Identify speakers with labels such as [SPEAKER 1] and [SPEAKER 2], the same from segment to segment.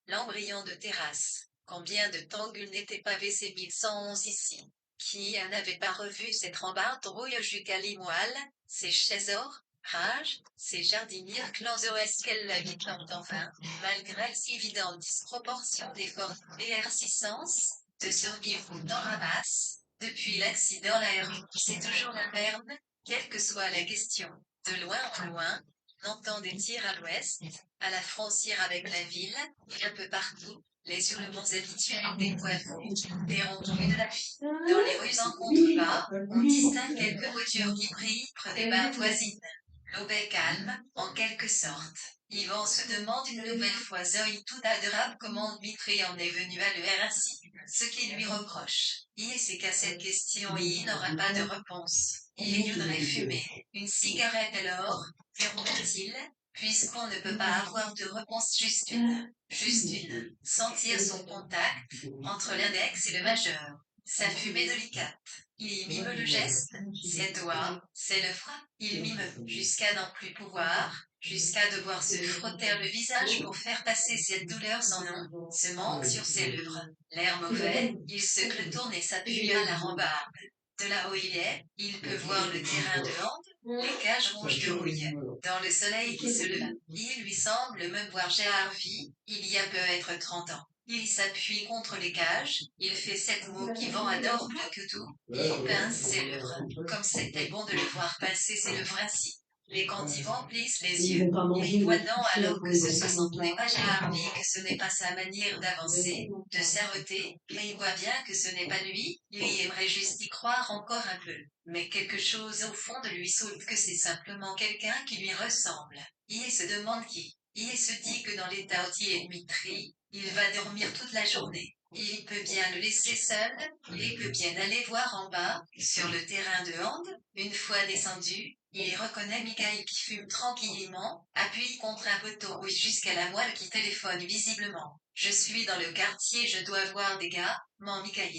[SPEAKER 1] L'embryon de terrasse. Combien de temps Gull n'était pas VC 1111 ici? Qui n'avait pas revu cette rambarde rouille jusqu'à Limoile, ces chaisors, rage, ces jardinières clanzoès qu'elle l'habite enfin, malgré la si évidente disproportion d'efforts PR 600, de survivre dans ramasse. Depuis l'accident, la RU, c'est toujours la merde, quelle que soit la question. De loin en loin, on entend des tirs à l'ouest, à la frontière avec la ville, et un peu partout, les hurlements habituels des poivrons, des ronds-points de la vie. Dans les rues en contrebas, on distingue quelques voitures qui brillent près des bars voisines. L'aube est calme, en quelque sorte. Yvan se demande une nouvelle fois Zoé tout adorable comment Dmitri en est venu à le faire ainsi. Ce qu'il lui reproche. C'est qu'à cette question il n'aura pas de réponse. Il voudrait fumer. Une cigarette alors, verront-ils, puisqu'on ne peut pas avoir de réponse juste une. Juste une. Sentir son contact, entre l'index et le majeur. Sa fumée délicate. Il mime le geste, ses doigts, c'est le frappe. Il mime jusqu'à n'en plus pouvoir, jusqu'à devoir se frotter le visage pour faire passer cette douleur sans nom, se manque sur ses lèvres. L'air mauvais, il se tourne et s'appuie à la rambarde. De là où il peut voir le terrain de hand, les cages rouges de rouille. Dans le soleil qui se lève, il lui semble même voir Harvey, il y a peut-être 30 ans. Il s'appuie contre les cages, il fait cette moue qui vend adore plus que tout, il pince ses lèvres, comme c'était bon de le voir pincer ses lèvres ainsi. Les candidats plissent les yeux, il voit non alors que ce n'est pas Harvey, que ce n'est pas sa manière d'avancer, de s'arrêter, mais il voit bien que ce n'est pas lui, il aimerait juste y croire encore un peu. Mais quelque chose au fond de lui saute que c'est simplement quelqu'un qui lui ressemble. Il se demande qui. Il se dit que dans l'état où est Dmitri, il va dormir toute la journée. Il peut bien le laisser seul, il peut bien aller voir en bas, sur le terrain de hand. Une fois descendu, il reconnaît Michael qui fume tranquillement, appuyé contre un poteau rouge jusqu'à la moelle qui téléphone visiblement. Je suis dans le quartier, je dois voir des gars, mon Michael.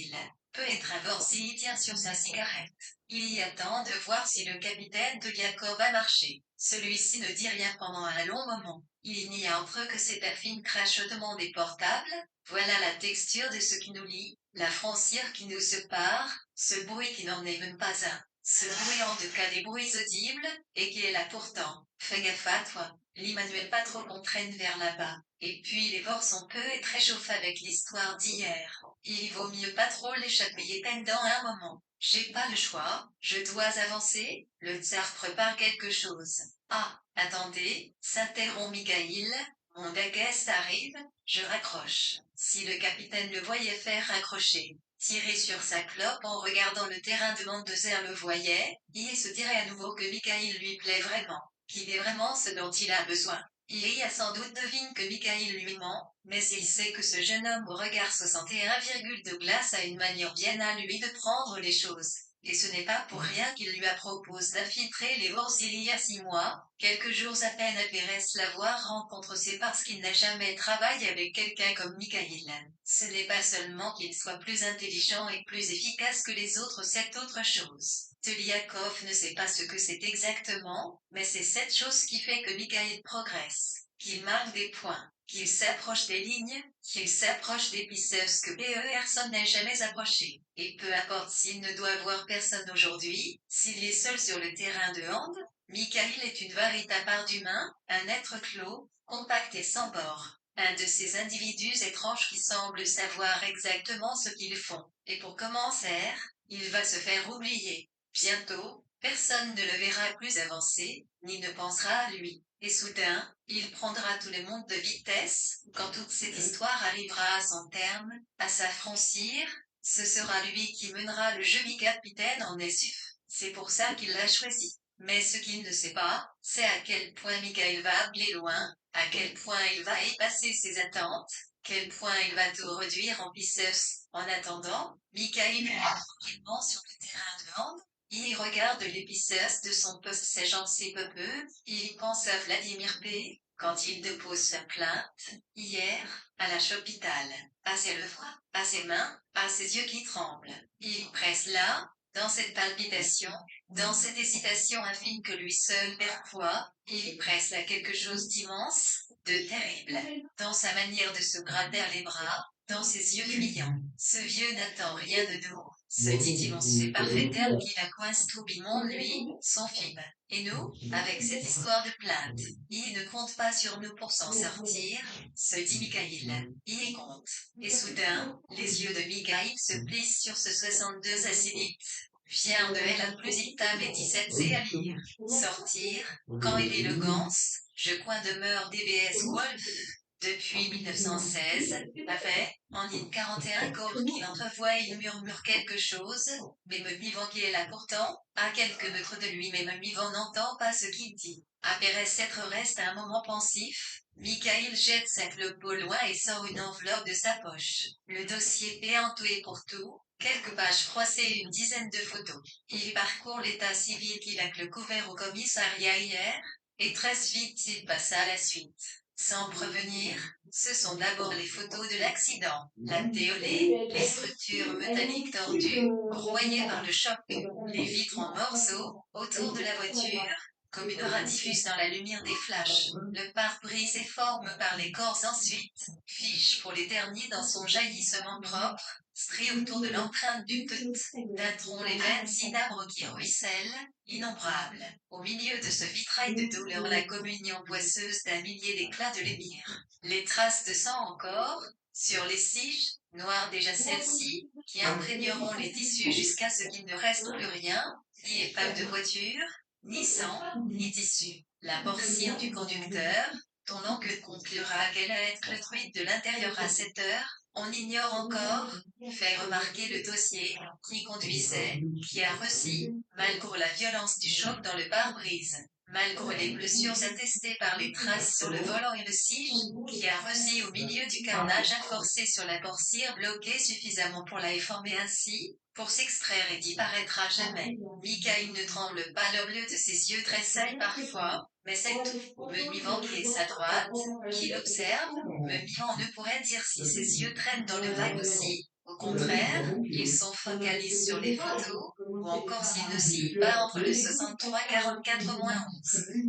[SPEAKER 1] Peut être avancé, il tient sur sa cigarette. Il y attend de voir si le capitaine de Yakov va marcher. Celui-ci ne dit rien pendant un long moment. Il n'y a entre eux que cet affine crachotement des portables. Voilà la texture de ce qui nous lie, la frontière qui nous sépare, ce bruit qui n'en est même pas un. Ce bruit en tout cas des bruits audibles, et qui est là pourtant. Fais gaffe à toi. L'Immanuel pas trop qu'on traîne vers là-bas. Et puis les bords sont peu et très chauffés avec l'histoire d'hier. Il vaut mieux pas trop l'échapper pendant un moment. J'ai pas le choix, je dois avancer, le tsar prépare quelque chose. Ah, attendez, s'interrompt Michael, mon baguette arrive, je raccroche. Si le capitaine le voyait faire raccrocher, tirer sur sa clope en regardant le terrain de Mandezer le voyait, il se dirait à nouveau que Michael lui plaît vraiment, qu'il est vraiment ce dont il a besoin. Il y a sans doute devine que Michael lui ment, mais il sait que ce jeune homme au regard 61, de glace a une manière bien à lui de prendre les choses. Et ce n'est pas pour rien qu'il lui a proposé d'infiltrer les Vors il y a 6 mois, quelques jours à peine à Pérez l'avoir rencontré, c'est parce qu'il n'a jamais travaillé avec quelqu'un comme Michael. Ce n'est pas seulement qu'il soit plus intelligent et plus efficace que les autres, c'est autre chose. Teliakov ne sait pas ce que c'est exactement, mais c'est cette chose qui fait que Michael progresse, qu'il marque des points, qu'il s'approche des lignes, qu'il s'approche des pisteurs que personne n'a jamais approché. Et peu importe s'il ne doit voir personne aujourd'hui, s'il est seul sur le terrain de hand, Michael est une véritable part d'humain, un être clos, compact et sans bord. Un de ces individus étranges qui semblent savoir exactement ce qu'ils font. Et pour commencer, il va se faire oublier. Bientôt, personne ne le verra plus avancer, ni ne pensera à lui. Et soudain, il prendra tout le monde de vitesse, quand toute cette histoire arrivera à son terme, à sa frontière, ce sera lui qui mènera le jeu du capitaine en essuf. C'est pour ça qu'il l'a choisi. Mais ce qu'il ne sait pas, c'est à quel point Michael va appeler loin, à quel point il va y passer ses attentes, quel point il va tout réduire en pieces. En attendant, Michael est tranquillement sur le terrain de hand. Il regarde l'épiceuse de son poste s'agencer peu peu, il pense à Vladimir P. Quand il dépose sa plainte, hier, à l'hôpital, à ses lèvres, à ses mains, à ses yeux qui tremblent. Il presse là, dans cette palpitation, Dans cette hésitation infime que lui seul perçoit, il y presse là quelque chose d'immense, de terrible. Dans sa manière de se gratter les bras, dans ses yeux fuyants. Ce vieux n'attend rien de nous, se dit-il en ses parfaits termes qui la coince tout bimon, lui, son film. Et nous, avec cette histoire de plainte, il ne compte pas sur nous pour s'en sortir, se dit Michaïl. Il y compte. Et soudain, les yeux de Michaïl se plissent sur ce 62 acédite. Vient de elle à plus ictam et 17 et à lire. Sortir, quand il est le gans, je coin demeure DBS Wolf. Depuis 1916, avait, en ligne 41 corps qu'il entrevoit il murmure quelque chose, mais me vivant qui est là pourtant, à quelques mètres de lui mais me vivant n'entend pas ce qu'il dit. À Pérez être reste un moment pensif, Michael jette cette lobe au loin et sort une enveloppe de sa poche. Le dossier péantoué pour tout, quelques pages froissées et une dizaine de photos. Il parcourt l'état civil qu'il a le couvert au commissariat hier, et très vite il passa à la suite. Sans prévenir, ce sont d'abord les photos de l'accident, la déolée, les structures métalliques tordues, broyées par le choc, les vitres en morceaux, autour de la voiture, comme une aura diffuse dans la lumière des flashs, le pare-brise est formé par les corps ensuite, fiche pour les derniers dans son jaillissement propre, strie autour de l'empreinte du d'un tronc les veines cinabres qui ruissellent, innombrables. Au milieu de ce vitrail de douleur la communion boisseuse d'un millier d'éclats de lumière. Les traces de sang encore, sur les siges, noires déjà celles-ci, qui imprégneront les tissus jusqu'à ce qu'il ne reste plus rien, ni épave de voiture, ni sang, ni tissu. La porcine du conducteur, dont l'enquête conclura qu'elle a été détruite de l'intérieur à 7 heures, on ignore encore, fait remarquer le dossier, qui conduisait, qui a reçu, malgré la violence du choc dans le pare-brise, malgré les blessures attestées par les traces sur le volant et le siège, qui a reçu au milieu du carnage un forcé sur la portière bloquée suffisamment pour la former ainsi, pour s'extraire et disparaître à jamais. Michael ne tremble pas le bleu de ses yeux tressaille parfois, mais c'est tout. Me vivant qui est sa droite, qui l'observe, me vivant ne pourrait dire si ses yeux traînent dans le vague aussi. Au contraire, ils sont focalisés sur les photos, ou encore s'ils n'oscillent pas entre le 63 44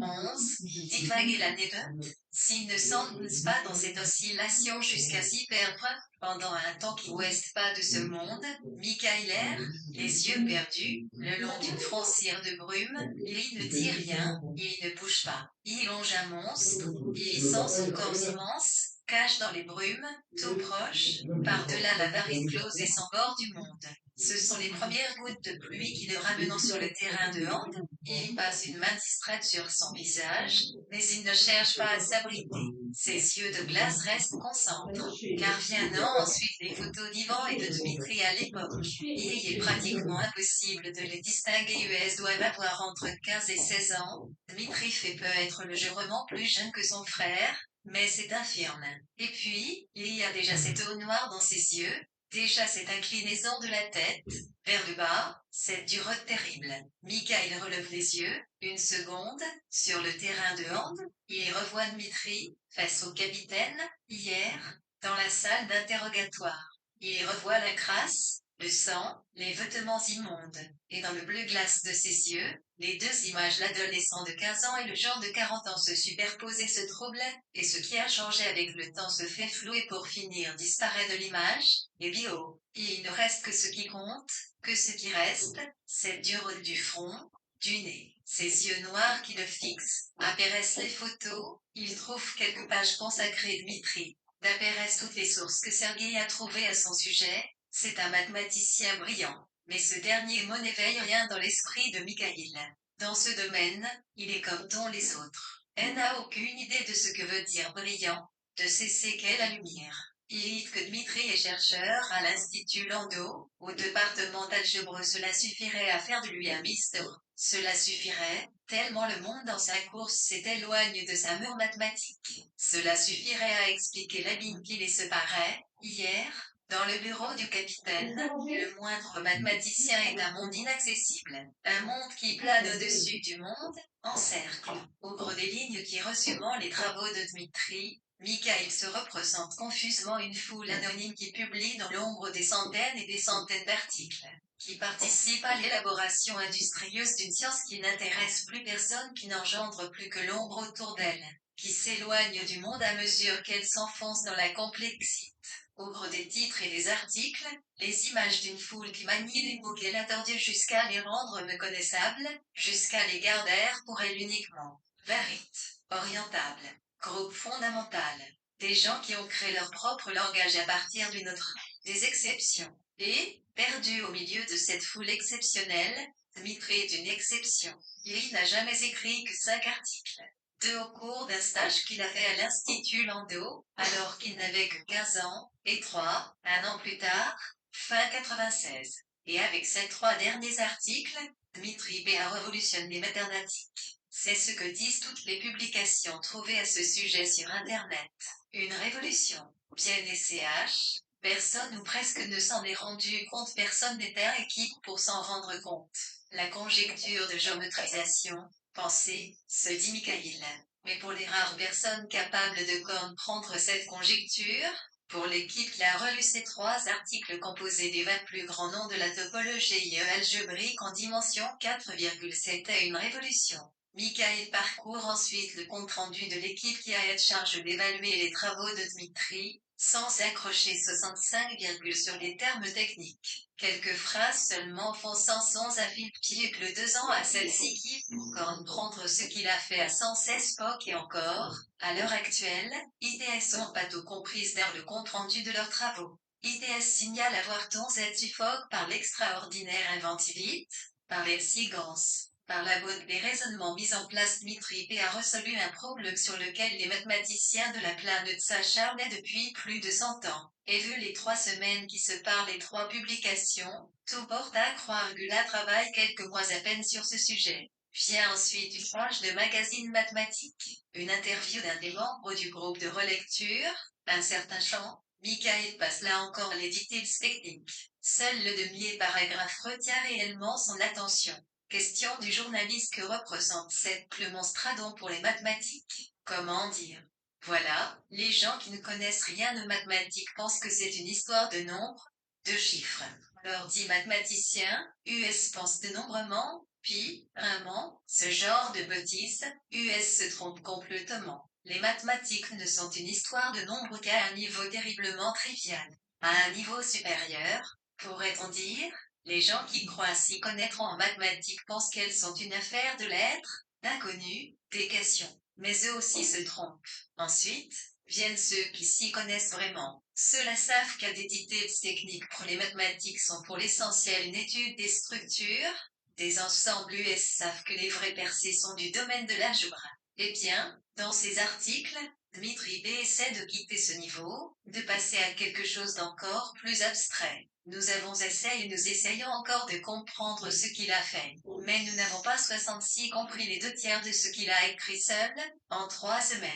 [SPEAKER 1] 11, divaguer l'anecdote, s'ils ne s'enfoncent pas dans cette oscillation jusqu'à s'y perdre, pendant un temps qui n'ouest pas de ce monde, Michael, les yeux perdus, le long d'une frontière de brume, il ne dit rien, il ne bouge pas. Il longe un monstre, il sent son corps immense, cache dans les brumes, tout proche, par-delà la barrière close et sans bord du monde. Ce sont les premières gouttes de pluie qui le ramenant sur le terrain de hand. Il passe une main distraite sur son visage, mais il ne cherche pas à s'abriter. Ses yeux de glace restent concentrés, car viennent ensuite les photos d'Ivan et de Dmitri à l'époque. Il est pratiquement impossible de les distinguer. US doivent avoir entre 15 et 16 ans. Dmitri fait peut-être légèrement plus jeune que son frère, mais c'est infirme. Et puis, il y a déjà cette eau noire dans ses yeux, déjà cette inclinaison de la tête, vers le bas, cette dureté terrible. Michael relève les yeux, une seconde, sur le terrain de hand, il revoit Dmitri, face au capitaine, hier, dans la salle d'interrogatoire. Il revoit la crasse, le sang, les vêtements immondes, et dans le bleu glace de ses yeux, les deux images, l'adolescent de 15 ans et le genre de 40 ans se superposent et se troublent, et ce qui a changé avec le temps se fait flou et pour finir disparaît de l'image, et bio. Il ne reste que ce qui compte, que ce qui reste, cette dure du front, du nez, ses yeux noirs qui le fixent. Apparaissent les photos, il trouve quelques pages consacrées Dmitri. D'apparaissent toutes les sources que Sergueï a trouvées à son sujet, c'est un mathématicien brillant. Mais ce dernier mot n'éveille rien dans l'esprit de Michaïl. Dans ce domaine, il est comme tous les autres. Elle n'a aucune idée de ce que veut dire brillant, de cesser qu'est la lumière. Il dit que Dmitri est chercheur à l'Institut Landau, au département d'algèbre. Cela suffirait à faire de lui un mystère. Cela suffirait, tellement le monde dans sa course s'éloigne de sa mur mathématique. Cela suffirait à expliquer l'abîme qui les séparait, hier, dans le bureau du capitaine, le moindre mathématicien est un monde inaccessible, un monde qui plane au-dessus du monde, en cercle, au gros des lignes qui resumant les travaux de Dmitri, Mikhail se représente confusément une foule anonyme qui publie dans l'ombre des centaines et des centaines d'articles, qui participe à l'élaboration industrieuse d'une science qui n'intéresse plus personne, qui n'engendre plus que l'ombre autour d'elle, qui s'éloigne du monde à mesure qu'elle s'enfonce dans la complexité. Au gros des titres et des articles, les images d'une foule qui manie les mots qu'elle a tordus jusqu'à les rendre méconnaissables, jusqu'à les garder pour elle uniquement. Vérite, orientable, groupe fondamental. Des gens qui ont créé leur propre langage à partir d'une autre. Des exceptions. Et, perdu au milieu de cette foule exceptionnelle, Dmitri est une exception. Il n'a jamais écrit que 5 articles. 2 au cours d'un stage qu'il a fait à l'Institut Landau, alors qu'il n'avait que 15 ans, et 3, un an plus tard, fin 96. Et avec ces 3 derniers articles, Dmitri B a révolutionné les mathématiques. C'est ce que disent toutes les publications trouvées à ce sujet sur Internet. Une révolution. Bien et CH, personne ou presque ne s'en est rendu compte, personne n'était équipe pour s'en rendre compte. La conjecture de géométrisation, pensée, se dit Mikhaïl. Mais pour les rares personnes capables de comprendre cette conjecture, pour l'équipe qui a relu ces 3 articles composés des 20 plus grands noms de la topologie algébrique en dimension 4,7 est une révolution. Mikhail parcourt ensuite le compte-rendu de l'équipe qui a été chargée d'évaluer les travaux de Dmitri, sans s'accrocher 65, sur les termes techniques. Quelques phrases seulement font sens. 11 à Philippe Pied le 2 ans à celle-ci qui, pour comprendre ce qu'il a fait à 116 époques et encore, à l'heure actuelle, IDS ont pas tout compris dans le compte-rendu de leurs travaux. IDS signale avoir tant étufoque par l'extraordinaire inventivité, par l'exigence, par la bonne des raisonnements mis en place. Dmitri P a résolu un problème sur lequel les mathématiciens de la planète s'acharnaient depuis plus de 100 ans. Et vu les 3 semaines qui séparent les 3 publications, tout porte à croire que la travaille quelques mois à peine sur ce sujet. Vient ensuite une page de magazine mathématique, une interview d'un des membres du groupe de relecture, un certain Champ. Mikhail passe là encore les details techniques. Seul le demi-paragraphe retient réellement son attention. Question du journaliste: que représente cette Clémenstradon pour les mathématiques? Comment dire? Voilà, les gens qui ne connaissent rien aux mathématiques pensent que c'est une histoire de nombres, de chiffres. Alors dit mathématicien, US pense dénombrement, puis, vraiment, ce genre de bêtises, US se trompe complètement. Les mathématiques ne sont une histoire de nombres qu'à un niveau terriblement trivial. À un niveau supérieur, pourrait-on dire, les gens qui croient s'y connaître en mathématiques pensent qu'elles sont une affaire de lettres, d'inconnus, d'équations. Mais eux aussi se trompent. Ensuite, viennent ceux qui s'y connaissent vraiment. Ceux-là savent qu'à des détails techniques pour les mathématiques sont pour l'essentiel une étude des structures, des ensembles. US savent que les vraies percées sont du domaine de l'algèbre. Eh bien, dans ces articles, Dmitri B essaie de quitter ce niveau, de passer à quelque chose d'encore plus abstrait. Nous avons essayé et nous essayons encore de comprendre ce qu'il a fait. Mais nous n'avons pas 66 compris les 2 tiers de ce qu'il a écrit seul, en 3 semaines.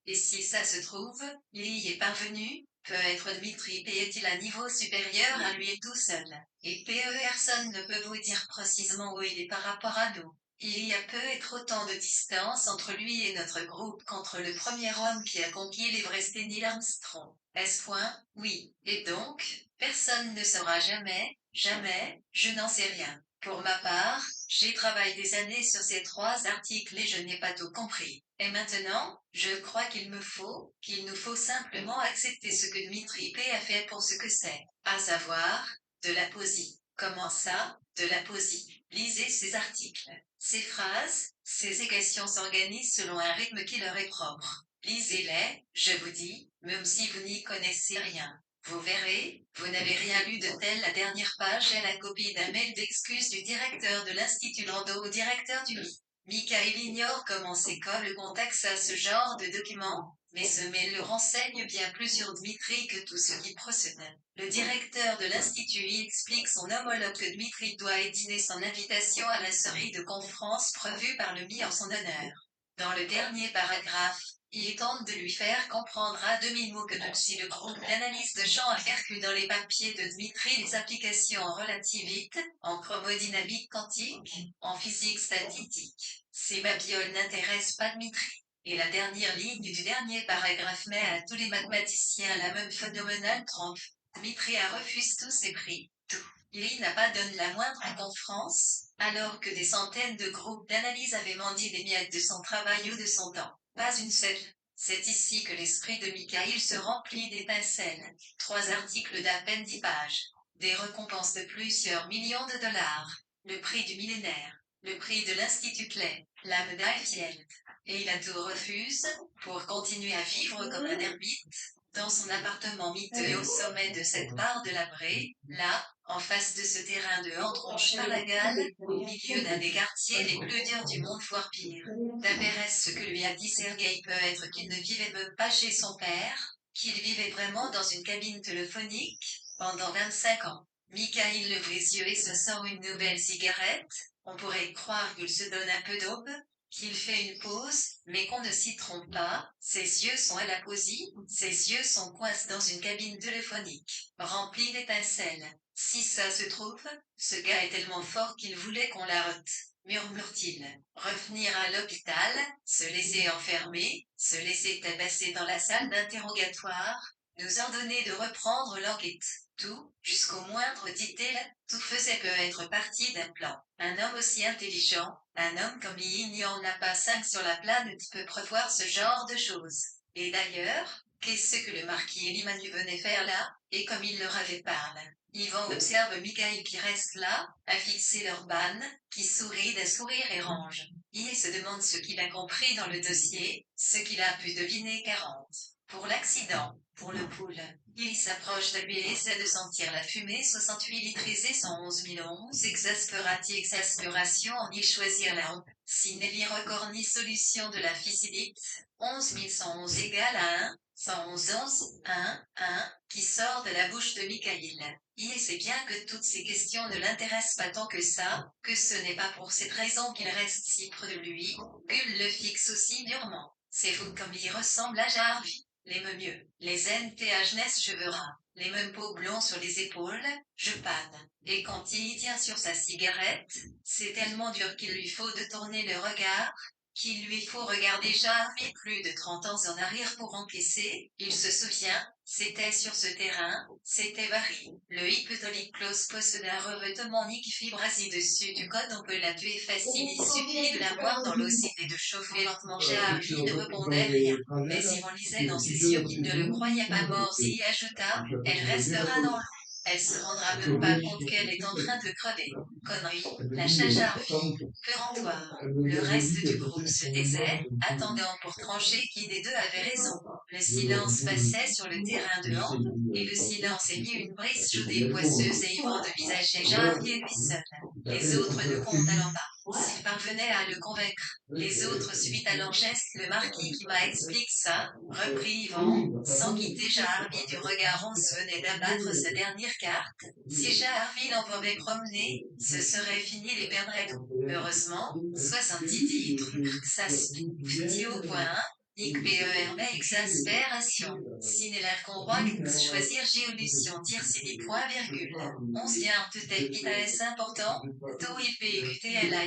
[SPEAKER 1] Et si ça se trouve, il y est parvenu, peut-être Dmitri P est-il à niveau supérieur à lui tout seul. Et personne ne peut vous dire précisément où il est par rapport à nous. Il y a peu et trop tant de distance entre lui et notre groupe qu'entre le premier homme qui a conquis l'Everest et Neil Armstrong. Est-ce point? Oui. Et donc, personne ne saura jamais, jamais, je n'en sais rien. Pour ma part, j'ai travaillé des années sur ces 3 articles et je n'ai pas tout compris. Et maintenant, je crois qu'il nous faut simplement accepter ce que Dmitri P a fait pour ce que c'est, à savoir, de la poésie. Comment ça, de la poésie? Lisez ces articles. Ces phrases, ces équations s'organisent selon un rythme qui leur est propre. Lisez-les, je vous dis, même si vous n'y connaissez rien. Vous verrez, vous n'avez rien lu de tel. La dernière page est la copie d'un mail d'excuse du directeur de l'Institut Landau au directeur du MI. Mikhail ignore comment ses collègues ont accès à ce genre de documents, mais ce mail le renseigne bien plus sur Dmitri que tout ce qui procède. Le directeur de l'Institut y explique son homologue que Dmitri doit dîner son invitation à la série de conférences prévue par le MI en son honneur. Dans le dernier paragraphe, il tente de lui faire comprendre à demi-mot que même si le groupe d'analyse de champ a percu dans les papiers de Dmitri les applications en relativité, en chromodynamique quantique, en physique statistique, ces babioles n'intéressent pas Dmitri. Et la dernière ligne du dernier paragraphe met à tous les mathématiciens la même phénoménale trompe. Mitria refuse tous ces prix. Tout. Il n'a pas donné la moindre en France, alors que des centaines de groupes d'analyse avaient mendie des miettes de son travail ou de son temps. Pas une seule. C'est ici que l'esprit de Michael se remplit d'étincelles. 3 articles d'à peine 10 pages. Des récompenses de plusieurs millions de dollars. Le prix du millénaire. Le prix de l'Institut Clay. La médaille Field. Et il a tout refuse, pour continuer à vivre comme un ermite, dans son appartement miteux au sommet de cette part de la Braie, là, en face de ce terrain de Hantronche par la Galle, au milieu d'un des quartiers les plus durs du monde, voire pire. D'après ce que lui a dit Sergei, peut être qu'il ne vivait même pas chez son père, qu'il vivait vraiment dans une cabine téléphonique, pendant 25 ans. Michael lève les yeux et se sort une nouvelle cigarette. On pourrait croire qu'il se donne un peu d'aube, qu'il fait une pause, mais qu'on ne s'y trompe pas, ses yeux sont à la posie, ses yeux sont coincés dans une cabine téléphonique, remplie d'étincelles. Si ça se trouve, ce gars est tellement fort qu'il voulait qu'on l'arrête, murmure-t-il. Revenir à l'hôpital, se laisser enfermer, se laisser tabasser dans la salle d'interrogatoire, nous ordonner de reprendre l'enquête. Tout, jusqu'au moindre detail, tout faisait peut-être partie d'un plan. Un homme aussi intelligent, un homme comme il n'y en a pas 5 sur la planète peut prévoir ce genre de choses. Et d'ailleurs, qu'est-ce que le marquis Elimanu venait faire là, et comme il leur avait parlé? Yvan observe Michael qui reste là, à fixer leur banne, qui sourit d'un sourire érange. Il se demande ce qu'il a compris dans le dossier, ce qu'il a pu deviner 40. Pour l'accident, pour le pool. Il s'approche de lui et essaie de sentir la fumée 68 litrisée 111 011 exaspération en y choisir la honte. Si Nelly record ni solution de la physidite, 11 111 égale à 1, 111 1, 1, qui sort de la bouche de Michael. Il sait bien que toutes ces questions ne l'intéressent pas tant que ça, que ce n'est pas pour cette raison qu'il reste si près de lui, Gull le fixe aussi durement. C'est fou comme il ressemble à Jarvis. Les mêmes yeux, les NTH naissent cheveux ras, les mêmes peaux blonds sur les épaules, je panne. Et quand il y tient sur sa cigarette, c'est tellement dur qu'il lui faut de tourner le regard, qu'il lui faut regarder Jarvis plus de 30 ans en arrière pour encaisser. Il se souvient, c'était sur ce terrain, c'était Barry. Le hypotonique Klaus possède un revêtement Nick fibre assis dessus du code, on peut la tuer facile, il suffit de la voir dans l'océan et de chauffer lentement. Jarvis ne répondait rien. Mais Yvon lisait dans ses yeux qu'il ne le croyait pas mort et y ajouta, elle restera dans l'eau. Elle se rendra même pas compte qu'elle est en train de crever. Connerie, lâcha Jarvis. Péremptoire. Le reste du groupe se taisait, attendant pour trancher qui des deux avait raison. Le silence passait sur le terrain de hand, et le silence émit une brise chaude et poisseuse et Yvan de visager Jarvis et lui seul. Les autres ne comptaient pas. S'il parvenait à le convaincre, les autres suite à leur geste, le marquis qui m'a expliqué ça, reprit Yvan, sans quitter Jarvis du regard, on se venait d'abattre sa dernière carte. Si Jarvis l'envoyait promener, ce serait fini, les perdrait tout. Heureusement, 70 titres, ça se dit au point. Nick PER mais exaspération. Sinélaire conroi choisir géolution tire CD point virgule. 11 vient peut-être vitesse important. Taux IPQTLA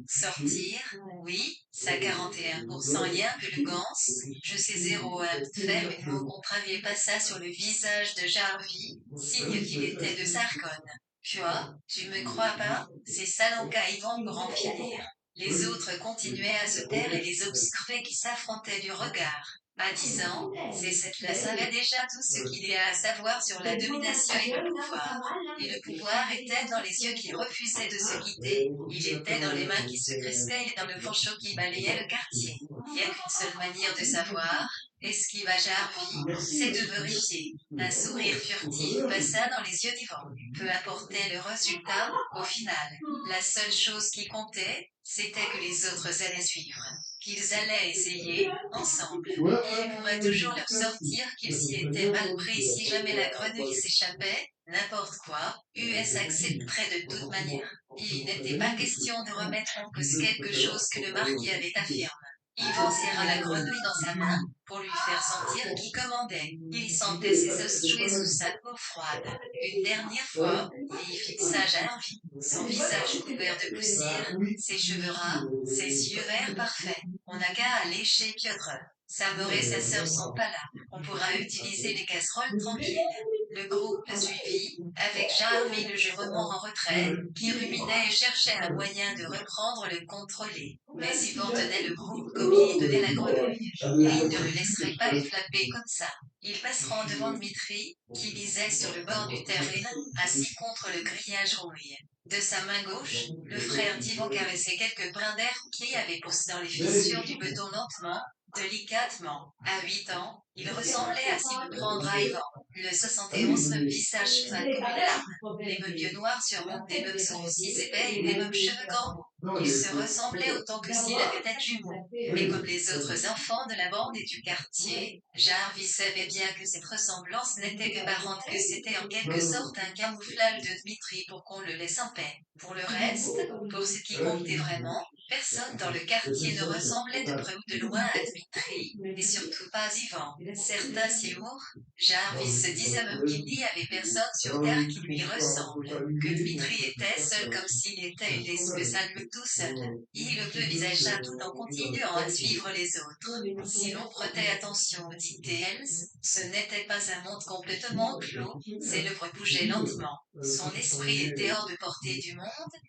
[SPEAKER 1] sortir, oui, ça 41% y a que le gans, je sais 0 faire mais vous compraviez pas ça sur le visage de Jarvis, signe qu'il était de Sarkon. Quoi, tu me crois pas? C'est Salonka Yvan pour en finir. Les autres continuaient à se taire et les obscurés qui s'affrontaient du regard. À 10 ans, ces sept-là savaient déjà tout ce qu'il y a à savoir sur la domination et le pouvoir. Et le pouvoir était dans les yeux qui refusaient de se quitter, il était dans les mains qui se crispaient et dans le fourcheau qui balayait le quartier. Il n'y a qu'une seule manière de savoir, esquiva Jarvis, c'est de vérifier. Un sourire furtif passa dans les yeux d'Yvan. Peu importait le résultat, au final. La seule chose qui comptait, c'était que les autres allaient suivre. Qu'ils allaient essayer, ensemble. Il pourrait toujours leur sortir qu'ils s'y étaient mal pris si jamais la grenouille s'échappait, n'importe quoi, US accepterait de toute manière. Il n'était pas question de remettre en cause quelque chose que le marquis avait affirmé. Yvan serra la grenouille dans sa main, pour lui faire sentir qui commandait. Il sentait ses os jouer sous sa peau froide. Une dernière fois, il y fixa Jarvis, son visage couvert de poussière, ses cheveux ras, ses yeux verts parfaits. On n'a qu'à aller chez Piotr. Sa mère et sa sœur sont pas là. On pourra utiliser les casseroles tranquilles. Le groupe le suivit, avec Jarvis le jurement en retrait, qui ruminait et cherchait un moyen de reprendre le contrôle. Mais Yvan tenait le groupe comme il tenait la grenouille, et il ne le laisserait pas efflapper comme ça. Ils passeront devant Dmitri, qui lisait sur le bord du terrain, assis contre le grillage rouille. De sa main gauche, le frère d'Yvan caressait quelques brins d'herbe qui avaient poussé dans les fissures du béton lentement, délicatement. À 8 ans, il ressemblait à s'y prendre à Yvan. Le 71 visage fin comme une larme, les yeux noirs surmontent des mêmes sourcils épais et des mêmes cheveux grands. Il se ressemblait autant que s'il avait des jumeaux. Mais comme les autres enfants de la bande et du quartier, Jarvis savait bien que cette ressemblance n'était que parente, que c'était en quelque sorte un camouflage de Dmitri pour qu'on le laisse en paix. Pour le reste, pour ce qui comptait vraiment, personne dans le quartier ne ressemblait de près ou de loin à Dmitri, et surtout pas Ivan. Certains Seymour, Jarvis se disait même qu'il n'y avait personne sur Terre qui lui ressemble, que Dmitri était seul comme s'il était une espèce à lui tout seul. Il le visagea tout en continuant à suivre les autres. Si l'on prêtait attention aux details, ce n'était pas un monde complètement clos, ses lèvres bougeaient lentement. Son esprit était hors de portée du monde,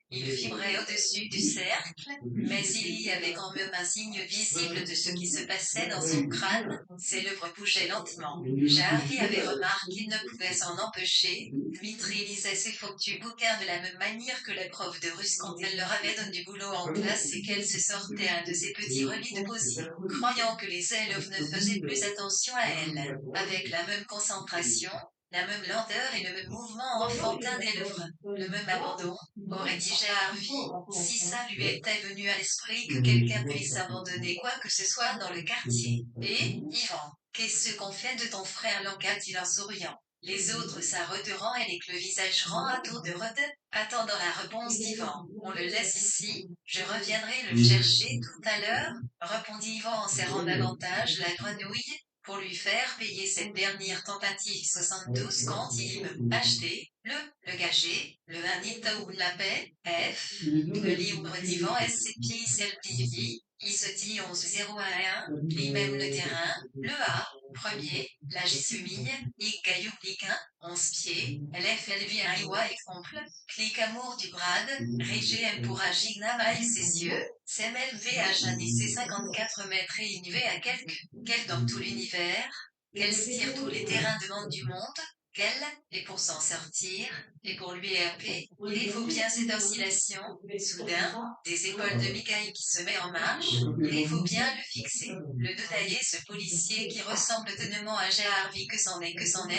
[SPEAKER 1] il vibrait au-dessus du cercle, mais il y avait quand même un signe visible de ce qui se passait dans son crâne, ses lèvres bougeaient lentement. Jarvis avait remarqué qu'il ne pouvait s'en empêcher. Dmitri lisait ses foutus bouquins de la même manière que la prof de russe quand elle leur avait donné du boulot en classe et qu'elle se sortait un de ses petits relis de poésie, croyant que les élèves ne faisaient plus attention à elle. Avec la même concentration, la même lenteur et le même mouvement enfantin des lèvres, le même abandon, aurait dit Jarvis, si ça lui était venu à l'esprit que quelqu'un puisse abandonner quoi que ce soit dans le quartier. Et, Yvan, qu'est-ce qu'on fait de ton frère, lança-t-il en souriant. Les autres s'arrêteront avec le visage rend à tour de rôde, attendant la réponse d'Yvan. On le laisse ici, je reviendrai le chercher tout à l'heure, répondit Yvan en serrant davantage la grenouille, pour lui faire payer cette dernière tentative 72 centimes, acheter, le gâcher, le Anita ou la paix, F, le livre d'Yvan SCP Selby, il se dit 11011, lui-même le terrain, le A, premier, la Jessumille, I caillou cliquin, 11 pieds, LFLV Iowa exemple, clic amour du grade, Régé M pour Agigna maïs ses yeux, CMLV à Janice 54 mètres et une V à quel dans tout l'univers, quel tire tous les terrains de monde du monde, quel, et pour s'en sortir, et pour lui érper, il faut bien cette oscillation, soudain, des épaules de Michael qui se met en marche, il faut bien le fixer, le détailler ce policier qui ressemble tellement à Jarvis que c'en est,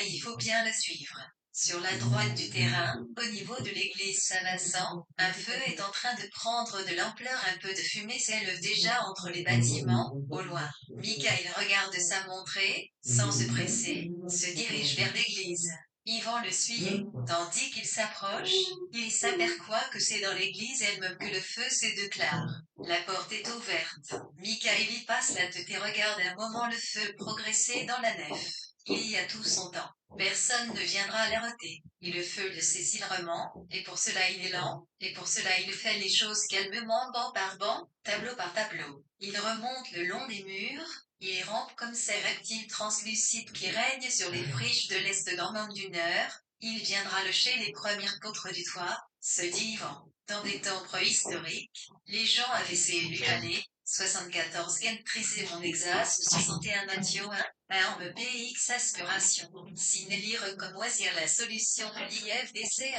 [SPEAKER 1] il faut bien le suivre. Sur la droite du terrain, au niveau de l'église Saint-Vincent, un feu est en train de prendre de l'ampleur, un peu de fumée s'élève déjà entre les bâtiments, au loin. Michael regarde sa montre et, sans se presser, se dirige vers l'église. Yvan le suit, tandis qu'il s'approche, il s'aperçoit que c'est dans l'église elle-même que le feu se déclare. La porte est ouverte. Michael y passe la tête et regarde un moment le feu progresser dans la nef. Il y a tout son temps. Personne ne viendra l'arrêter. Il le feu le saisit vraiment, et pour cela il est lent, et pour cela il fait les choses calmement banc par banc, tableau par tableau. Il remonte le long des murs, il rampe comme ces reptiles translucides qui règnent sur les friches de l'Est dans moins d'une heure, il viendra lecher les premières poutres du toit, se dit Yvan. Dans des temps préhistoriques, les gens avaient ces aller, 74 Gentrisé mon exas, 61 Mathieu 1, arme BX aspiration. Sinélire comme oisir la solution de l'IFDC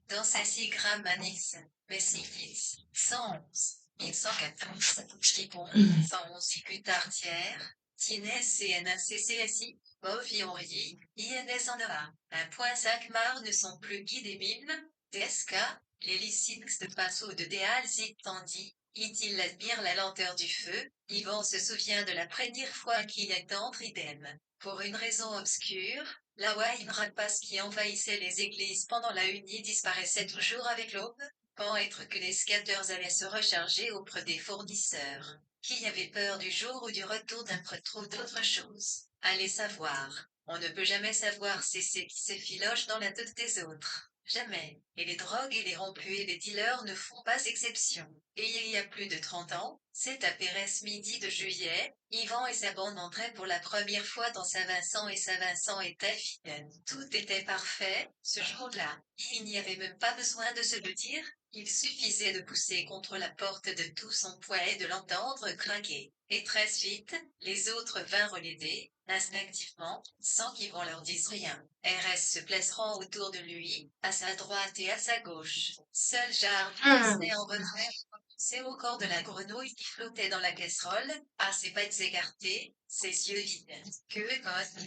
[SPEAKER 1] 1 dans sa sigramme Manix, Messikis, 111. 1114, Chipon, 111 Cutartière, Tinès CNACCSI, Bovi Henri, INS en EA, 1.5 Mar ne sont plus guides et mimes, DSK, les lyciques de Passo de Déalzit tandis, il admire la lenteur du feu, Yvan se souvient de la première fois qu'il est entre idem. Pour une raison obscure, la Wayne rapace qui envahissait les églises pendant la Unie disparaissait toujours avec l'aube. Quand être que les scatters allaient se recharger auprès des fournisseurs, qui avait peur du jour ou du retour d'un trop d'autres choses. Allez savoir. On ne peut jamais savoir c'est qui s'effiloche dans la tête des autres. Jamais. Et les drogues et les rompus et les dealers ne font pas exception. Et il y a plus de 30 ans, c'est à Pérez midi de juillet, Yvan et sa bande entraient pour la première fois dans Saint-Vincent et Saint-Vincent était fidèle. Tout était parfait, ce jour-là. Il n'y avait même pas besoin de se le dire, il suffisait de pousser contre la porte de tout son poids et de l'entendre craquer. Et très vite, les autres vinrent l'aider, instinctivement, sans qu'Yvan leur dise rien. RS se placeront autour de lui, à sa droite et à sa gauche. Seul Jarre restait en retrait. C'est au corps de la grenouille qui flottait dans la casserole, à ses pattes écartées, ses yeux vides. Que gosse,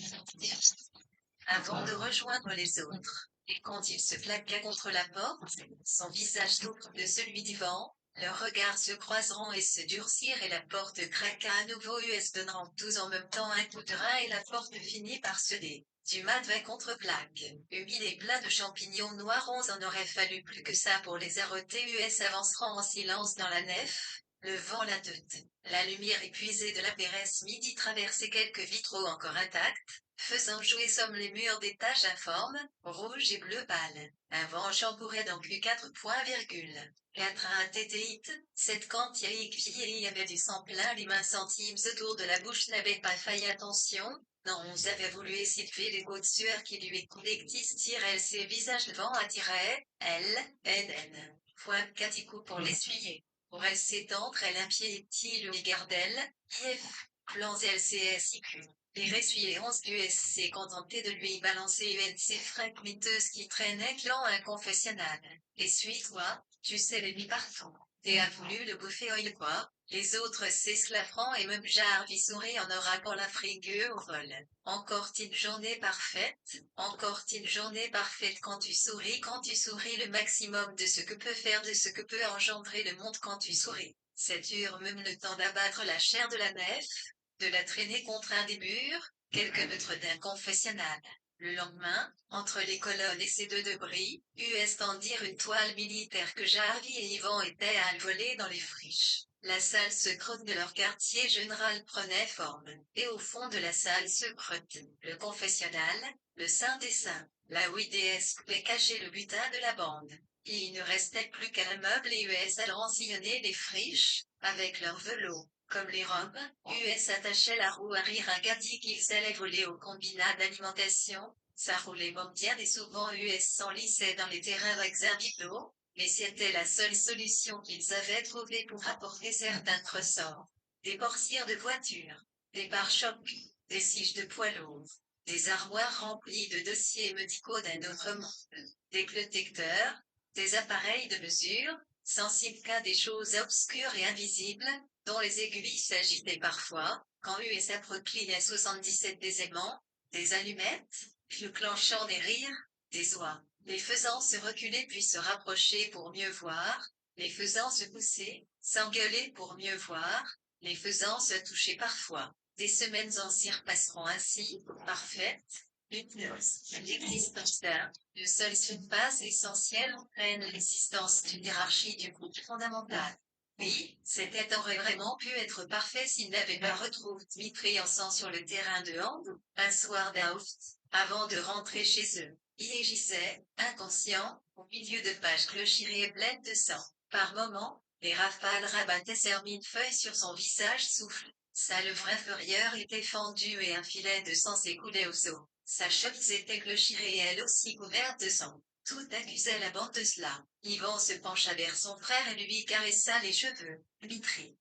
[SPEAKER 1] avant de rejoindre les autres. Et quand il se plaqua contre la porte, son visage l'autre de celui du vent, leurs regards se croiseront et se durcirent et la porte craqua à nouveau US donnant tous en même temps un coup de rein et la porte finit par céder. Du mat vint contre plaque. Humide et plein de champignons noirs en aurait fallu plus que ça pour les arrêter. US avanceront en silence dans la nef, le vent la tête. La lumière épuisée de la Péresse midi traversait quelques vitraux encore intacts, faisant jouer somme les murs des taches informes, rouge et bleu pâle. Un vent chambourrait donc eu 4 points virgule. 4 à tétéite, cette quantière y avait du sang plein les mains centimes autour de la bouche n'avait pas failli attention. Non, on avait voulu essuyer les gouttes de sueur qui lui écoulaient elle ses visages devant attirait, elle, N. Point caticou pour l'essuyer. Pour elle s'étendre, elle un pied petit le gardelle, IF, plans LCSIQ. Les ressuyer 11 du SC contenté de lui balancer UNC frappe miteuse qui traînait clan un confessionnal. Essuie-toi, tu sais les mis partout. T'es a voulu le bouffer oil quoi. Les autres s'esclaffrant et même Jarvis sourit en aura pour la frigueux au vol. Encore-t-il journée parfaite quand tu souris le maximum de ce que peut faire de ce que peut engendrer le monde quand tu souris. C'est dur même le temps d'abattre la chair de la nef, de la traîner contre un des murs, quelques mètres d'un confessionnal. Le lendemain, entre les colonnes et ses deux debris, US tendirent une toile militaire que Jarvis et Yvan étaient à voler dans les friches. La salle secrète de leur quartier général prenait forme, et au fond de la salle secrète, le confessionnal, le saint des saints, là où IDS pouvait cacher le butin de la bande. Il ne restait plus qu'un meuble et US allant sillonner les friches, avec leur velours. Comme les robes, US attachait la roue arrière un gâtis qu'ils allaient voler au combinat d'alimentation. Ça roulait bien et souvent US s'enlissait dans les terrains exerbitos, mais c'était la seule solution qu'ils avaient trouvée pour apporter certains ressorts. Des portières de voitures, des pare-chocs, des sièges de poids lourds, des armoires remplies de dossiers médicaux d'un autre monde, des détecteurs, des appareils de mesure, sensibles qu'à des choses obscures et invisibles, dont les aiguilles s'agitaient parfois, quand US appropriait 77 des aimants, des allumettes, le clenchant des rires, des oies, les faisant se reculer puis se rapprocher pour mieux voir, les faisant se pousser, s'engueuler pour mieux voir, les faisant se toucher parfois. Des semaines en cire passeront ainsi, parfaites, l'existence d'un, le seul surface essentiel entraîne l'existence d'une hiérarchie du groupe fondamental. Oui, cet aurait vraiment pu être parfait s'il n'avait pas retrouvé Dmitri en sang sur le terrain de hand, un soir d'août, avant de rentrer chez eux. Il agissait, inconscient, au milieu de pages clochirées pleines de sang. Par moments, les rafales rabattaient ses feuilles sur son visage souffle. Sa lèvre inférieure était fendue et un filet de sang s'écoulait au seau. Sa chemise était clochirée elle aussi couverte de sang. Tout accusait la bande de cela. Yvan se pencha vers son frère et lui caressa les cheveux. Dmitri,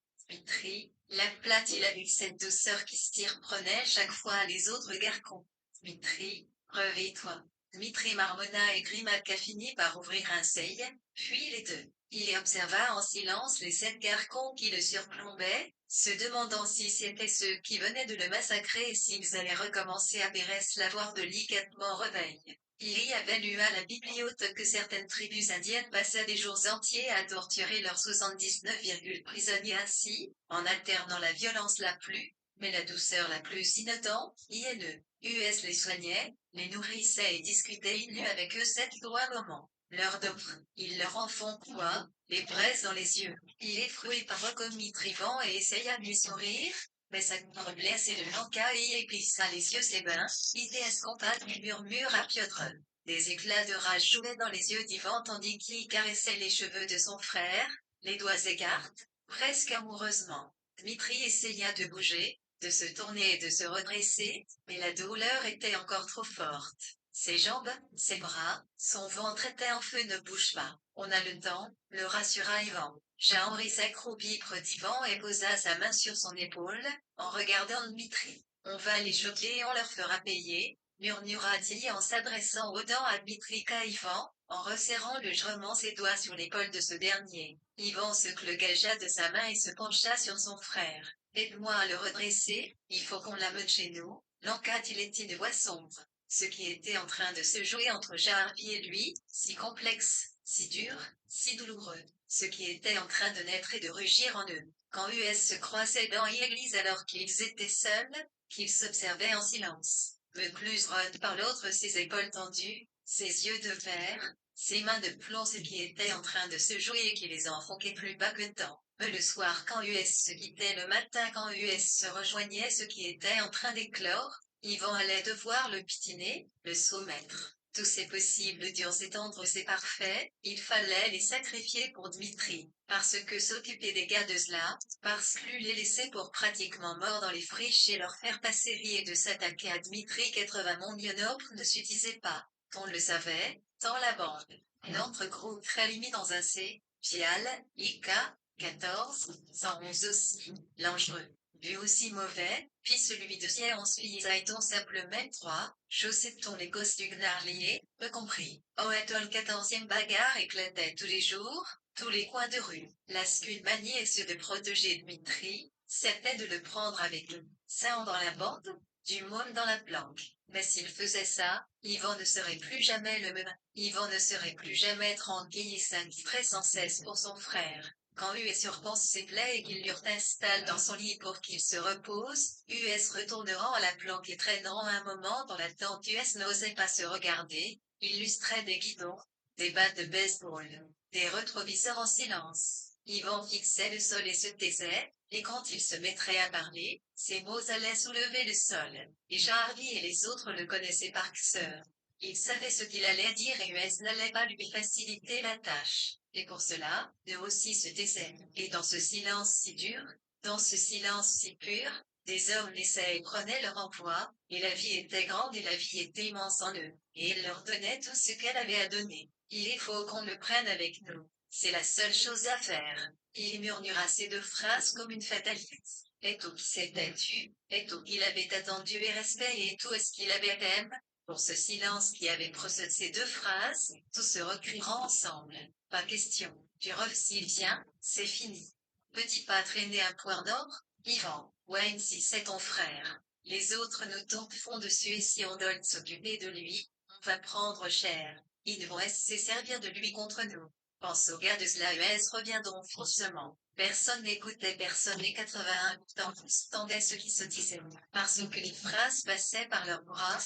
[SPEAKER 1] la plate-il avec cette douceur qui prenait chaque fois les autres garcons. Dmitri, réveille-toi. Dmitri marmonna et Grimacka finit par ouvrir un seuil, puis les deux. Il y observa en silence les 7 garcons qui le surplombaient, se demandant si c'étaient ceux qui venaient de le massacrer et s'ils allaient recommencer à Pérez l'avoir délicatement réveil. Il y avait lu à la bibliothèque que certaines tribus indiennes passaient des jours entiers à torturer leurs 79, prisonniers ainsi, en alternant la violence la plus, mais la douceur la plus innocente, INE. US les soignait, les nourrissait et discutait nu avec eux 7 lois moments. Leur d'offre, ils leur en font quoi, les braises dans les yeux. Il effroué par recommis trivant et essaya de lui sourire, mais sa corps blessée de l'enca et épissa les yeux ses bains, IDS compact du murmure à Piotr. Des éclats de rage jouaient dans les yeux d'Ivan tandis qu'il caressait les cheveux de son frère, les doigts écartés, presque amoureusement. Dmitri essaya de bouger, de se tourner et de se redresser, mais la douleur était encore trop forte. Ses jambes, ses bras, son ventre étaient en feu. Ne bouge pas. On a le temps, le rassura Ivan. Jean-Henri s'accroupit près d'Ivan et posa sa main sur son épaule, en regardant Dmitri. On va les choquer et on leur fera payer, murmura-t-il en s'adressant autant à Dmitri qu'à Ivan, en resserrant légèrement ses doigts sur l'épaule de ce dernier. Ivan se gagea de sa main et se pencha sur son frère. Aide-moi à le redresser, il faut qu'on l'amène chez nous, lança-t-il d'une voix sombre. Ce qui était en train de se jouer entre Jarvi et lui, si complexe, si dur, si douloureux, ce qui était en train de naître et de rugir en eux. Quand US se croisait dans l'église alors qu'ils étaient seuls, qu'ils s'observaient en silence. Recluse rôde par l'autre, ses épaules tendues, ses yeux de fer, ses mains de plomb, ce qui était en train de se jouer et qui les enfonçait plus bas que temps. Mais le soir quand US se quittait, le matin quand US se rejoignait, ce qui était en train d'éclore, Ivan allait devoir le pitiner, le soumettre. Tous ces possibles durs et tendres et parfaits, il fallait les sacrifier pour Dmitri, parce que s'occuper des gars de Zla, parce que les laisser pour pratiquement morts dans les friches et leur faire passer et de s'attaquer à Dmitri 80 mondiaux ne suffisait pas. On le savait, tant la bande. Notre groupe très limite dans un C, Pial, Ika, 14, 111 aussi, dangereux. Vu aussi mauvais, puis celui de Science Liaison simplement 3, Joseph les gosses du Gnarlier, peu compris. Oetol 14e bagarre éclatait tous les jours, tous les coins de rue. La scune maniait ce de protéger Dmitri, c'était de le prendre avec eux. Ça dans la bande, du môme dans la planque. Mais s'il faisait ça, Ivan ne serait plus jamais le même. Ivan ne serait plus jamais tranquille et s'inquiéterait sans cesse pour son frère. Quand US surpense ses plaies et qu'il l'installe dans son lit pour qu'il se repose, US retournera à la planque et traînant un moment dans la tente. US n'osait pas se regarder, illustrait des guidons, des battes de baseball, des rétroviseurs en silence. Ivan fixait le sol et se taisait, et quand il se mettrait à parler, ses mots allaient soulever le sol. Et Jarvi et les autres le connaissaient par cœur. Il savait ce qu'il allait dire et US n'allait pas lui faciliter la tâche. Et pour cela, eux aussi se taisaient. Et dans ce silence si dur, dans ce silence si pur, des hommes laissaient et prenaient leur emploi, et la vie était grande et la vie était immense en eux. Et il leur donnait tout ce qu'elle avait à donner. Il faut qu'on le prenne avec nous. C'est la seule chose à faire. Il murmura ces deux phrases comme une fatalité. Et tout qui s'était tu, et tout qu'il avait attendu et respect et tout ce qu'il avait aimé. Pour ce silence qui avait procédé ces deux phrases, tout se recriera ensemble. Pas question. Tu rêves s'il vient, c'est fini. Petit pas traîner un poire d'or, Ivan. Wayne si c'est ton frère. Les autres nous tomberont dessus et si on doit s'occuper de lui, on va prendre cher. Ils vont essayer de servir de lui contre nous. Pense aux gars de Slaes reviendront forcément. Personne n'écoutait personne et 81 entendaient ce qui se disait. Parce que les phrases passaient par leurs bras,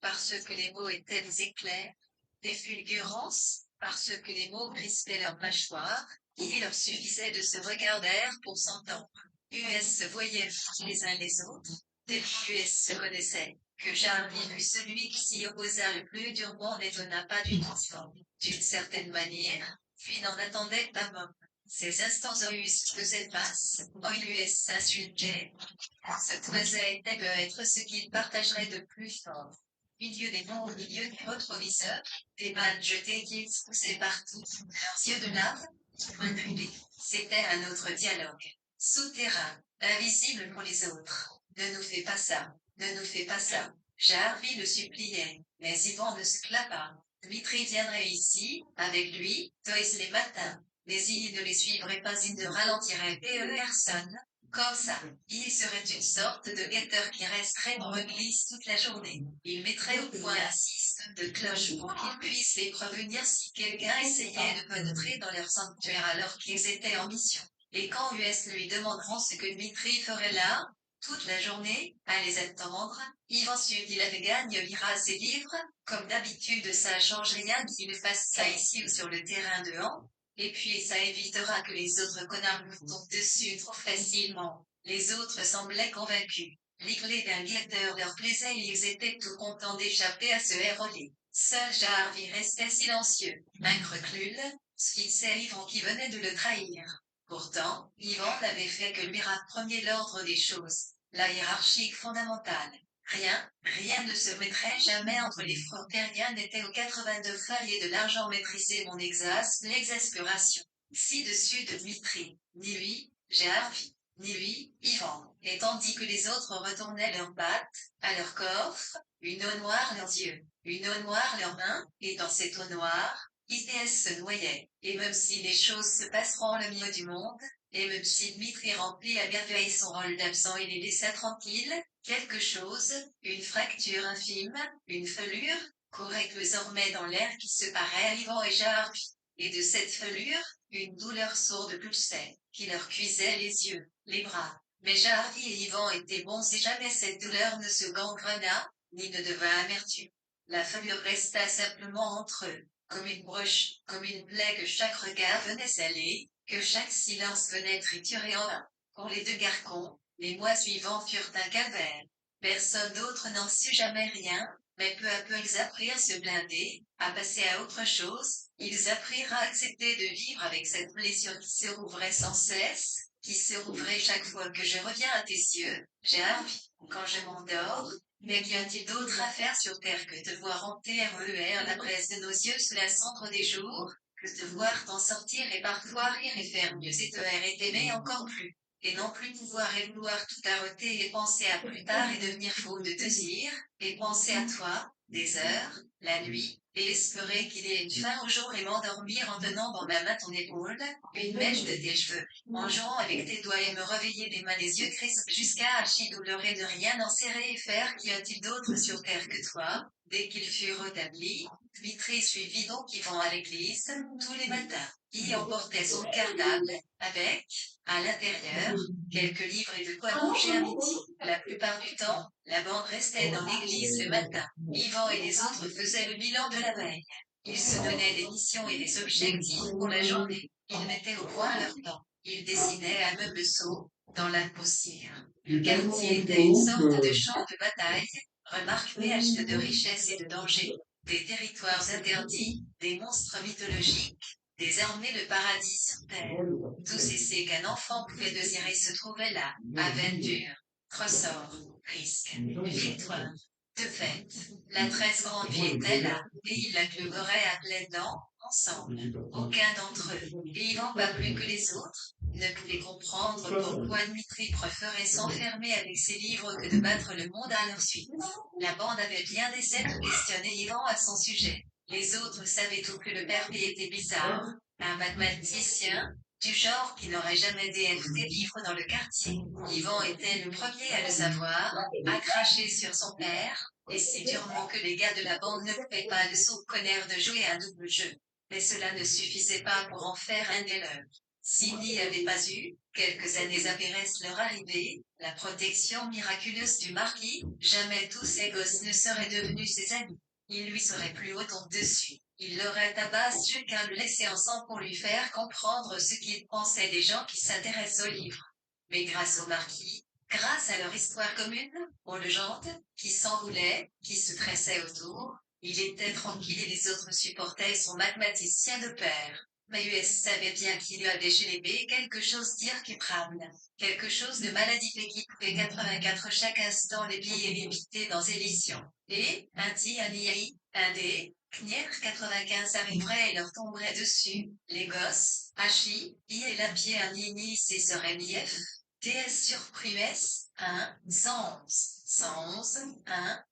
[SPEAKER 1] parce que les mots étaient des éclairs, des fulgurances, parce que les mots crispaient leurs mâchoires, il leur suffisait de se regarder pour s'entendre. US se voyaient les uns les autres, des US se connaissaient, que Jarvis fut celui qui s'y opposa le plus durement n'étonna pas du tout. D'une certaine manière, puis n'en attendait pas mot. Ces instants US faisaient passe, US s'insultait. Ce trésor peut être ce qu'il partagerait de plus fort. Milieu des monts au milieu des rétroviseurs, des balles jetées qui poussaient partout, leurs yeux de lave, reculés. C'était un autre dialogue. Souterrain, invisible pour les autres. Ne nous fais pas ça, ne nous fais pas ça. Jarvi le suppliait, mais Ivan ne se clapa. Dmitri viendrait ici, avec lui, Toys les matins. Mais il ne les suivrait pas, il ne ralentirait personne. Comme ça, il serait une sorte de guetteur qui resterait dans l'église toute la journée. Il mettrait au point un système de cloches pour qu'ils puissent les prévenir si quelqu'un essayait de pénétrer dans leur sanctuaire alors qu'ils étaient en mission. Et quand US lui demanderont ce que Dmitri ferait là, toute la journée, à les attendre, Ivan sut qu'il avait gagné ira ses livres, comme d'habitude ça change rien qu'il fasse ça ici ou sur le terrain dehors. Et puis ça évitera que les autres connards nous tombent dessus trop facilement. Les autres semblaient convaincus. Les clés d'un guetteur leur plaisaient et ils étaient tout contents d'échapper à ce hérolé. Seul Jarvis restait silencieux, incrédule, fixait Yvan qui venait de le trahir. Pourtant, Yvan n'avait fait que lui rappeler premier l'ordre des choses, la hiérarchie fondamentale. Rien ne se mettrait jamais entre les frères. Rien n'était aux 82 feuilles de l'argent maîtrisait mon l'exaspération. Ci-dessus de Dmitri, ni lui, Jarvis, ni lui, Yvan, et tandis que les autres retournaient leurs pattes, à leur coffre, une eau noire leurs yeux, une eau noire leurs mains, et dans cette eau noire, ITS se noyait, et même si les choses se passeront le mieux du monde, et même si Dmitri remplit à merveille son rôle d'absent et les laissa tranquilles, quelque chose, une fracture infime, une felure, courait désormais dans l'air qui séparait à Yvan et Jarvis, et de cette felure, une douleur sourde pulsait, qui leur cuisait les yeux, les bras. Mais Jarvis et Yvan étaient bons et jamais cette douleur ne se gangrena, ni ne devint amertume. La felure resta simplement entre eux, comme une broche, comme une plaie que chaque regard venait sceller, que chaque silence venait triturer en vain. Pour les deux garçons, les mois suivants furent un calvaire. Personne d'autre n'en sut jamais rien, mais peu à peu ils apprirent à se blinder, à passer à autre chose, ils apprirent à accepter de vivre avec cette blessure qui se rouvrait sans cesse, qui se rouvrait chaque fois que je reviens à tes yeux, Jarvis, quand je m'endors. Mais qu'y a-t-il d'autre à faire sur terre que te voir hanter RER la braise de nos yeux sous la cendre des jours, que te voir t'en sortir et parfois rire et faire mieux et te haïr et t'aimer encore plus, et non plus pouvoir et vouloir tout arrêter et penser à plus tard et devenir fou de désir, et penser à toi, des heures, la nuit, et espérer qu'il y ait une fin au jour et m'endormir en tenant dans ma main ton épaule, une mèche de tes cheveux, en jouant avec tes doigts et me réveiller des mains les yeux crispes jusqu'à archi-douleur et de rien en serrer et faire qu'y a-t-il d'autre sur terre que toi, dès qu'il fut rétabli, Dmitri suivit donc Yvan à l'église, tous les matins, y emportait son cartable, avec, à l'intérieur, quelques livres et de quoi manger à midi. La plupart du temps, la bande restait dans l'église le matin. Yvan et les autres faisaient le bilan de la veille. Ils se donnaient des missions et des objectifs pour la journée. Ils mettaient au point leur plan. Ils dessinaient à Meubesseau, dans la poussière. Le quartier était une sorte de champ de bataille, remarque péage de richesse et de danger, des territoires interdits, des monstres mythologiques, des armées de paradis sur terre. Tout ceci qu'un enfant pouvait désirer se trouvait là, aventure, ressort, risque, victoire. De fait, la 13 grande vie était là, et ils la cleveraient à pleines dents, ensemble. Aucun d'entre eux, vivant pas plus que les autres, ne pouvait comprendre pourquoi Dmitri préférait s'enfermer avec ses livres que de battre le monde à leur suite. La bande avait bien d'essais de questionner Yvan à son sujet. Les autres savaient tout que le père était bizarre, un mathématicien, du genre qui n'aurait jamais DFT vivre dans le quartier. Yvan était le premier à le savoir, à cracher sur son père, et si durement que les gars de la bande ne pouvaient pas le souconnaire de jouer un double jeu. Mais cela ne suffisait pas pour en faire un des leurs. S'il n'y avait pas eu, quelques années après leur arrivée, la protection miraculeuse du marquis, jamais tous ces gosses ne seraient devenus ses amis. Il lui serait plus autant dessus. Il l'aurait tabassé jusqu'à le laisser ensemble pour lui faire comprendre ce qu'il pensait des gens qui s'intéressent aux livres. Mais grâce au marquis, grâce à leur histoire commune, aux légendes, qui s'enroulaient, qui se tressaient autour, il était tranquille et les autres supportaient son mathématicien de père. Mais US savait bien qu'il y avait chez les B quelque chose d'irrécupérable, quelque chose de maladif et qui pouvait 84 chaque instant les pieds et limiter dans éditions. Et, un I, un D, Knier 95 arriverait et leur tomberait dessus, les gosses, Hachi, I et la pied un Nini c'est serait MIF, TS surpris S, 1, 111, 111,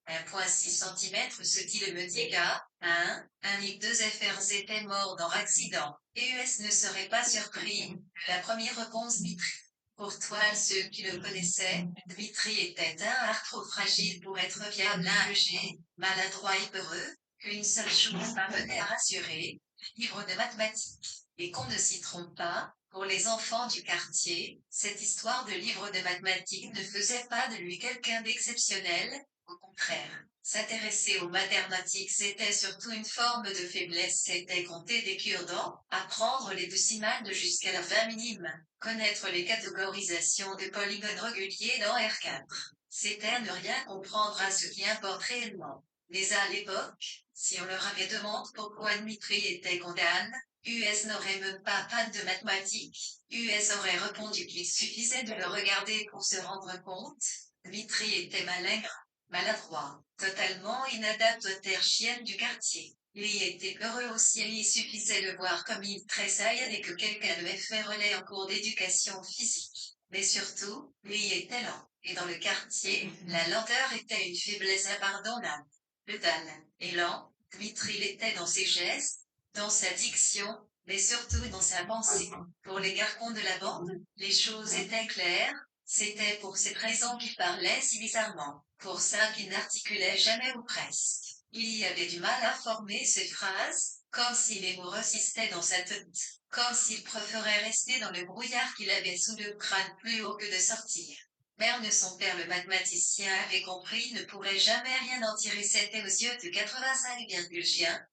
[SPEAKER 1] 1,6 cm ce qui le me dégât, 1 I 2 FRZ était mort dans l'accident, et US ne serait pas surpris, la première réponse Dmitri. Pour toi, ceux qui le connaissaient, Dmitri était un art trop fragile pour être viable, un léger, maladroit et peureux, qu'une seule chose parvenait à rassurer, livre de mathématiques. Et qu'on ne s'y trompe pas, pour les enfants du quartier, cette histoire de livre de mathématiques ne faisait pas de lui quelqu'un d'exceptionnel, au contraire. S'intéresser aux mathématiques c'était surtout une forme de faiblesse, c'était compter des cure-dents, apprendre les décimales jusqu'à la fin minime, connaître les catégorisations de polygones réguliers dans R4. c'était ne rien comprendre à ce qui importe réellement. Mais à l'époque, si on leur avait demandé pourquoi Dmitri était condamné, US n'aurait même pas fan de mathématiques. US aurait répondu qu'il suffisait de le regarder pour se rendre compte. Dmitri était malingre, maladroit, totalement inadapté aux terres chiennes du quartier. Lee était peureux aussi, il suffisait de voir comme il tressaillait dès que quelqu'un le fait relais en cours d'éducation physique. Mais surtout, Lee était lent, et dans le quartier, la lenteur était une faiblesse impardonnable. Brutal et lent, Dmitri l'était dans ses gestes, dans sa diction, mais surtout dans sa pensée. Pour les garçons de la bande, les choses étaient claires, c'était pour ses présents qu'il parlait si bizarrement, pour ça qu'il n'articulait jamais ou presque. Il y avait du mal à former ses phrases, comme si les mots résistaient dans sa tête, comme s'il préférait rester dans le brouillard qu'il avait sous le crâne plus haut que de sortir. Merde, son père le mathématicien avait compris, ne pourrait jamais rien en tirer, c'était aux yeux de 85,4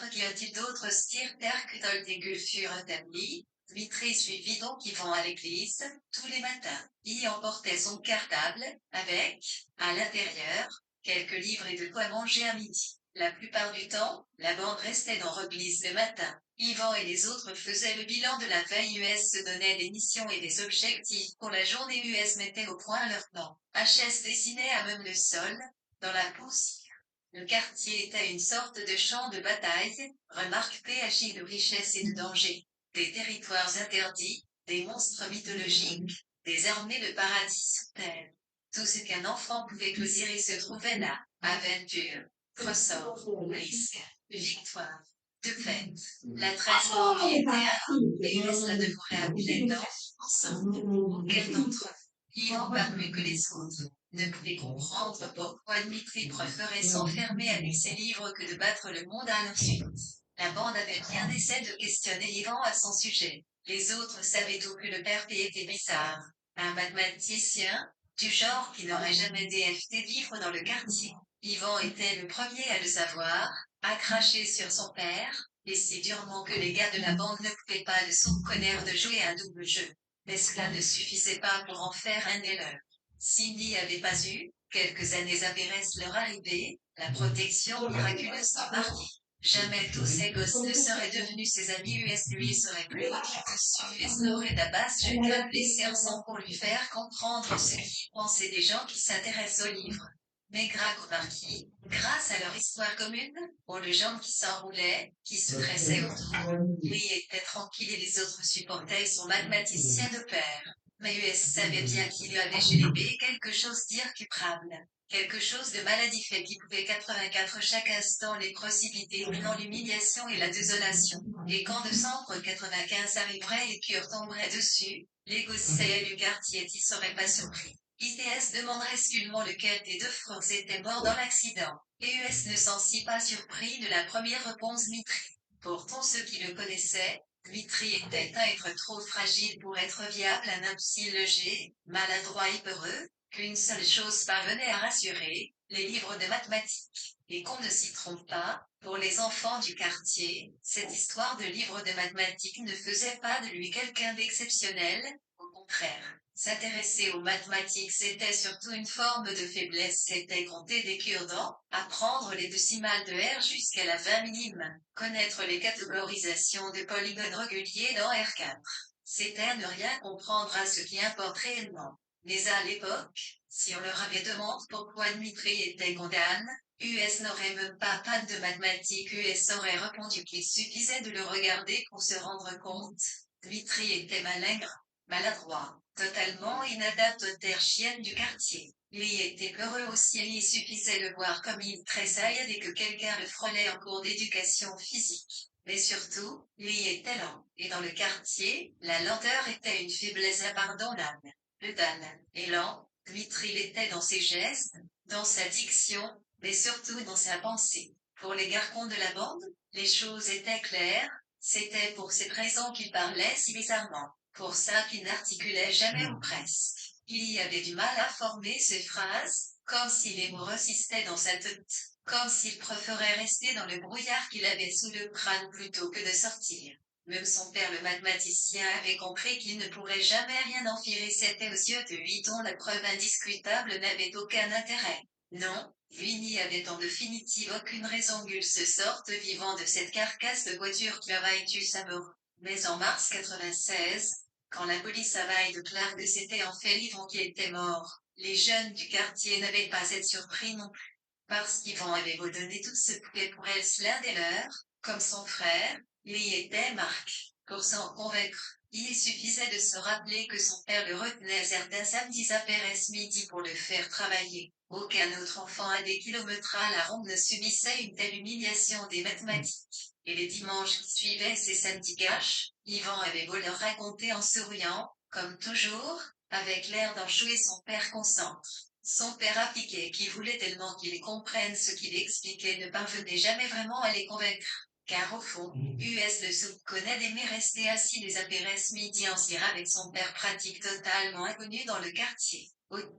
[SPEAKER 1] qu'y a-t-il d'autres stirter que Toldégul furent établis. Dmitri suivit donc Yvan à l'église, tous les matins. Y emportait son cartable, avec, à l'intérieur, quelques livres et de quoi manger à midi. La plupart du temps, la bande restait dans l'église le matin. Yvan et les autres faisaient le bilan de la veille. US se donnait des missions et des objectifs pour la journée. US mettait au point leur plan. HS dessinait à même le sol, dans la poussière. Le quartier était une sorte de champ de bataille, remarque PHI de richesse et de danger. Des territoires interdits, des monstres mythologiques, des armées de paradis sous terre. Tout ce qu'un enfant pouvait désirer se trouvait là. Aventure, ressort, risque, victoire. De fait, la trace d'envie était et US la devrait appeler dans, ensemble. Aucun d'entre eux, vivant pas plus que les autres, ne pouvait comprendre pourquoi Dmitri préférait s'enfermer avec ses livres que de battre le monde à l'insulte. La bande avait bien essayé de questionner Yvan à son sujet. Les autres savaient tout que le père était bizarre. Un mathématicien, du genre qui n'aurait jamais DFT vivre dans le quartier. Yvan était le premier à le savoir, à cracher sur son père, et si durement que les gars de la bande ne pouvaient pas le soupçonner de jouer un double jeu. Mais cela ne suffisait pas pour en faire un des leurs. S'il n'y avait pas eu, quelques années après leur arrivée, la protection miraculeuse d'embarquer. Jamais tous ces gosses ne seraient devenus ses amis. US lui serait plus dessus et serait d'abbas je laisser sans pour lui faire comprendre ce qu'ils pensaient des gens qui s'intéressent aux livres. Mais grâce au marquis, grâce à leur histoire commune, aux légendes qui s'enroulaient, qui se dressaient autour, lui était tranquille et les autres supportaient son mathématicien de père. Mais US savait bien qu'il y avait chez les B quelque chose d'irrécupérable. Quelque chose de maladif et qui pouvait 84 chaque instant les précipiter dans l'humiliation et la désolation. Et quand décembre 95 arriverait et Cure tomberait dessus, les gossets du quartier n'y seraient pas surpris. ITS demanderait scullement lequel des deux frères était mort dans l'accident. Et US ne s'en si pas surpris de la première réponse Dmitri. Pourtant ceux qui le connaissaient, Dmitri était un être trop fragile pour être viable, un homme si léger, maladroit et peureux, qu'une seule chose parvenait à rassurer, les livres de mathématiques. Et qu'on ne s'y trompe pas, pour les enfants du quartier, cette histoire de livres de mathématiques ne faisait pas de lui quelqu'un d'exceptionnel, au contraire. S'intéresser aux mathématiques c'était surtout une forme de faiblesse, c'était compter des cure-dents, apprendre les décimales de R jusqu'à la 20 minime, connaître les catégorisations de polygones réguliers dans R4. C'était ne rien comprendre à ce qui importe réellement. Mais à l'époque, si on leur avait demandé pourquoi Dmitri était condamné, US n'aurait même pas de mathématiques. US aurait répondu qu'il suffisait de le regarder pour se rendre compte. Dmitri était malingre, maladroit, totalement inadapté aux terres chiennes du quartier. Lee était peureux aussi, il suffisait de voir comme il tressaillait dès que quelqu'un le frôlait en cours d'éducation physique. Mais surtout, Lee était lent, et dans le quartier, la lenteur était une faiblesse impardonnable. Brutal et lent, Dmitri l'était dans ses gestes, dans sa diction, mais surtout dans sa pensée. Pour les garçons de la bande, les choses étaient claires, c'était pour ses présents qu'il parlait si bizarrement, pour ça qu'il n'articulait jamais ou presque. Il y avait du mal à former ses phrases, comme si les mots résistaient dans sa tête, comme s'il préférait rester dans le brouillard qu'il avait sous le crâne plutôt que de sortir. Même son père le mathématicien avait compris qu'il ne pourrait jamais rien en faire et c'était aux yeux de lui dont la preuve indiscutable n'avait aucun intérêt. Non, lui n'y avait en définitive aucune raison qu'il se sorte vivant de cette carcasse de voiture qui aurait tué sa mort. Mais en mars 96, quand la police availle de Clark s'était en fait Yvon qui était mort, les jeunes du quartier n'avaient pas été surpris non plus. Parce qu'Yvon avait beau donner tout ce qu'était pour elle l'un des leurs, comme son frère, il y était Marc. Pour s'en convaincre, il suffisait de se rappeler que son père le retenait certains samedis après midi pour le faire travailler. Aucun autre enfant à des kilomètres à la ronde ne subissait une telle humiliation des mathématiques. Et les dimanches qui suivaient ces samedis gâches, Yvan avait beau leur raconter en souriant, comme toujours, avec l'air d'enjouer son père concentre. Son père appliqué qui voulait tellement qu'ils comprennent ce qu'il expliquait ne parvenait jamais vraiment à les convaincre. Car au fond, US le soupçonnait d'aimer rester assis les apéres midi en cire avec son père pratique totalement inconnu dans le quartier.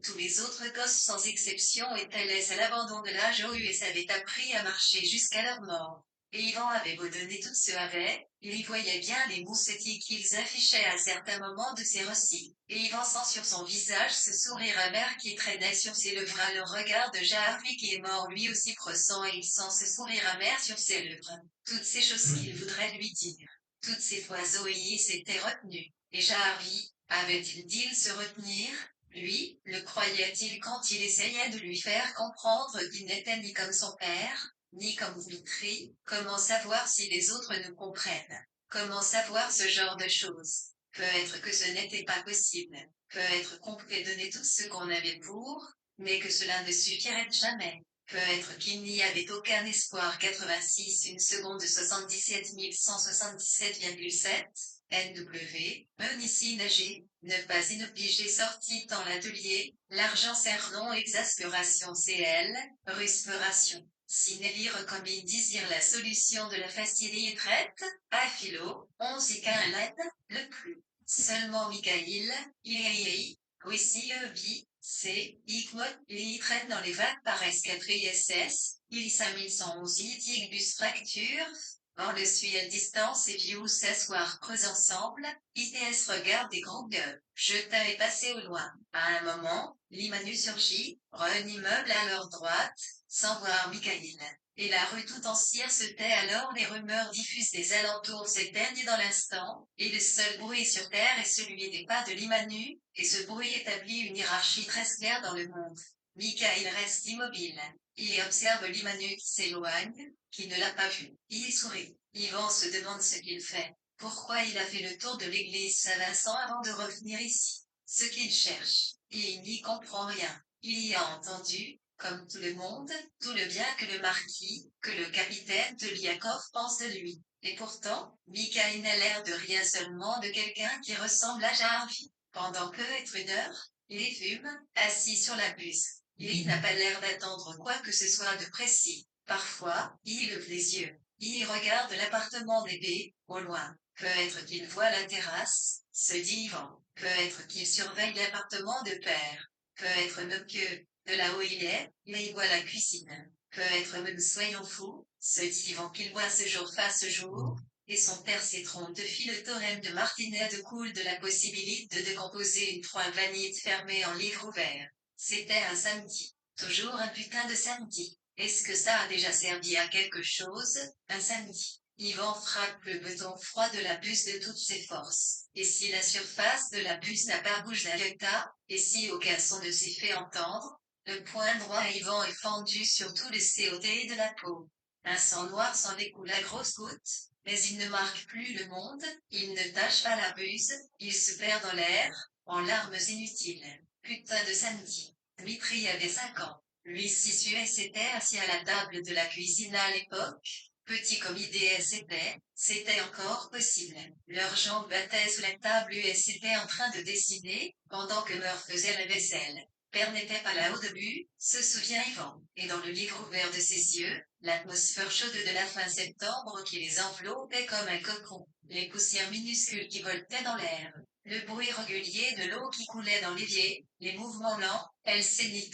[SPEAKER 1] Tous les autres gosses sans exception étaient laissés à l'abandon de l'âge où US avait appris à marcher jusqu'à leur mort. Et Yvan avait beau donner tout ce avait, il y voyait bien les moussetis qu'ils affichaient à certains moments de ses récits. Et Yvan sent sur son visage ce sourire amer qui traînait sur ses lèvres à le regard de Jarvi qui est mort lui aussi pressant et il sent ce sourire amer sur ses lèvres. Toutes ces choses qu'il voudrait lui dire. Toutes ces fois Zoé s'était retenue. Et Jarvi, avait-il dit se retenir? Lui, le croyait-il quand il essayait de lui faire comprendre qu'il n'était ni comme son père, ni comme Dmitri? Comment savoir si les autres nous comprennent? Comment savoir ce genre de choses? Peut-être que ce n'était pas possible. Peut-être qu'on pouvait donner tout ce qu'on avait pour, mais que cela ne suffirait jamais. Peut-être qu'il n'y avait aucun espoir. 86 une seconde 77 177,7 NW, Meunici nager, ne pas inobligé sorti dans l'atelier, l'argent sert non exaspération CL, respiration. Si Nelly recommande désire la solution de la facilité traite, à philo, on s'y qu'un l'aide, le plus. Seulement Michael, oui c'est, Icmot, il traîne dans les vagues par escadrille SS, il s'amuse son aussi bus fracture, or le suit à distance et vieux s'asseoir creuse ensemble, ITS regarde des grands gueux, je t'avais passé au loin. À un moment, l'Imanu surgit, un immeuble à leur droite, sans voir Michael. Et la rue tout entière se tait alors les rumeurs diffusent des alentours s'éteignent dans l'instant, et le seul bruit sur terre est celui des pas de l'Imanu, et ce bruit établit une hiérarchie très claire dans le monde. Michael reste immobile. Il observe l'Imanu qui s'éloigne, qui ne l'a pas vu. Il sourit. Yvan se demande ce qu'il fait. Pourquoi il a fait le tour de l'église Saint-Vincent avant de revenir ici? Ce qu'il cherche. Et il n'y comprend rien. Il y a entendu, comme tout le monde, tout le bien que le marquis, que le capitaine de Liakov pense de lui. Et pourtant, Michael n'a l'air de rien seulement de quelqu'un qui ressemble à Jarvi. Pendant peut-être une heure, il fume, assis sur la buse. Il n'a pas l'air d'attendre quoi que ce soit de précis. Parfois, il lève les yeux. Il regarde l'appartement d'Ébé, au loin. Peut-être qu'il voit la terrasse, se dit Yvan. Peut-être qu'il surveille l'appartement de père. Peut-être même que, de là où il est, il voit la cuisine. Peut-être même soyons fous, se dit Yvan qu'il voit ce jour face jour, et son père s'étronne de le théorème de Martinet de coule de la possibilité de décomposer une trois vanille fermée en livre ouvert. C'était un samedi. Toujours un putain de samedi. Est-ce que ça a déjà servi à quelque chose, un samedi? Yvan frappe le béton froid de la buse de toutes ses forces. Et si la surface de la buse n'a pas bougé d'un iota, et si aucun son ne s'est fait entendre, le point droit à Yvan est fendu sur tout le COT de la peau. Un sang noir s'en découle à grosses gouttes, mais il ne marque plus le monde, il ne tâche pas la buse, il se perd dans l'air, en larmes inutiles. Putain de samedi. Dmitri avait 5 ans. Lui situé s'était assis à la table de la cuisine à l'époque. Petit comme IDS était, c'était encore possible. Leurs jambes battaient sous la table et s'étaient en train de dessiner, pendant que Meur faisait la vaisselle. Père n'était pas là au début, se souvient Yvan, et dans le livre ouvert de ses yeux, l'atmosphère chaude de la fin septembre qui les enveloppait comme un cocon, les poussières minuscules qui voltaient dans l'air, le bruit régulier de l'eau qui coulait dans l'évier, les mouvements lents, elles saignaient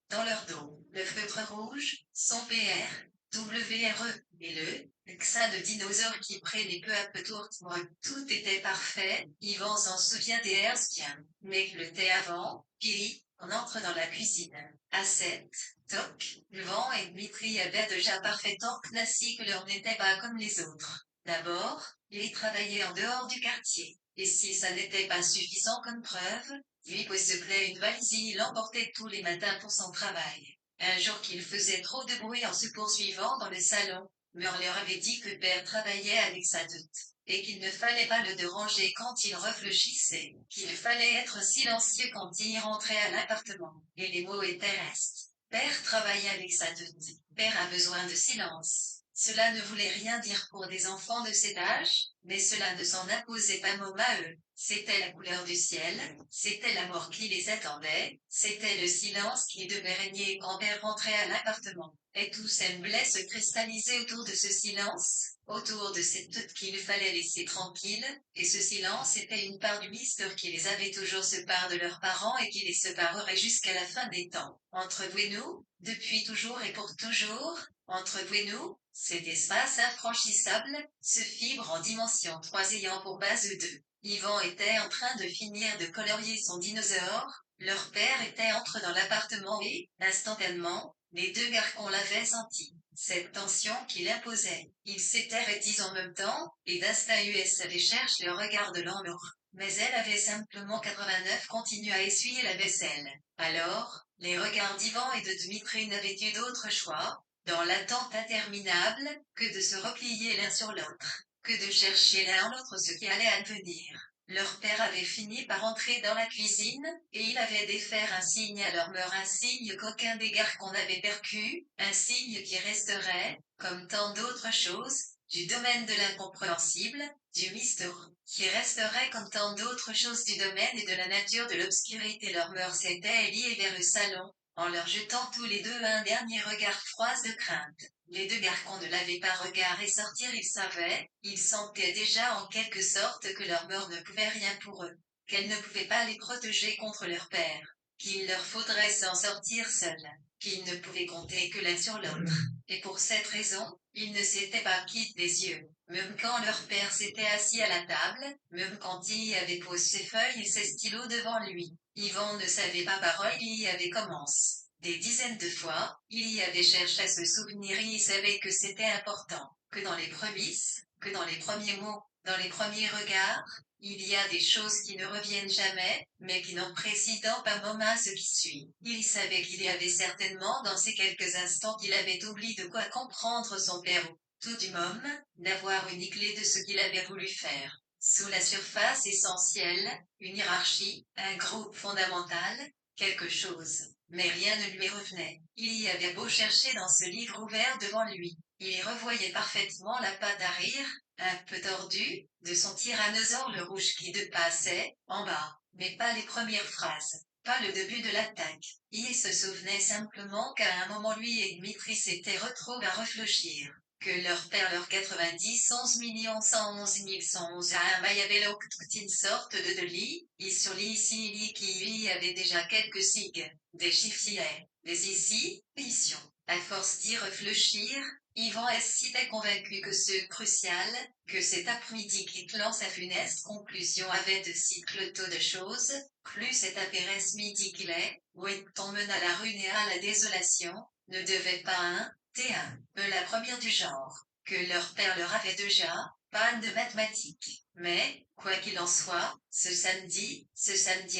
[SPEAKER 1] dans leur dos, le feutre rouge, son PR, WRE, et le XA de dinosaures qui prenaient peu à peu tout était parfait. Yvan s'en souvient des bien. Mais le thé avant, puis, on entre dans la cuisine. À 7, toc, Yvan et Dmitri avaient déjà parfaitement classique que leur n'était pas comme les autres. D'abord, ils travaillaient en dehors du quartier. Et si ça n'était pas suffisant comme preuve, lui possédait une valise, il l'emportait tous les matins pour son travail. Un jour qu'il faisait trop de bruit en se poursuivant dans le salon, Meur leur avait dit que Père travaillait avec sa doute, et qu'il ne fallait pas le déranger quand il réfléchissait, qu'il fallait être silencieux quand il rentrait à l'appartement, et les mots étaient restes. Père travaillait avec sa doute. Père a besoin de silence. Cela ne voulait rien dire pour des enfants de cet âge, mais cela ne s'en imposait pas mot à eux. C'était la couleur du ciel, c'était la mort qui les attendait, c'était le silence qui devait régner quand Père rentrait à l'appartement. Et tout semblait se cristalliser autour de ce silence, autour de cette doute qu'il fallait laisser tranquille, et ce silence était une part du mystère qui les avait toujours séparés de leurs parents et qui les séparerait jusqu'à la fin des temps. Entre vous et nous, depuis toujours et pour toujours, entre vous et nous, cet espace infranchissable, ce fibre en dimension 3 ayant pour base 2. Yvan était en train de finir de colorier son dinosaure, leur père était entré dans l'appartement et, instantanément, les deux garçons l'avaient senti. Cette tension qu'il imposait. Ils s'étaient dit en même temps, et d'instinct US avait cherché le regard de l'Amour. Mais elle avait simplement 89 continué à essuyer la vaisselle. Alors, les regards d'Ivan et de Dmitri n'avaient eu d'autre choix, dans l'attente interminable, que de se replier l'un sur l'autre, que de chercher l'un en l'autre ce qui allait advenir. Leur père avait fini par entrer dans la cuisine, et il avait défaire un signe à leur mère, un signe qu'aucun des garçons n'avait percu, un signe qui resterait, comme tant d'autres choses, du domaine de l'incompréhensible, du mystère, qui resterait comme tant d'autres choses du domaine et de la nature de l'obscurité. Leur mère s'était liée vers le salon, en leur jetant tous les deux un dernier regard froid de crainte. Les deux garçons ne l'avaient pas regardé sortir, ils savaient, ils sentaient déjà en quelque sorte que leur mère ne pouvait rien pour eux, qu'elle ne pouvait pas les protéger contre leur père, qu'il leur faudrait s'en sortir seuls, qu'ils ne pouvaient compter que l'un sur l'autre. Et pour cette raison, ils ne s'étaient pas quittés des yeux, même quand leur père s'était assis à la table, même quand il y avait posé ses feuilles et ses stylos devant lui. Yvan ne savait pas parole, il y avait commencé. Des dizaines de fois, il y avait cherché à se souvenir et il savait que c'était important, que dans les prémices, que dans les premiers mots, dans les premiers regards, il y a des choses qui ne reviennent jamais, mais qui n'ont président pas moment ce qui suit. Il savait qu'il y avait certainement dans ces quelques instants qu'il avait oublié de quoi comprendre son père, tout du môme, d'avoir une clé de ce qu'il avait voulu faire. Sous la surface essentielle, une hiérarchie, un groupe fondamental, quelque chose. Mais rien ne lui revenait. Il y avait beau chercher dans ce livre ouvert devant lui. Il y revoyait parfaitement la patte à rire, un peu tordue, de son tyrannosaure le rouge qui dépassait, en bas. Mais pas les premières phrases. Pas le début de l'attaque. Il se souvenait simplement qu'à un moment lui et Dmitri s'étaient retrouvés à réfléchir, que leur père leur 90 11 111 111 à un maillavelo une sorte de lit, et sur lit ici lit qui y avait déjà quelques signes, des chiffres des ici, mission. À force d'y réfléchir, Yvan s'était convaincu que ce crucial, que cet après-midi quittant sa funeste conclusion avait de cycle taux de choses, plus cet apéresse midi qu'il est, où on mena la ruine et à la désolation, ne devait pas un, T1, la première du genre, que leur père leur avait déjà, panne de mathématiques. Mais, quoi qu'il en soit, ce samedi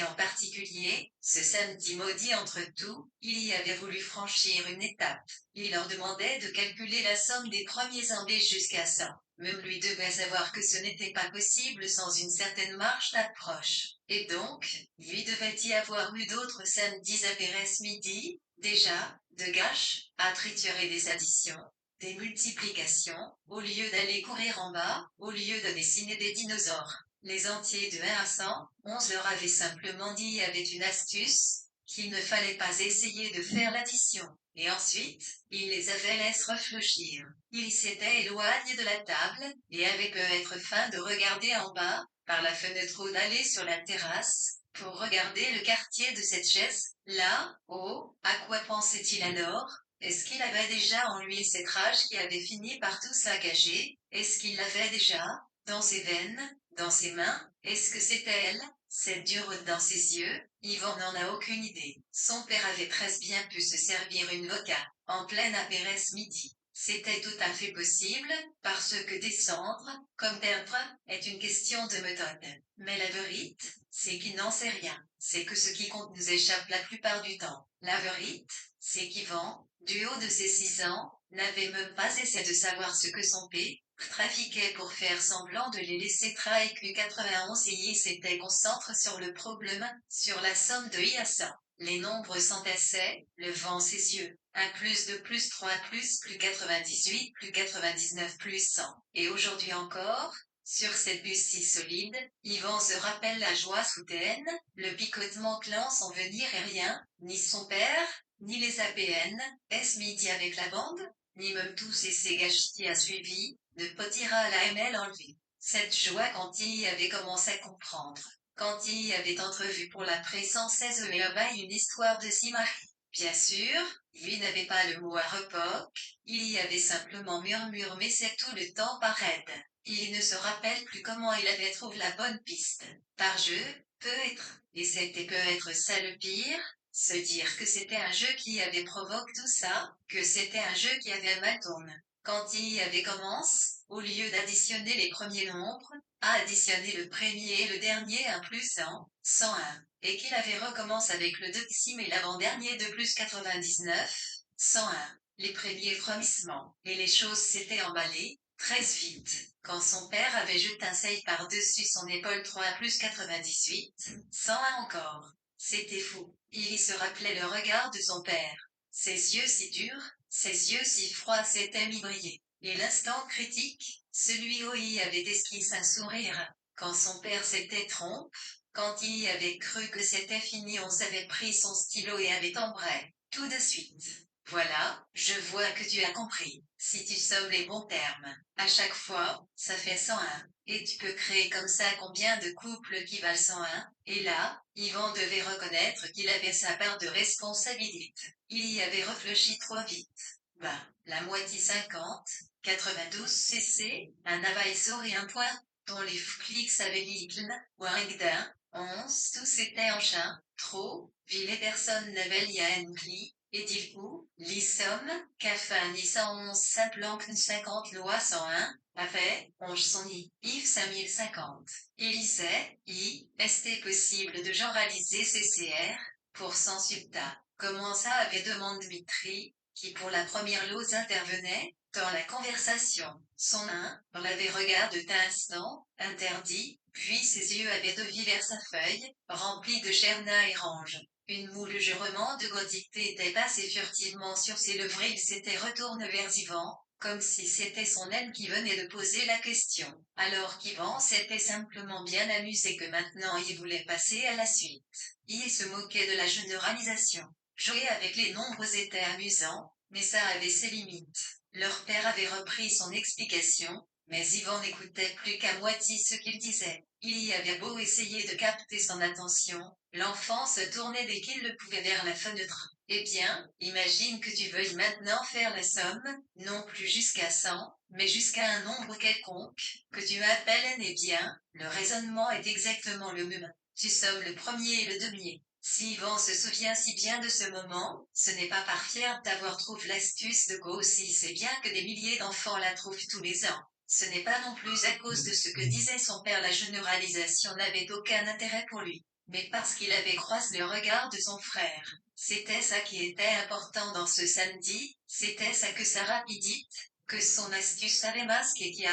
[SPEAKER 1] en particulier, ce samedi maudit entre tout, il y avait voulu franchir une étape. Il leur demandait de calculer la somme des premiers imbés jusqu'à 100. Même lui devait savoir que ce n'était pas possible sans une certaine marge d'approche. Et donc, lui devait y avoir eu d'autres samedis à Pérez midi, déjà, de gâches, à triturer des additions, des multiplications, au lieu d'aller courir en bas, au lieu de dessiner des dinosaures. Les entiers de 1 à 100, 11 leur avait simplement dit y avait une astuce, qu'il ne fallait pas essayer de faire l'addition. Et ensuite, il les avait laissé réfléchir. Il s'était éloigné de la table, et avait peut-être faim de regarder en bas, par la fenêtre ou d'aller sur la terrasse, pour regarder le quartier de cette chaise, là, haut, à quoi pensait-il alors? Est-ce qu'il avait déjà en lui cette rage qui avait fini par tout saccager? Est-ce qu'il l'avait déjà, dans ses veines, dans ses mains? Est-ce que c'était elle, cette dure dans ses yeux? Yvan n'en a aucune idée. Son père avait très bien pu se servir une vodka, en pleine apérès midi. C'était tout à fait possible, parce que descendre, comme perdre, est une question de méthode. Mais la vérité, c'est qu'il n'en sait rien. C'est que ce qui compte nous échappe la plupart du temps. La vérité, c'est qu'Yvan, du haut de ses 6 ans, n'avait même pas essayé de savoir ce que son père trafiquait pour faire semblant de les laisser trahir que 91 et il s'était concentré sur le problème, sur la somme de Hyacin. Les nombres s'entassaient, levant ses yeux. 1 plus 2 plus 3 plus 98 plus 99 plus 100. Et aujourd'hui encore, sur cette buse si solide, Yvan se rappelle la joie soudaine, le picotement clan sans venir et rien, ni son père, ni les APN, est-ce midi avec la bande, ni même tous ces gages qui a suivi, ne potira à la ML enlevé. Cette joie quand il avait commencé à comprendre, quand il avait entrevu pour la présence 16 et une histoire de Simari. Bien sûr, lui n'avait pas le mot à repos, il y avait simplement murmure mais c'est tout le temps pareil. Il ne se rappelle plus comment il avait trouvé la bonne piste. Par jeu, peut-être, et c'était peut-être ça le pire, se dire que c'était un jeu qui avait provoqué tout ça, que c'était un jeu qui avait mal tourné. Quand il avait commencé, au lieu d'additionner les premiers nombres, à additionner le premier et le dernier 1 plus 101, et qu'il avait recommencé avec le décime et l'avant-dernier de plus 99, 101, les premiers frémissements, et les choses s'étaient emballées, très vite, quand son père avait jeté un seuil par-dessus son épaule 3 plus 98, 101 encore. C'était fou. Il y se rappelait le regard de son père. Ses yeux si durs, ses yeux si froids s'étaient mis briller. Et l'instant critique, celui où il avait esquissé un sourire, quand son père s'était trompé, quand il y avait cru que c'était fini, on s'avait pris son stylo et avait embrayé. Tout de suite. Voilà, je vois que tu as compris. Si tu sommes les bons termes. À chaque fois, ça fait 101. Et tu peux créer comme ça combien de couples qui valent 101? Et là, Yvan devait reconnaître qu'il avait sa part de responsabilité. Il y avait réfléchi trop vite. Ben, la moitié 50, 92 cc, un avaïsor et un point, dont les flics avaient l'île, ou un rigdin, 11, tous étaient en chien, trop, vu les personnes n'avaient rien pli, et du coup, l'ISOM, CAFA ni 111 simplement 50 loi 101, avait, onge son Yves 5050. Il disait, est possible de généraliser CCR, pour sulta. Comment ça avait demandé Dmitri, qui pour la première lose intervenait, dans la conversation. Son main, l'avait regardé d'un instant, interdit, puis ses yeux avaient deviné vers sa feuille, remplie de cherna et range. Une moule jurement de gothique était passée furtivement sur ses lèvres et il s'était retourné vers Yvan, comme si c'était son aile qui venait de poser la question. Alors qu'Yvan s'était simplement bien amusé que maintenant il voulait passer à la suite. Il se moquait de la généralisation. Jouer avec les nombres était amusant, mais ça avait ses limites. Leur père avait repris son explication, mais Yvan n'écoutait plus qu'à moitié ce qu'il disait. Il y avait beau essayer de capter son attention, l'enfant se tournait dès qu'il le pouvait vers la fenêtre. Eh bien, imagine que tu veuilles maintenant faire la somme, non plus jusqu'à 100, mais jusqu'à un nombre quelconque, que tu appelles n. Eh bien, le raisonnement est exactement le même. Tu sommes le premier et le demier. Si Yvan se souvient si bien de ce moment, ce n'est pas par fier d'avoir trouvé l'astuce de Go s'il sait bien que des milliers d'enfants la trouvent tous les ans. Ce n'est pas non plus à cause de ce que disait son père, la généralisation n'avait aucun intérêt pour lui, mais parce qu'il avait croisé le regard de son frère. C'était ça qui était important dans ce samedi, c'était ça que sa rapidité, que son astuce avait masqué qui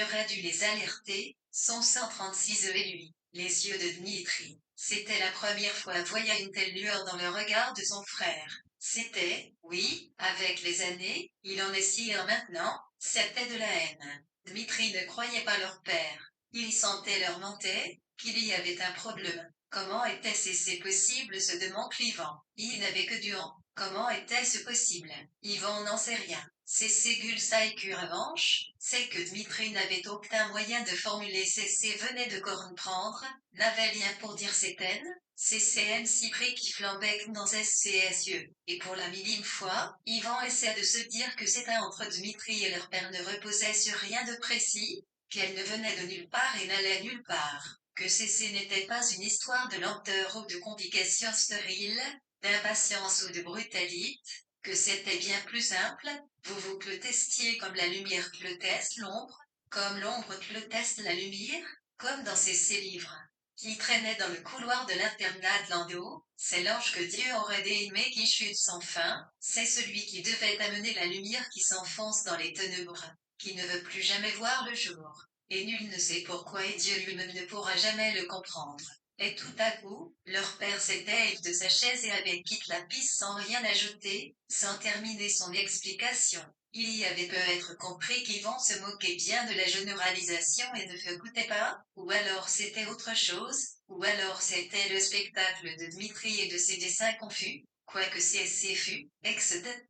[SPEAKER 1] aurait dû les alerter, son 136 et lui, les yeux de Dmitri. C'était la première fois voyait une telle lueur dans le regard de son frère. C'était, oui, avec les années, il en est si maintenant, c'était de la haine. Dmitri ne croyait pas leur père. Il y sentait leur montée, qu'il y avait un problème. Comment était-ce possible se demande Clivant. Il n'avait que du vent. Comment était-ce possible? Yvan n'en sait rien. C'est Gulsaïku revanche, c'est que Dmitri n'avait aucun moyen de formuler cc venait de comprendre, n'avait rien pour dire c'était CCN Cyprès qui flambait dans SCSE. Et pour la millime fois, Yvan essaie de se dire que c'était entre Dmitri et leur père ne reposait sur rien de précis, qu'elle ne venait de nulle part et n'allait nulle part, que CC n'était pas une histoire de lenteur ou de complications stériles, d'impatience ou de brutalité, que c'était bien plus simple, vous que le testiez comme la lumière que le teste l'ombre, comme l'ombre que le teste la lumière, comme dans ces livres qui traînaient dans le couloir de l'internat de Landau, c'est l'ange que Dieu aurait aimé qui chute sans fin, c'est celui qui devait amener la lumière qui s'enfonce dans les ténèbres, qui ne veut plus jamais voir le jour. Et nul ne sait pourquoi et Dieu lui-même ne pourra jamais le comprendre. Et tout à coup, leur père s'était élevé de sa chaise et avait quitté la piste sans rien ajouter, sans terminer son explication. Il y avait peut-être compris qu'Yvan se moquait bien de la généralisation et ne se goûtait pas, ou alors c'était autre chose, ou alors c'était le spectacle de Dmitri et de ses dessins confus, quoique CSC fut,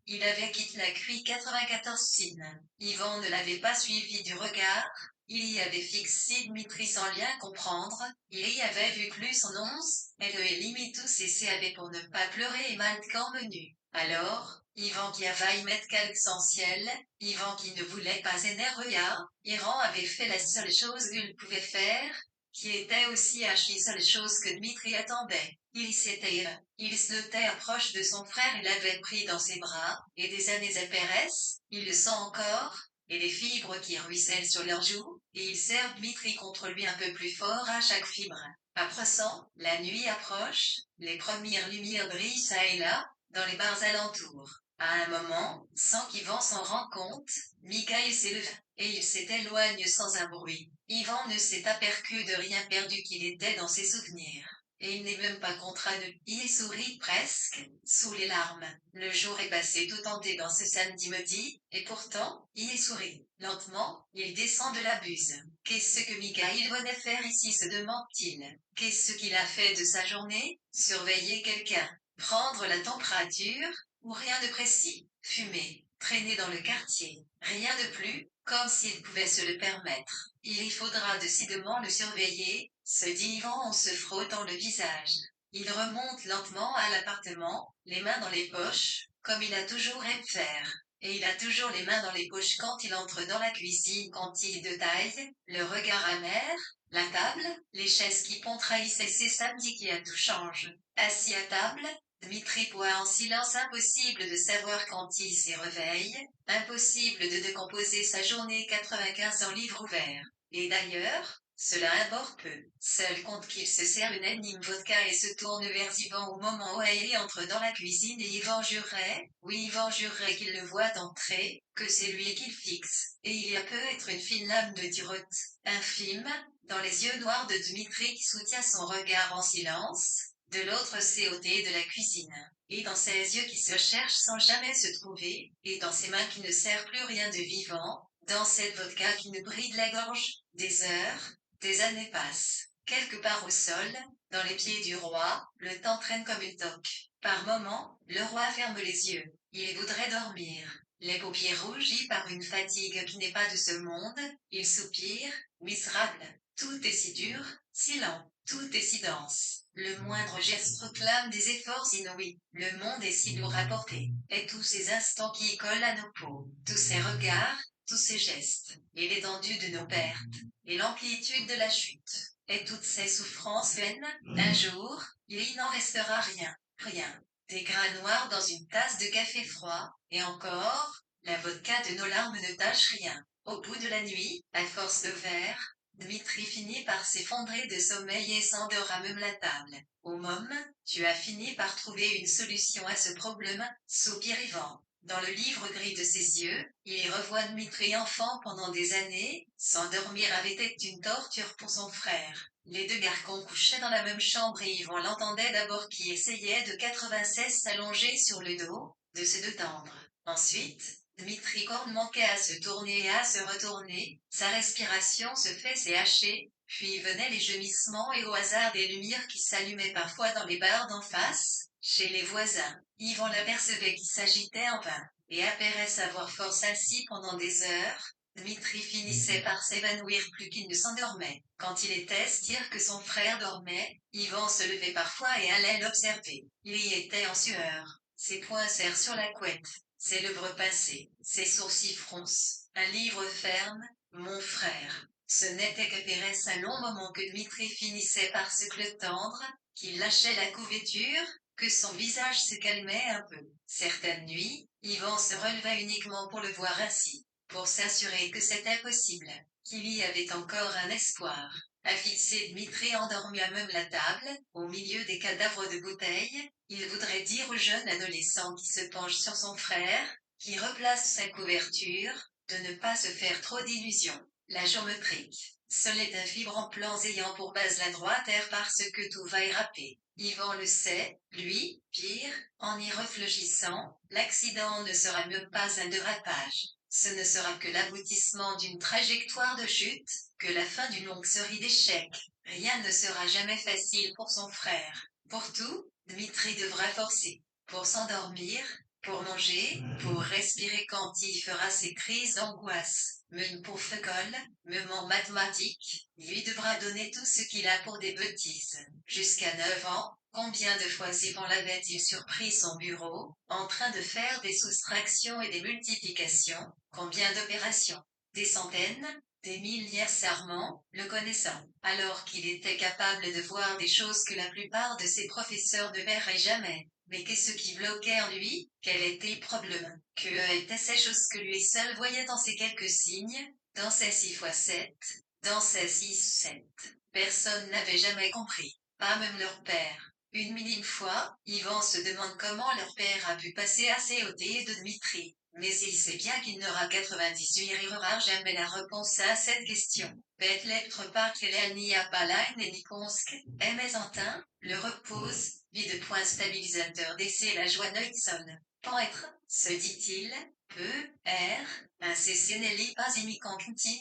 [SPEAKER 1] il avait quitté la QI 94 Sine. Yvan ne l'avait pas suivi du regard, il y avait fixé Dmitri sans rien comprendre, il y avait vu plus son once, elle et limite tous et avait pour ne pas pleurer et mal quand menu. Alors, Yvan qui avait y mettre essentiel, Yvan qui ne voulait pas énerver, Iran avait fait la seule chose qu'il pouvait faire, qui était aussi la seule chose que Dmitri attendait. Il se notait proche de son frère et l'avait pris dans ses bras, et des années apparaissent, il le sent encore, et des fibres qui ruissellent sur leurs joues, et il serre Dmitri contre lui un peu plus fort à chaque fibre. À présent, la nuit approche, les premières lumières brillent çà et là, dans les bars alentours. À un moment, sans qu'Yvan s'en rende compte, Mikhail s'élève, et il s'éloigne sans un bruit. Yvan ne s'est aperçu de rien perdu qu'il était dans ses souvenirs. Et il n'est même pas contraint de y sourit presque, sous les larmes. Le jour est passé tout entier dans ce samedi maudit, et pourtant, il y sourit. Lentement, il descend de la buse. Qu'est-ce que Mikhail venait faire ici se demande-t-il. Qu'est-ce qu'il a fait de sa journée? Surveiller quelqu'un. Prendre la température? Ou rien de précis. Fumer. Traîner dans le quartier. Rien de plus, comme s'il pouvait se le permettre. Il y faudra décidément le surveiller, se dit Yvan en se frottant le visage. Il remonte lentement à l'appartement, les mains dans les poches, comme il a toujours aimé faire. Et il a toujours les mains dans les poches quand il entre dans la cuisine quand il de taille, le regard amer, la table, les chaises qui trahissent et c'est samedi qui a tout change. Assis à table, Dmitri boit en silence impossible de savoir quand il s'y réveille, impossible de décomposer sa journée 95 en livre ouvert. Et d'ailleurs, cela importe peu. Seul compte qu'il se sert une énigme vodka et se tourne vers Yvan au moment où Haïri entre dans la cuisine et Yvan jurerait, oui Yvan jurerait qu'il le voit entrer, que c'est lui qu'il fixe. Et il y a peut être une fine lame de dureté, infime, dans les yeux noirs de Dmitri qui soutient son regard en silence, de l'autre côté de la cuisine, et dans ses yeux qui se cherchent sans jamais se trouver, et dans ses mains qui ne serrent plus rien de vivant, dans cette vodka qui nous bride la gorge, des heures, des années passent. Quelque part au sol, dans les pieds du roi, le temps traîne comme une toque. Par moments, le roi ferme les yeux. Il voudrait dormir. Les paupières rougies par une fatigue qui n'est pas de ce monde, il soupire, misérable. Tout est si dur, si lent, tout est si dense. Le moindre geste proclame des efforts inouïs. Le monde est si lourd à porter. Et tous ces instants qui collent à nos peaux, tous ces regards, tous ces gestes, et l'étendue de nos pertes, et l'amplitude de la chute, et toutes ces souffrances vaines, un jour, il n'en restera rien, rien. Des grains noirs dans une tasse de café froid, et encore, la vodka de nos larmes ne tâche rien. Au bout de la nuit, à force de verre, Dmitri finit par s'effondrer de sommeil et s'endort à même la table. Au moment, tu as fini par trouver une solution à ce problème, soupire Yvan. Dans le livre gris de ses yeux, il y revoit Dmitri enfant pendant des années, s'endormir avait été une torture pour son frère. Les deux garçons couchaient dans la même chambre et Yvan l'entendait d'abord qui essayait de 96 s'allonger sur le dos, de se détendre. Ensuite, Dmitri Korn manquait à se tourner et à se retourner, sa respiration se faisait hacher, Puis venaient les gemissements et au hasard des lumières qui s'allumaient parfois dans les bars d'en face, chez les voisins. Yvan l'apercevait qui s'agitait en vain, et appairait savoir force ainsi pendant des heures. Dmitri finissait par s'évanouir plus qu'il ne s'endormait. Quand il était dire que son frère dormait, Yvan se levait parfois et allait l'observer. Il y était en sueur. Ses poings serrent sur la couette, ses lèvres pincées, ses sourcils froncent. Un livre ferme, mon frère. Ce n'était qu'après un long moment que Dmitri finissait par se tendre, qu'il lâchait la couverture, que son visage se calmait un peu. Certaines nuits, Yvan se relevait uniquement pour le voir assis, pour s'assurer que c'était possible, qu'il y avait encore un espoir. À fixer Dmitri endormi à même la table, au milieu des cadavres de bouteilles, il voudrait dire au jeune adolescent qui se penche sur son frère, qui replace sa couverture, de ne pas se faire trop d'illusions. La géométrique. Seul est un fibre en plans ayant pour base la droitière parce que tout va éraper. Yvan le sait, lui, pire, en y réfléchissant, l'accident ne sera même pas un dérapage. Ce ne sera que l'aboutissement d'une trajectoire de chute, que la fin d'une longue série d'échecs. Rien ne sera jamais facile pour son frère. Pour tout, Dmitri devra forcer. Pour s'endormir, pour manger, pour respirer quand il fera ses crises d'angoisse. Même pour l'école, même en mathématiques, il lui devra donner tout ce qu'il a pour des bêtises. Jusqu'à 9 ans, combien de fois Yvan l'avait-il surpris son bureau, en train de faire des soustractions et des multiplications, combien d'opérations? Des centaines, des milliers serments, le connaissant, alors qu'il était capable de voir des choses que la plupart de ses professeurs ne verraient jamais. Mais qu'est-ce qui bloquait en lui? Quel était le problème? Que étaient ces choses que lui seul voyait dans ces quelques signes, dans ces 6 fois 7, dans ces 6-7? Personne n'avait jamais compris, pas même leur père. Une minime fois, Yvan se demande comment leur père a pu passer assez au dé de Dmitri. Mais il sait bien qu'il n'aura 98 n'aura jamais la réponse à cette question. Peut-être pas qu'elle n'y a pas là ni Konsk, mais Antin, le repose, vie de point stabilisateur d'essai la joie sonne. Quand être, se dit-il, peut, incessionneli pas une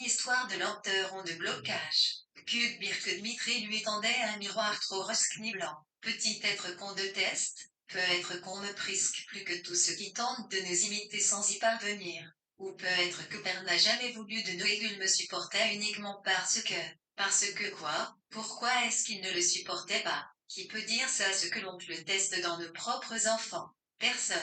[SPEAKER 1] histoire de lenteur ou de blocage. Que Dmitri lui tendait un miroir trop rescniblant. Petit être qu'on déteste, peut être qu'on ne prisque plus que tout ce qui tente de nous imiter sans y parvenir. Ou peut être que Père n'a jamais voulu de nous et qu'il me supportait uniquement parce que quoi? Pourquoi est-ce qu'il ne le supportait pas? Qui peut dire ça ce que l'on le teste dans nos propres enfants? Personne.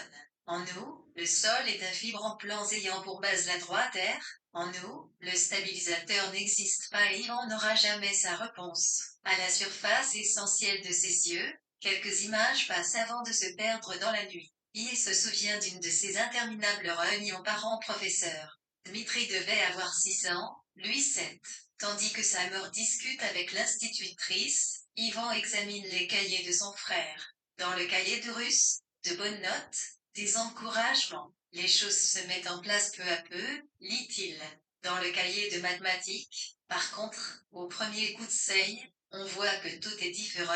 [SPEAKER 1] En nous, le sol est un fibre en plans ayant pour base la droitière. En nous, le stabilisateur n'existe pas et Yvan n'aura jamais sa réponse. À la surface essentielle de ses yeux, quelques images passent avant de se perdre dans la nuit. Il se souvient d'une de ces interminables réunions parents-professeurs. Dmitri devait avoir 6 ans, lui 7. Tandis que sa mère discute avec l'institutrice, Yvan examine les cahiers de son frère. Dans le cahier de russe, de bonnes notes, des encouragements. Les choses se mettent en place peu à peu, lit-il. Dans le cahier de mathématiques, par contre, au premier coup de seuil, on voit que tout est différent.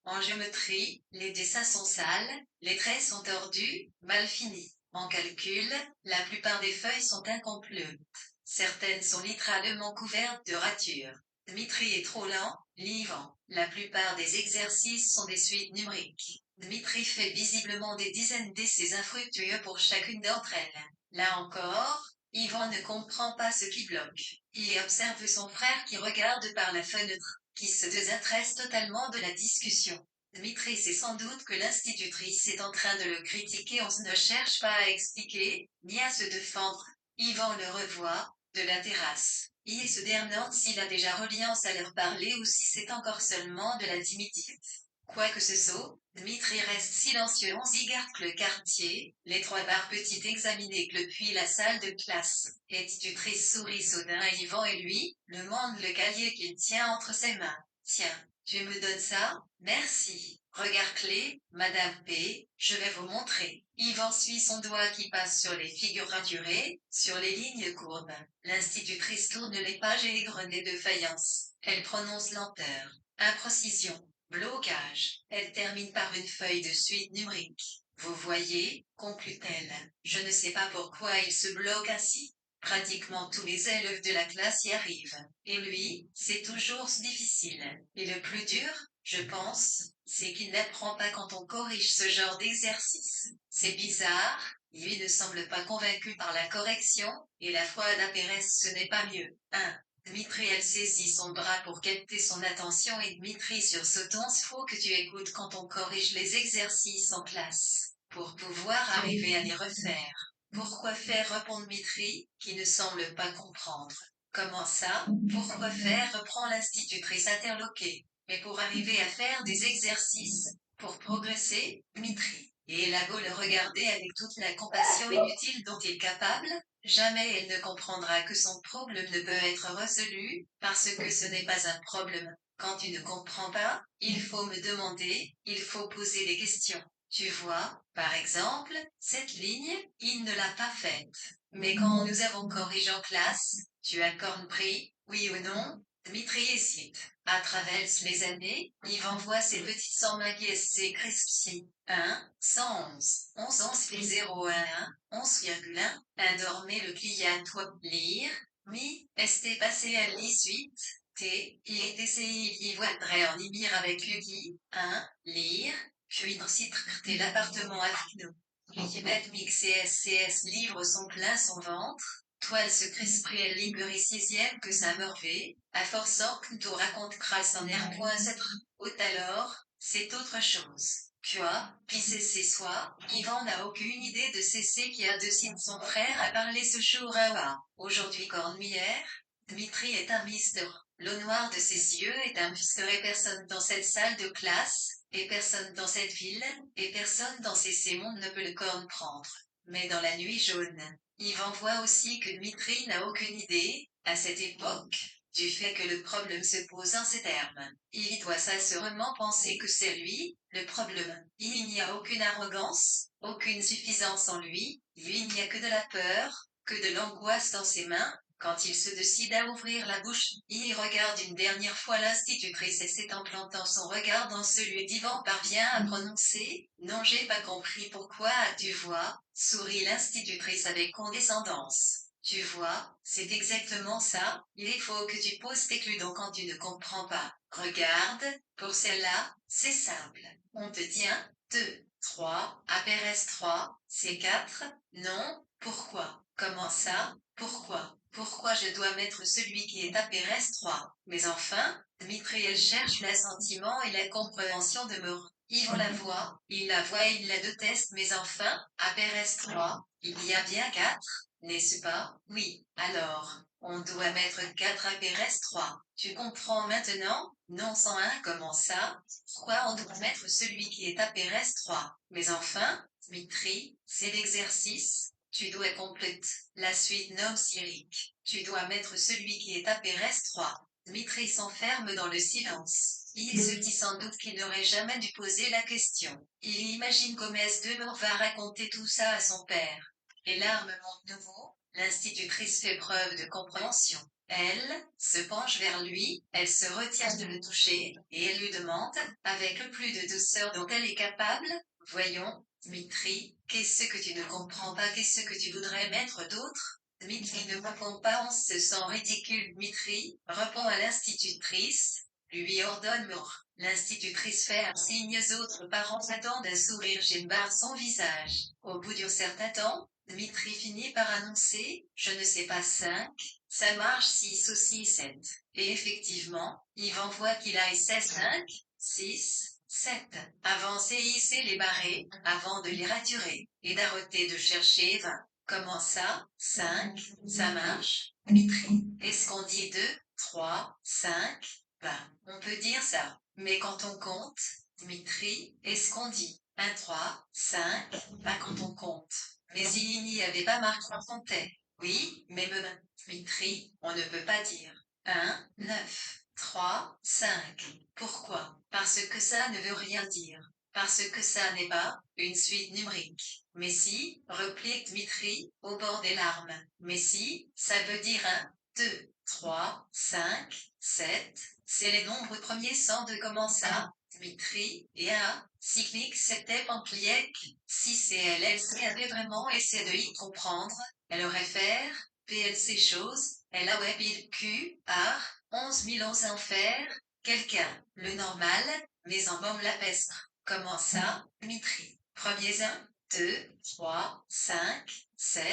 [SPEAKER 1] En géométrie, les dessins sont sales, les traits sont tordus, mal finis. En calcul, la plupart des feuilles sont incomplètes. Certaines sont littéralement couvertes de ratures. Dmitri est trop lent, Yvan. La plupart des exercices sont des suites numériques. Dmitri fait visiblement des dizaines d'essais infructueux pour chacune d'entre elles. Là encore, Yvan ne comprend pas ce qui bloque. Il observe son frère qui regarde par la fenêtre, qui se désintéresse totalement de la discussion. Dmitri sait sans doute que l'institutrice est en train de le critiquer. On ne cherche pas à expliquer, ni à se défendre. Yvan le revoit, de la terrasse. Il se demande s'il a déjà reliance à leur parler ou si c'est encore seulement de la timidité. Quoique ce soit, Dmitri reste silencieux. On y garde le quartier, les 3 barres petites examinées depuis la salle de classe. L'institutrice sourit soudain à Yvan et lui, demande le cahier qu'il tient entre ses mains. Tiens, tu me donnes ça? Merci. Regardez, Madame P, je vais vous montrer. Yvan suit son doigt qui passe sur les figures raturées, sur les lignes courbes. L'institutrice tourne les pages et égrenées de faïence. Elle prononce lenteur, imprécision, blocage. Elle termine par une feuille de suite numérique. Vous voyez, conclut-elle, je ne sais pas pourquoi il se bloque ainsi. Pratiquement tous les élèves de la classe y arrivent. Et lui, c'est toujours difficile. Et le plus dur, je pense, c'est qu'il n'apprend pas quand on corrige ce genre d'exercice. C'est bizarre, lui ne semble pas convaincu par la correction, et la foi d'Apérès ce n'est pas mieux. 1. Dmitri elle saisit son bras pour capter son attention et Dmitri sursautant faut que tu écoutes quand on corrige les exercices en classe, pour pouvoir arriver à les refaire. Pourquoi faire répond Dmitri, qui ne semble pas comprendre. Comment ça, pourquoi faire reprend l'institutrice interloquée. Mais pour arriver à faire des exercices, pour progresser, Dmitri. Et elle a beau le regarder avec toute la compassion inutile dont il est capable, jamais elle ne comprendra que son problème ne peut être résolu, parce que ce n'est pas un problème. Quand tu ne comprends pas, il faut me demander, il faut poser des questions. Tu vois, par exemple, cette ligne, il ne l'a pas faite. Mais quand nous avons corrigé en classe, tu as compris, oui ou non? Dmitri hésite. À travers les années, Yvan voit ses petits sans maquillés crispsi. 1, 111, 11, 0, 1, 11,1, dormez le client, toi, lire, mi, est passé à l'issue, t, il est essayé y voidrait en ymir avec Yugi, 1, lire, puis dans citre l'appartement à nous. Québec mix CSCS livre son plein son ventre, toile se crisperie libérer sixième que ça meurvait, à forçant que nous raconte crasse en R.7, haut alors, c'est autre chose. Puis c'est soi, Yvan n'a aucune idée de cesser qui a de signes son frère a parlé ce jour à aujourd'hui cornemière, Dmitri est un mystère. L'eau noire de ses yeux est un mystère et personne dans cette salle de classe, et personne dans cette ville, et personne dans ces mondes ne peut le comprendre. Mais dans la nuit jaune, Yvan voit aussi que Dmitri n'a aucune idée, à cette époque, du fait que le problème se pose en ces termes. Il doit sincèrement penser que c'est lui, le problème. Il n'y a aucune arrogance, aucune suffisance en lui, il n'y a que de la peur, que de l'angoisse dans ses mains. Quand il se décide à ouvrir la bouche, il regarde une dernière fois l'institutrice et c'est en plantant son regard dans celui d'Yvan parvient à prononcer « Non, j'ai pas compris pourquoi, tu vois », sourit l'institutrice avec condescendance. Tu vois, c'est exactement ça, il faut que tu poses tes cludons quand tu ne comprends pas. Regarde, pour celle-là, c'est simple. On te dit 1, 2, 3, APRS 3, c'est 4, non, pourquoi? Comment ça, pourquoi? Pourquoi je dois mettre celui qui est APRS 3? Mais enfin, Dmitri elle cherche l'assentiment et la compréhension de me. Yvan la voit, il la déteste mais enfin, APRS 3, il y a bien 4, n'est-ce pas? Oui, alors, on doit mettre 4 APRS 3. Tu comprends maintenant? Non 101 comment ça? Pourquoi on doit mettre celui qui est APRS 3? Mais enfin, Dmitri, c'est l'exercice. Tu dois compléter la suite nom syrique. Tu dois mettre celui qui est APRS 3. Dmitri s'enferme dans le silence. Il se dit sans doute qu'il n'aurait jamais dû poser la question. Il imagine qu'Homès de Mort va raconter tout ça à son père. Les larmes montent nouveau, l'institutrice fait preuve de compréhension. Elle se penche vers lui, elle se retient de le toucher, et elle lui demande, avec le plus de douceur dont elle est capable, voyons, Dmitri, qu'est-ce que tu ne comprends pas, qu'est-ce que tu voudrais mettre d'autre? Dmitri ne répond pas, on se sent ridicule. Dmitri répond à l'institutrice, lui ordonne mort. L'institutrice fait un signe, aux autres parents attendent un sourire barre son visage. Au bout d'un certain temps, Dmitri finit par annoncer, je ne sais pas 5, ça marche 6 ou 6, 7. Et effectivement, Yvan voit qu'il a essayé 5, 6, 7. Avancez et hissez les barrés, avant de les raturer, et d'arrêter de chercher 20. Comment ça, 5, ça marche? Dmitri, est-ce qu'on dit 2, 3, 5, 20? On peut dire ça. Mais quand on compte, Dmitri, est-ce qu'on dit 1, 3, 5, pas quand on compte? Mais il n'y avait pas marqué en comptait. Oui, mais Dmitri, on ne peut pas dire 1, 9, 3, 5. Pourquoi? Parce que ça ne veut rien dire. Parce que ça n'est pas une suite numérique. Mais si, replique Dmitri, au bord des larmes. Mais si, ça veut dire 1, 2, 3, 5, 7. C'est les nombres premiers sans de comment ça? Dmitri, et un, cyclique c'était Pampliek, si c'est elle avait vraiment essayé de y comprendre, elle aurait fait, PLC chose, LAWEBILQ, art, 11 011 enfer, quelqu'un, le normal, mais en bombe la peste. Comment ça, Dmitri? Premiers 1, 2, 3, 5, 7,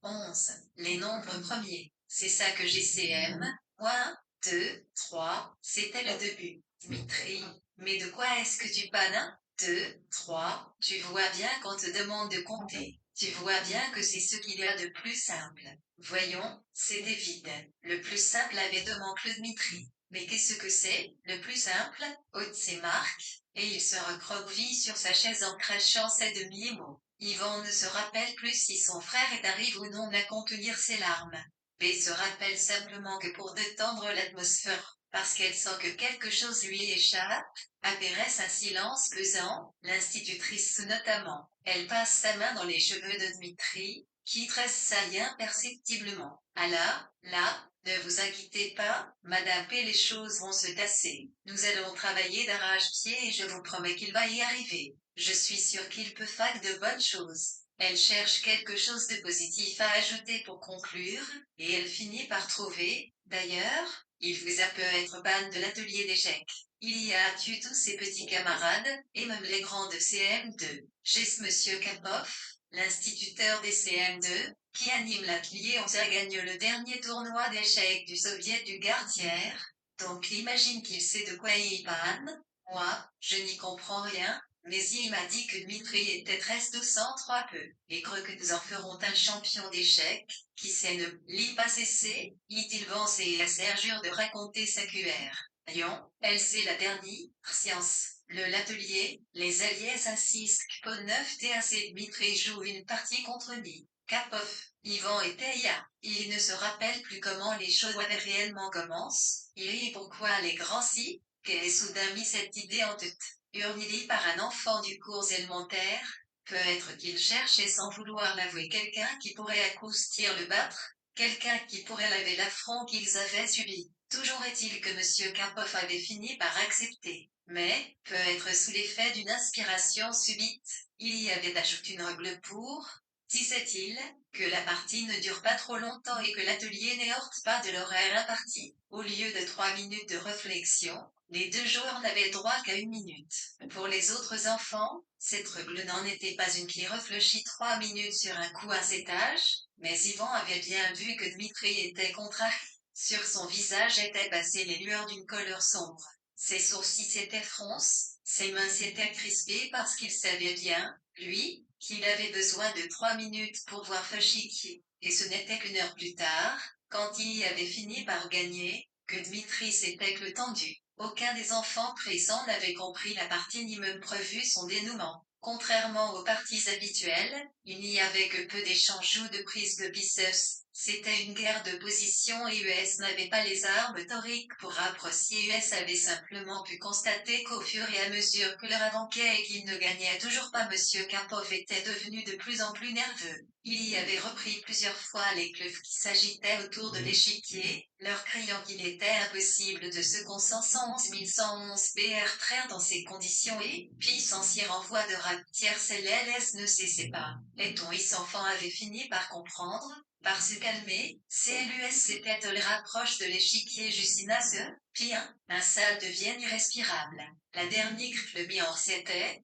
[SPEAKER 1] 11. Les nombres premiers. C'est ça que j'CM. 1, 2, 3, c'était le début. Dmitri, mais de quoi est-ce que tu pannes? 2, 3, tu vois bien qu'on te demande de compter. Tu vois bien que c'est ce qu'il y a de plus simple. Voyons, c'était vide. Le plus simple avait de l'oncle Dmitri. Mais qu'est-ce que c'est, le plus simple? Haute ses marques, et il se recroqueville sur sa chaise en crachant ses demi-mots. Yvan ne se rappelle plus si son frère est arrivé ou non à contenir ses larmes. B se rappelle simplement que pour détendre l'atmosphère, parce qu'elle sent que quelque chose lui échappe, apparaisse un silence pesant, l'institutrice notamment. Elle passe sa main dans les cheveux de Dmitri, qui tressaille imperceptiblement. Alors, là, ne vous inquiétez pas, Madame P, les choses vont se tasser. Nous allons travailler d'arrache-pied et je vous promets qu'il va y arriver. Je suis sûre qu'il peut faire de bonnes choses. Elle cherche quelque chose de positif à ajouter pour conclure, et elle finit par trouver, d'ailleurs, il vous a peut être ban de l'atelier d'échecs. Il y a tué tous ses petits camarades, et même les grands de CM2. J'ai ce monsieur Kapoff, l'instituteur des CM2, qui anime l'atelier on gagne le dernier tournoi d'échecs du Soviet du Gardière. Donc imagine qu'il sait de quoi il parle. Moi, je n'y comprends rien, mais il m'a dit que Dmitri était très doucement trois peu, et que nous en ferons un champion d'échecs, qui sait ne lit pas cesser, il vance et Sergure de raconter sa QR. Lyon, elle c'est la dernière, science. L'atelier, les alliés insistent que Paul 9 TAC Dmitri joue une partie contre Ni. Kapov, Yvan et Teia. Il ne se rappelle plus comment les choses réellement commencent. Il rit pourquoi les grands si, qu'est soudain mis cette idée en tête. Hurlée par un enfant du cours élémentaire, peut-être qu'il cherchait sans vouloir l'avouer quelqu'un qui pourrait acoustir le battre, quelqu'un qui pourrait laver l'affront qu'ils avaient subi. Toujours est-il que M. Karpov avait fini par accepter. Mais, peut-être sous l'effet d'une inspiration subite, il y avait ajouté une règle pour, disait-il, que la partie ne dure pas trop longtemps et que l'atelier n'éhorte pas de l'horaire imparti. Au lieu de 3 minutes de réflexion, les deux joueurs n'avaient droit qu'à 1 minute. Pour les autres enfants, cette règle n'en était pas une qui réfléchit 3 minutes sur un coup à cet âge, mais Ivan avait bien vu que Dmitri était contrarié. Sur son visage étaient passées les lueurs d'une couleur sombre. Ses sourcils s'étaient froncés, ses mains s'étaient crispées parce qu'il savait bien, lui, qu'il avait besoin de 3 minutes pour voir Fashiki. Et ce n'était qu'une heure plus tard, quand il y avait fini par gagner, que Dmitri s'était tendu. Aucun des enfants présents n'avait compris la partie ni même prévu son dénouement. Contrairement aux parties habituelles, il n'y avait que peu d'échanges ou de prise de biceps. C'était une guerre de position et US n'avait pas les armes toriques pour apprécier. US avait simplement pu constater qu'au fur et à mesure que leur avançait et qu'il ne gagnait toujours pas, Monsieur Karpov était devenu de plus en plus nerveux. Il y avait repris plusieurs fois les clubs qui s'agitaient autour de l'échiquier, leur criant qu'il était impossible de se concentrer 111 BR traire dans ces conditions et, puis sans s'y renvoi de raptière LS ne cessait pas. Les tonnis enfants avaient fini par comprendre, par se calmer, CLUS s'était de les rapproche de l'échiquier Justina se, puis un salle devient irrespirable. La dernière le mit en c'était,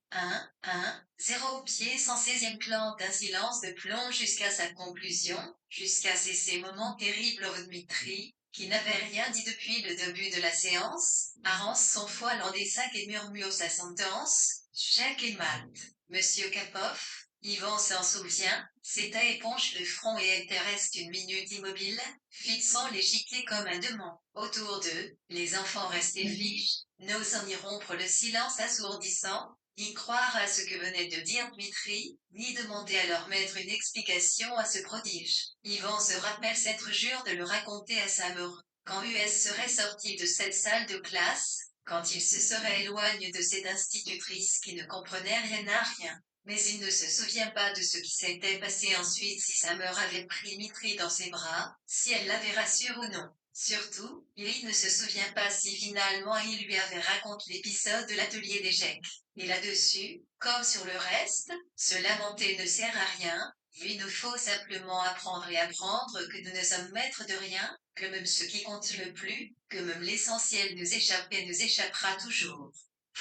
[SPEAKER 1] 0 au pied sans 16e plan d'un silence de plomb jusqu'à sa conclusion, jusqu'à ces moments terribles au Dmitri, qui n'avait rien dit depuis le début de la séance, arrance son foie l'en des 5 et murmure sa sentence, chèque et malte. Monsieur Kapov, Yvan s'en souvient, s'était éponge le front et était reste 1 minute immobile, fixant l'échiquier comme un démon. Autour d'eux, les enfants restaient fiches, n'osant ni rompre le silence assourdissant, ni croire à ce que venait de dire Dmitri, ni demander à leur maître une explication à ce prodige. Yvan se rappelle s'être juré de le raconter à sa mort. Quand US serait sorti de cette salle de classe, quand il se serait éloigné de cette institutrice qui ne comprenait rien à rien. Mais il ne se souvient pas de ce qui s'était passé ensuite, si sa mère avait pris Dmitri dans ses bras, si elle l'avait rassuré ou non. Surtout, il ne se souvient pas si finalement il lui avait raconté l'épisode de l'atelier d'échecs. Et là-dessus, comme sur le reste, se lamenter ne sert à rien, Il nous faut simplement apprendre et apprendre que nous ne sommes maîtres de rien, que même ce qui compte le plus, que même l'essentiel nous échappe et nous échappera toujours.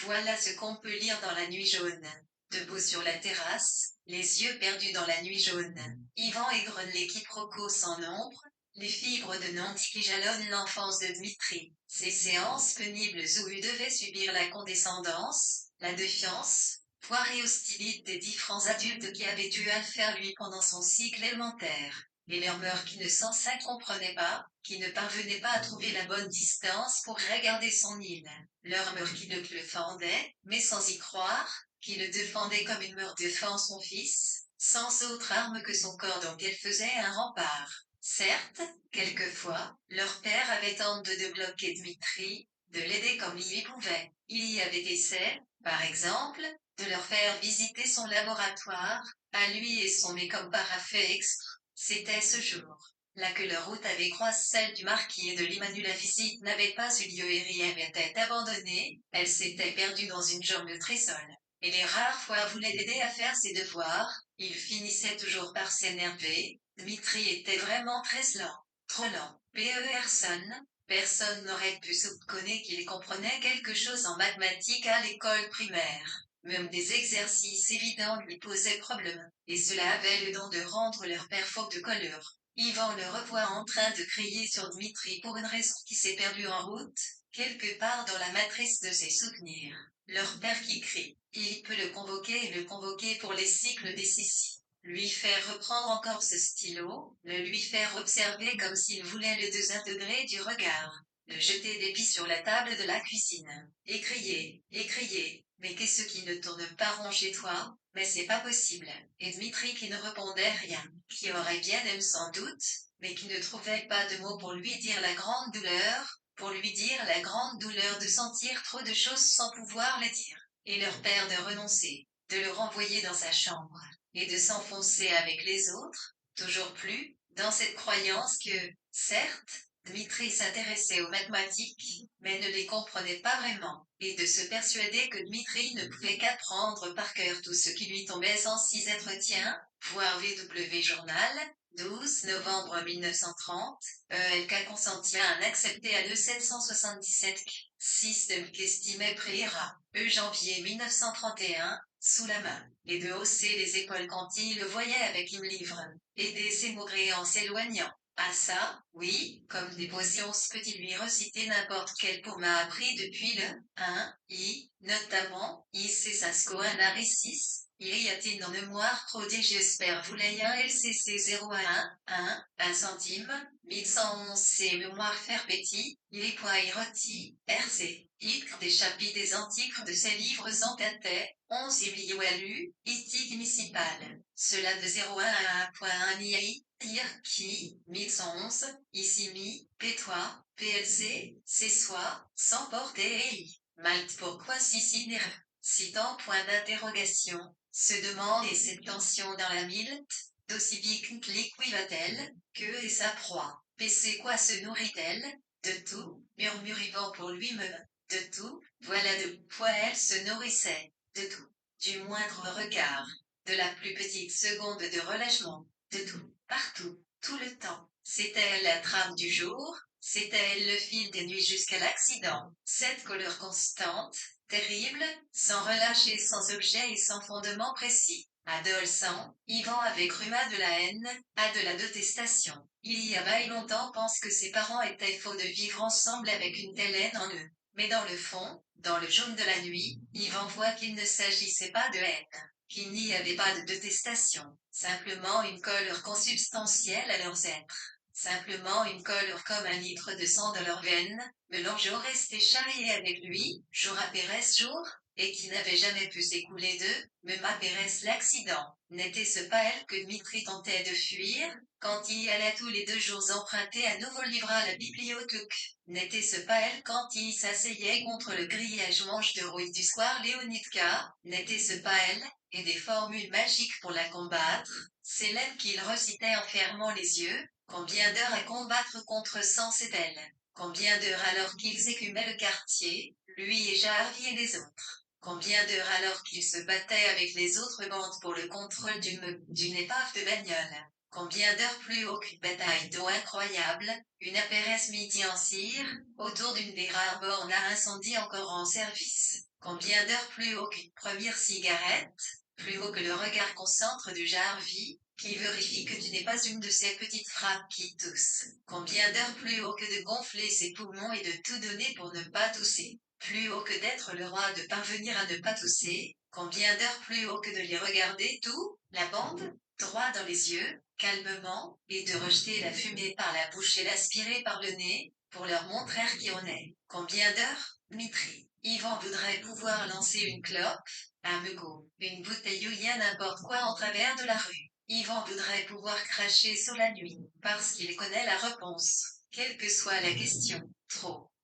[SPEAKER 1] Voilà ce qu'on peut lire dans La Nuit jaune. Debout sur la terrasse, les yeux perdus dans la nuit jaune, Ivan égrenent les quiproquos sans nombre, les fibres de Nantes qui jalonnent l'enfance de Dmitri. Ces séances pénibles où il devait subir la condescendance, la défiance, voire et hostilité des 10 francs adultes qui avaient eu à le faire lui pendant son cycle élémentaire. Et leurs mœurs qui ne s'en comprenaient pas, qui ne parvenaient pas à trouver la bonne distance pour regarder son île. Leurs mœurs qui le fendaient, mais sans y croire, qui le défendait comme une mère défend son fils, sans autre arme que son corps dont elle faisait un rempart. Certes, quelquefois, leur père avait tenté de bloquer Dmitri, de l'aider comme il y pouvait. Il y avait essayé, par exemple, de leur faire visiter son laboratoire, à lui et son mais comme parafait extra. C'était ce jour là que leur route avait croisé celle du marquis et de l'Emmanuel. La visite n'avait pas eu lieu et rien avait abandonné, elle s'était perdue dans une jungle très seule. Et les rares fois voulait l'aider à faire ses devoirs, il finissait toujours par s'énerver. Dmitri était vraiment très lent, trop lent. Personne n'aurait pu soupçonner qu'il comprenait quelque chose en mathématiques à l'école primaire. Même des exercices évidents lui posaient problème, et cela avait le don de rendre leur père faux de colère. Ivan le revoit en train de crier sur Dmitri pour une raison qui s'est perdue en route, quelque part dans la matrice de ses souvenirs. Leur père qui crie, il peut le convoquer et le convoquer pour les cycles des six. Lui faire reprendre encore ce stylo, le lui faire observer comme s'il voulait le degré du regard, le jeter des billes sur la table de la cuisine, et crier, mais qu'est-ce qui ne tourne pas rond chez toi? Mais c'est pas possible. Et Dmitri qui ne répondait rien, qui aurait bien aimé sans doute, mais qui ne trouvait pas de mots pour lui dire la grande douleur, de sentir trop de choses sans pouvoir les dire. Et leur père de renoncer, de le renvoyer dans sa chambre, et de s'enfoncer avec les autres, toujours plus, dans cette croyance que, certes, Dmitri s'intéressait aux mathématiques, mais ne les comprenait pas vraiment, et de se persuader que Dmitri ne pouvait qu'apprendre par cœur tout ce qui lui tombait sans six tiens, voir VW Journal, 12 novembre 1930, ELK consentit à un accepté à le 777 système qu'estimait Préra, janvier 1931, sous la main, et de hausser les épaules quand il le voyait avec une livre, et des s'émourer en s'éloignant. Ah ça, oui, comme des potions peut-il lui reciter n'importe quel pour m'a appris depuis le 1, notamment, Sasco il y a-t-il dans mémoire prodige j'espère vous l'ayant LCC 0 à 1 centime, 1111 c'est mémoire faire petit, les points rôti, RC, Icre des chapitres des antiques de ces livres en tête, 11 lu, itique municipal, cela de 0 à 1.1 NIAI, qui, 1111, ici mi, P3, PLC, c'est soi, sans porter et Malte pourquoi si nerveux. Citant point d'interrogation, se demande et cette tension dans la milte, d'aussi vite l'équiva-t-elle, que est sa proie. PC quoi se nourrit-elle? De tout, murmure Yvan pour lui-même. De tout, voilà de quoi elle se nourrissait. De tout. Du moindre regard. De la plus petite seconde de relâchement. De tout. Partout. Tout le temps. C'était la trame du jour, c'était le fil des nuits jusqu'à l'accident. Cette couleur constante, terrible, sans relâche et sans objet et sans fondement précis. Adolescent, Yvan avait cru à de la haine, à de la détestation. Il y a bien longtemps pense que ses parents étaient faux de vivre ensemble avec une telle haine en eux. Mais dans le fond, dans le jaune de la nuit, Yvan voit qu'il ne s'agissait pas de haine, qu'il n'y avait pas de détestation, simplement une colère consubstantielle à leurs êtres. Simplement une colère comme un litre de sang dans leurs veines, Mélangeau restait charrié avec lui, jour après jour, et qui n'avait jamais pu s'écouler d'eux, même après l'accident. N'était-ce pas elle que Dmitri tentait de fuir, quand il y allait tous les 2 jours emprunter un nouveau livre à la bibliothèque? N'était-ce pas elle quand il s'asseyait contre le grillage manche de rouille du soir Léonitka? N'était-ce pas elle, et des formules magiques pour la combattre? C'est l'aile qu'il recitait en fermant les yeux. Combien d'heures à combattre contre sens et elle? Combien d'heures alors qu'ils écumaient le quartier, lui et Jarvi et les autres? Combien d'heures alors qu'il se battait avec les autres bandes pour le contrôle d'une épave de bagnole. Combien d'heures plus haut qu'une bataille d'eau incroyable, une apéresse midi en cire, autour d'une des rares bornes à incendie encore en service. Combien d'heures plus haut qu'une première cigarette, plus haut que le regard concentre de Jarvis, qui vérifie que tu n'es pas une de ces petites frappes qui toussent. Combien d'heures plus haut que de gonfler ses poumons et de tout donner pour ne pas tousser. Plus haut que d'être le roi de parvenir à ne pas tousser. Combien d'heures plus haut que de les regarder tout, la bande, droit dans les yeux, calmement, et de rejeter la fumée par la bouche et l'aspirer par le nez, pour leur montrer qui on est. Combien d'heures, Dmitri? Yvan voudrait pouvoir lancer une clope, un meugot, une bouteille ou bien n'importe quoi en travers de la rue. Yvan voudrait pouvoir cracher sur la nuit, parce qu'il connaît la réponse, quelle que soit la question.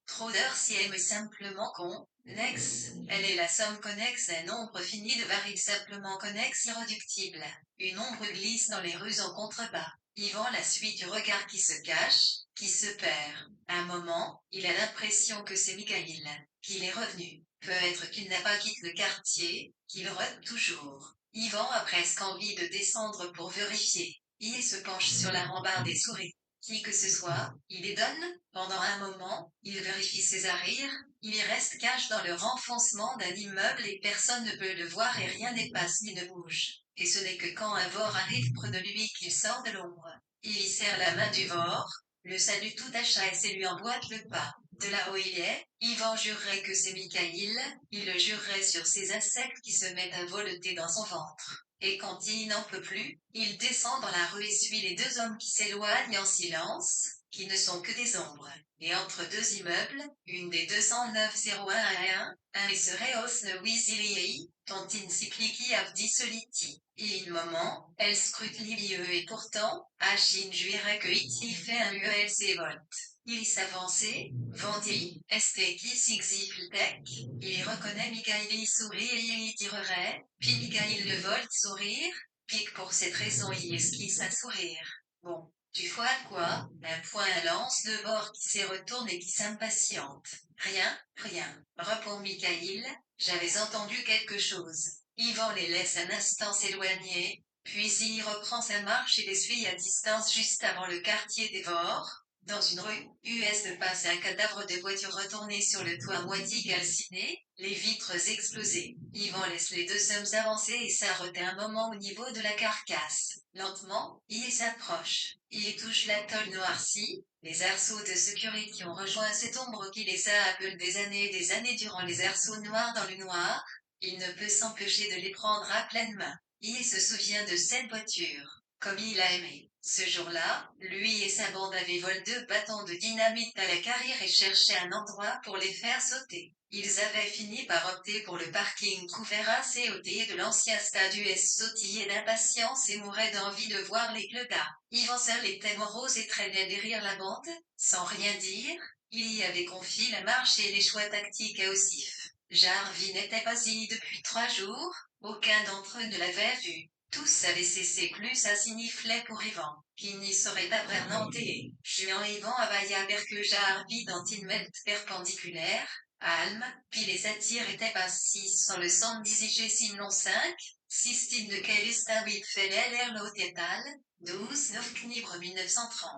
[SPEAKER 1] Trop d'heures si elle est simplement con. Nex, elle est la somme connexe d'un nombre fini de variables simplement connexes irréductibles. Une ombre glisse dans les rues en contrebas. Yvan la suit du regard qui se cache, qui se perd. Un moment, il a l'impression que c'est Mikhaïl, qu'il est revenu. Peut-être qu'il n'a pas quitté le quartier, qu'il rôde toujours. Yvan a presque envie de descendre pour vérifier. Il se penche sur la rambarde et sourit. Qui que ce soit, il les donne. Pendant un moment, il vérifie ses arrières. Il y reste cache dans le renfoncement d'un immeuble et personne ne peut le voir et rien n'est passe ni ne bouge. Et ce n'est que quand un vor arrive près de lui qu'il sort de l'ombre. Il y serre la main du vor, le salue tout à chasse et lui emboîte le pas. De là où il est, Yvan jurerait que c'est Mikhaïl, il le jurerait sur ces insectes qui se mettent à voleter dans son ventre. Et quand il n'en peut plus, il descend dans la rue et suit les deux hommes qui s'éloignent en silence, qui ne sont que des ombres. Et entre deux immeubles, une des 209-01 un serait osne Wizilii, tontine cyclici abdi soliti. Et un moment, elle scrute l'ilieu et pourtant, Achine juirait que iti fait un ULC volt. Il s'avançait, vendit, qui sigzifltec, il reconnaît Mikhaïl sourit et il y tirerait, puis Mikhaïl le volte sourire, pique pour cette raison il esquisse un sourire. Bon, tu vois quoi, un point à lance de bord qui se retourne et qui s'impatiente. Rien, répond Mikhaïl, j'avais entendu quelque chose. Yvan les laisse un instant s'éloigner, puis il reprend sa marche et les suit à distance juste avant le quartier des Vors. Dans une rue, US de passe un cadavre de voiture retourné sur le toit moitié calciné, les vitres explosées. Yvan laisse les deux hommes avancer et s'arrête un moment au niveau de la carcasse. Lentement, il s'approche. Il touche la tôle noircie. Les arceaux de sécurité ont rejoint cette ombre qui les a appelés des années durant les arceaux noirs dans le noir. Il ne peut s'empêcher de les prendre à pleine main. Il se souvient de cette voiture. Comme il a aimé. Ce jour-là, lui et sa bande avaient volé 2 bâtons de dynamite à la carrière et cherchaient un endroit pour les faire sauter. Ils avaient fini par opter pour le parking couvert assez ôté de l'ancien stade US sautillait d'impatience et mourait d'envie de voir les clochards. Yvan seul était morose et traînait derrière la bande, sans rien dire. Il y avait confié la marche et les choix tactiques à Ossif. Jarvis n'était pas y depuis 3 jours, aucun d'entre eux ne l'avait vu. Tous avaient cessé plus ça signiflait pour Yvan, qui n'y serait pas vraiment et, Juan Yvan abaya que Jarvis dans une mètre perpendiculaire, Alme, puis les satires étaient pas 6 sans le 110 sinon 5, Sistine de Calista Whitfeller L'Otétal, 12 9 Knibre 1930.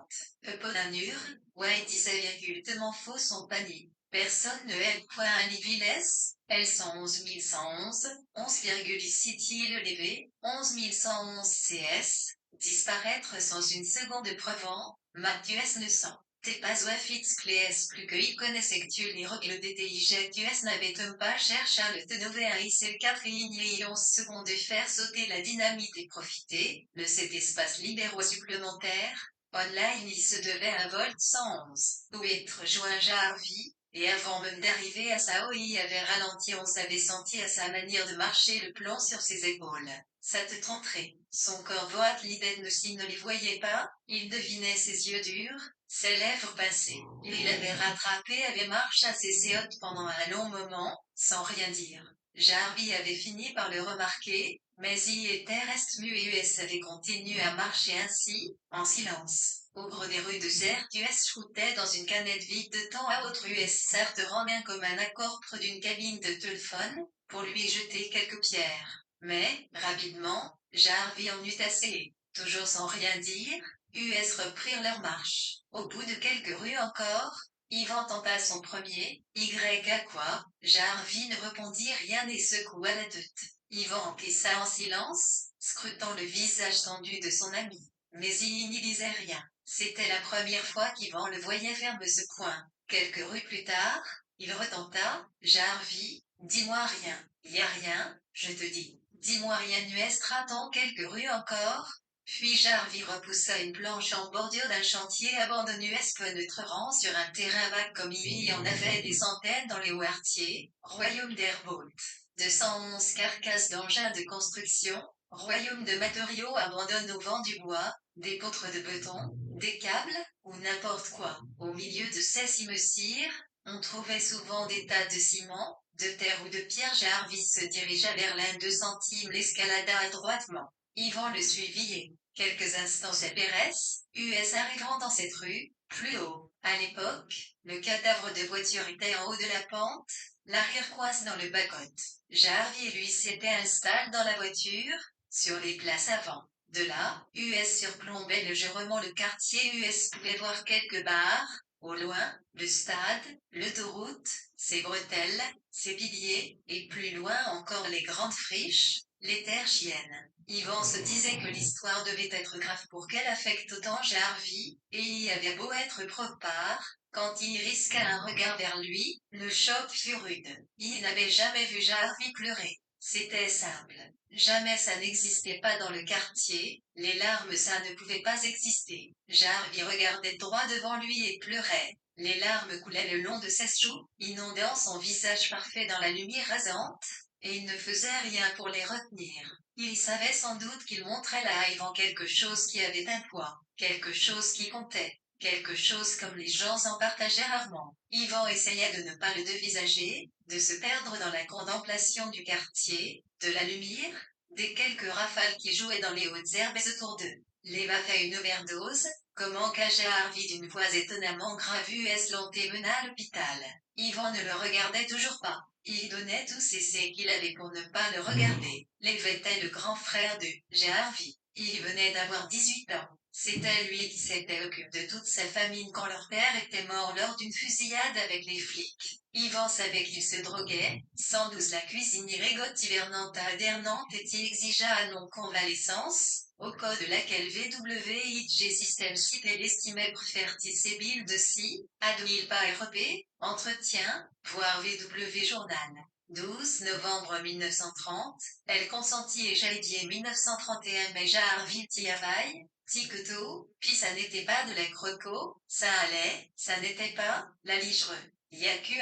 [SPEAKER 1] Eponanur, White 10,tement faux son panier. Personne ne aime point un Liviles, L111 1111, 11,6 il levé, 11 111 CS, disparaître sans une seconde preuve en, Mathias ne sent. T'es pas ouafitz clés plus que il connaissait que tu les règles DTIG tu n'avait pas cherché à le tenové à le 4 lignes et 11 secondes de faire sauter la dynamite et profiter, de cet espace libéraux supplémentaire. Online il se devait un volt 111, où être joint Jarvis, et avant même d'arriver à Sao il avait ralenti on s'avait senti à sa manière de marcher le plomb sur ses épaules. Ça te tenterait. Son corps voit l'idée ne s'il ne les voyait pas, il devinait ses yeux durs, ses lèvres pincées. Il avait rattrapé avait marché assez haute pendant un long moment, sans rien dire. Jarvis avait fini par le remarquer, mais il était reste muet et US avait continué à marcher ainsi, en silence. Au gros des rues de Zert US shootait dans une canette vide de temps à autre US Zert rendait comme un accord près d'une cabine de téléphone, pour lui jeter quelques pierres. Mais, rapidement, Jarvis en eut assez. Toujours sans rien dire, US reprirent leur marche. Au bout de quelques rues encore, Yvan tenta son premier, Y à quoi, Jarvis ne répondit rien et secoua la tête. Yvan encaissa en silence, scrutant le visage tendu de son ami. Mais il n'y disait rien. C'était la première fois qu'Yvan le voyait ferme ce point. Quelques rues plus tard, il retenta, Jarvis, dis-moi rien. Y a rien, je te dis. Dis-moi rien US ratant quelques rues encore. Puis Jarvis repoussa une planche en bordure d'un chantier abandonné penetrant sur un terrain vague comme il y en avait des centaines dans les Wartiers, royaume d'Airbolt. 211 carcasses d'engins de construction, royaume de matériaux abandonnent au vent du bois, des poutres de béton, des câbles, ou n'importe quoi. Au milieu de ces cimetières, on trouvait souvent des tas de ciment, de terre ou de pierre. Jarvis se dirigea vers l'un d'eux centimes, l'escalada adroitement. Yvan le suivit et, quelques instants après, US arrivant dans cette rue, plus haut. À l'époque, le cadavre de voiture était en haut de la pente, l'arrière-coisse dans le bas-côte. Jarvis et lui s'étaient installés dans la voiture, sur les places avant. De là, US surplombait légèrement le quartier. US pouvait voir quelques bars, au loin, le stade, l'autoroute, ses bretelles, ses piliers, et plus loin encore les grandes friches, les terres chiennes. Yvan se disait que l'histoire devait être grave pour qu'elle affecte autant Jarvis, et il y avait beau être propre, quand il risqua un regard vers lui, le choc fut rude. Il n'avait jamais vu Jarvis pleurer. C'était simple. Jamais ça n'existait pas dans le quartier, les larmes ça ne pouvait pas exister. Jarvis regardait droit devant lui et pleurait. Les larmes coulaient le long de ses joues, inondant son visage parfait dans la lumière rasante, et il ne faisait rien pour les retenir. Il savait sans doute qu'il montrait là Yvan quelque chose qui avait un poids, quelque chose qui comptait. Quelque chose comme les gens en partageaient rarement. Yvan essayait de ne pas le dévisager, de se perdre dans la contemplation du quartier, de la lumière, des quelques rafales qui jouaient dans les hautes herbes autour d'eux. L'Eva fait une overdose, comment cacha Harvey d'une voix étonnamment grave US l'ont mena à l'hôpital. Yvan ne le regardait toujours pas. Il donnait tous ses essais qu'il avait pour ne pas le regarder. L'Eva était le grand frère de Harvey. Il venait d'avoir 18 ans. C'était lui qui s'était occupé de toute sa famille quand leur père était mort lors d'une fusillade avec les flics. Yvan savait qu'il se droguait, 112 la cuisinière Égotte hivernante adhérente et il exigea un long convalescence, au code de laquelle VWIG System citait l'estimait préfertible de si, Adwil pas RP, entretien, voir VW Journal. 12 novembre 1930, elle consentit et Jaidier 1931 mais Jarvis Tiavaille, Tiqueto, puis ça n'était pas de la croco, ça allait, ça n'était pas, la ligereux. Y a que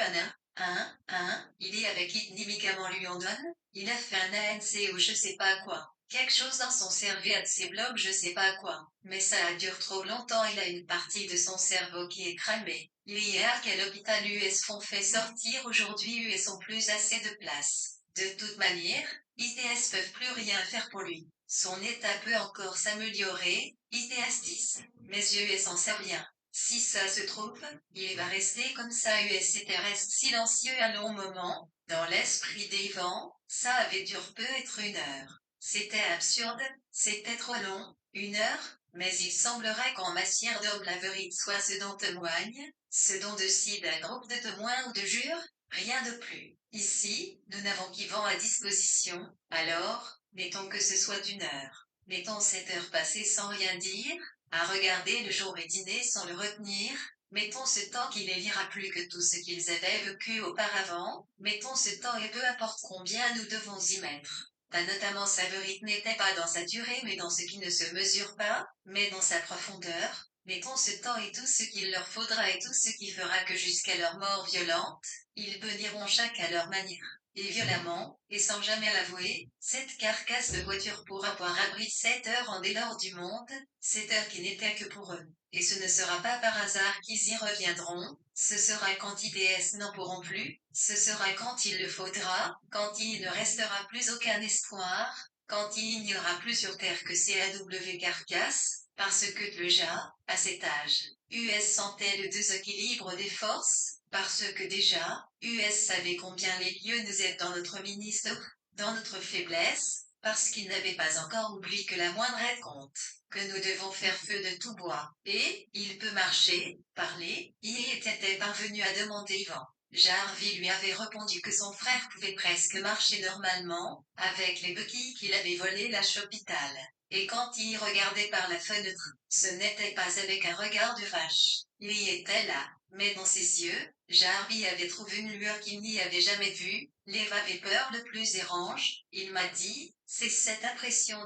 [SPEAKER 1] il est avec médicament lui en donne, il a fait un ANC ou je sais pas quoi. Quelque chose dans son cerveau de ses blocs je sais pas quoi. Mais ça a duré trop longtemps il a une partie de son cerveau qui est cramée. Hier quel hôpital US font fait sortir aujourd'hui US ont plus assez de place. De toute manière, ITS peuvent plus rien faire pour lui. Son état peut encore s'améliorer, ITS 10. Mais US en sait rien. Si ça se trouve, il va rester comme ça US reste silencieux un long moment, dans l'esprit des vents, ça avait dû peu être une heure. C'était absurde, c'était trop long, une heure, mais il semblerait qu'en matière d'homme la vérité soit ce dont témoigne, ce dont décide un groupe de témoins ou de jures, rien de plus. Ici, nous n'avons qu'Yvan à disposition, alors, mettons que ce soit une heure. Mettons cette heure passée sans rien dire, à regarder le jour et dîner sans le retenir, mettons ce temps qui les lira plus que tout ce qu'ils avaient vécu auparavant, mettons ce temps et peu importe combien nous devons y mettre. Notamment sa vérité n'était pas dans sa durée mais dans ce qui ne se mesure pas, mais dans sa profondeur. Mettons ce temps et tout ce qu'il leur faudra et tout ce qui fera que jusqu'à leur mort violente, ils béniront chaque à leur manière. Et violemment, et sans jamais l'avouer, cette carcasse de voiture pourra avoir abri 7 heures en dehors du monde, 7 heures qui n'étaient que pour eux. Et ce ne sera pas par hasard qu'ils y reviendront, ce sera quand IDS n'en pourront plus, ce sera quand il le faudra, quand il ne restera plus aucun espoir, quand il n'y aura plus sur Terre que CAW carcasse, parce que déjà, à cet âge, US sentait le déséquilibre des forces, Parce que déjà, US savait combien les lieux nous aident dans notre ministre, dans notre faiblesse, parce qu'il n'avait pas encore oublié que la moindre aide compte, que nous devons faire feu de tout bois. Et, il peut marcher, parler, y était parvenu à demander Yvan. Jarvis lui avait répondu que son frère pouvait presque marcher normalement, avec les béquilles qu'il avait volées l'hôpital. Et quand il regardait par la fenêtre, ce n'était pas avec un regard de vache. Il y était là, mais dans ses yeux, Jarvis avait trouvé une lueur qu'il n'y avait jamais vue, l'Eva avait peur le plus érange, il m'a dit, c'est cette impression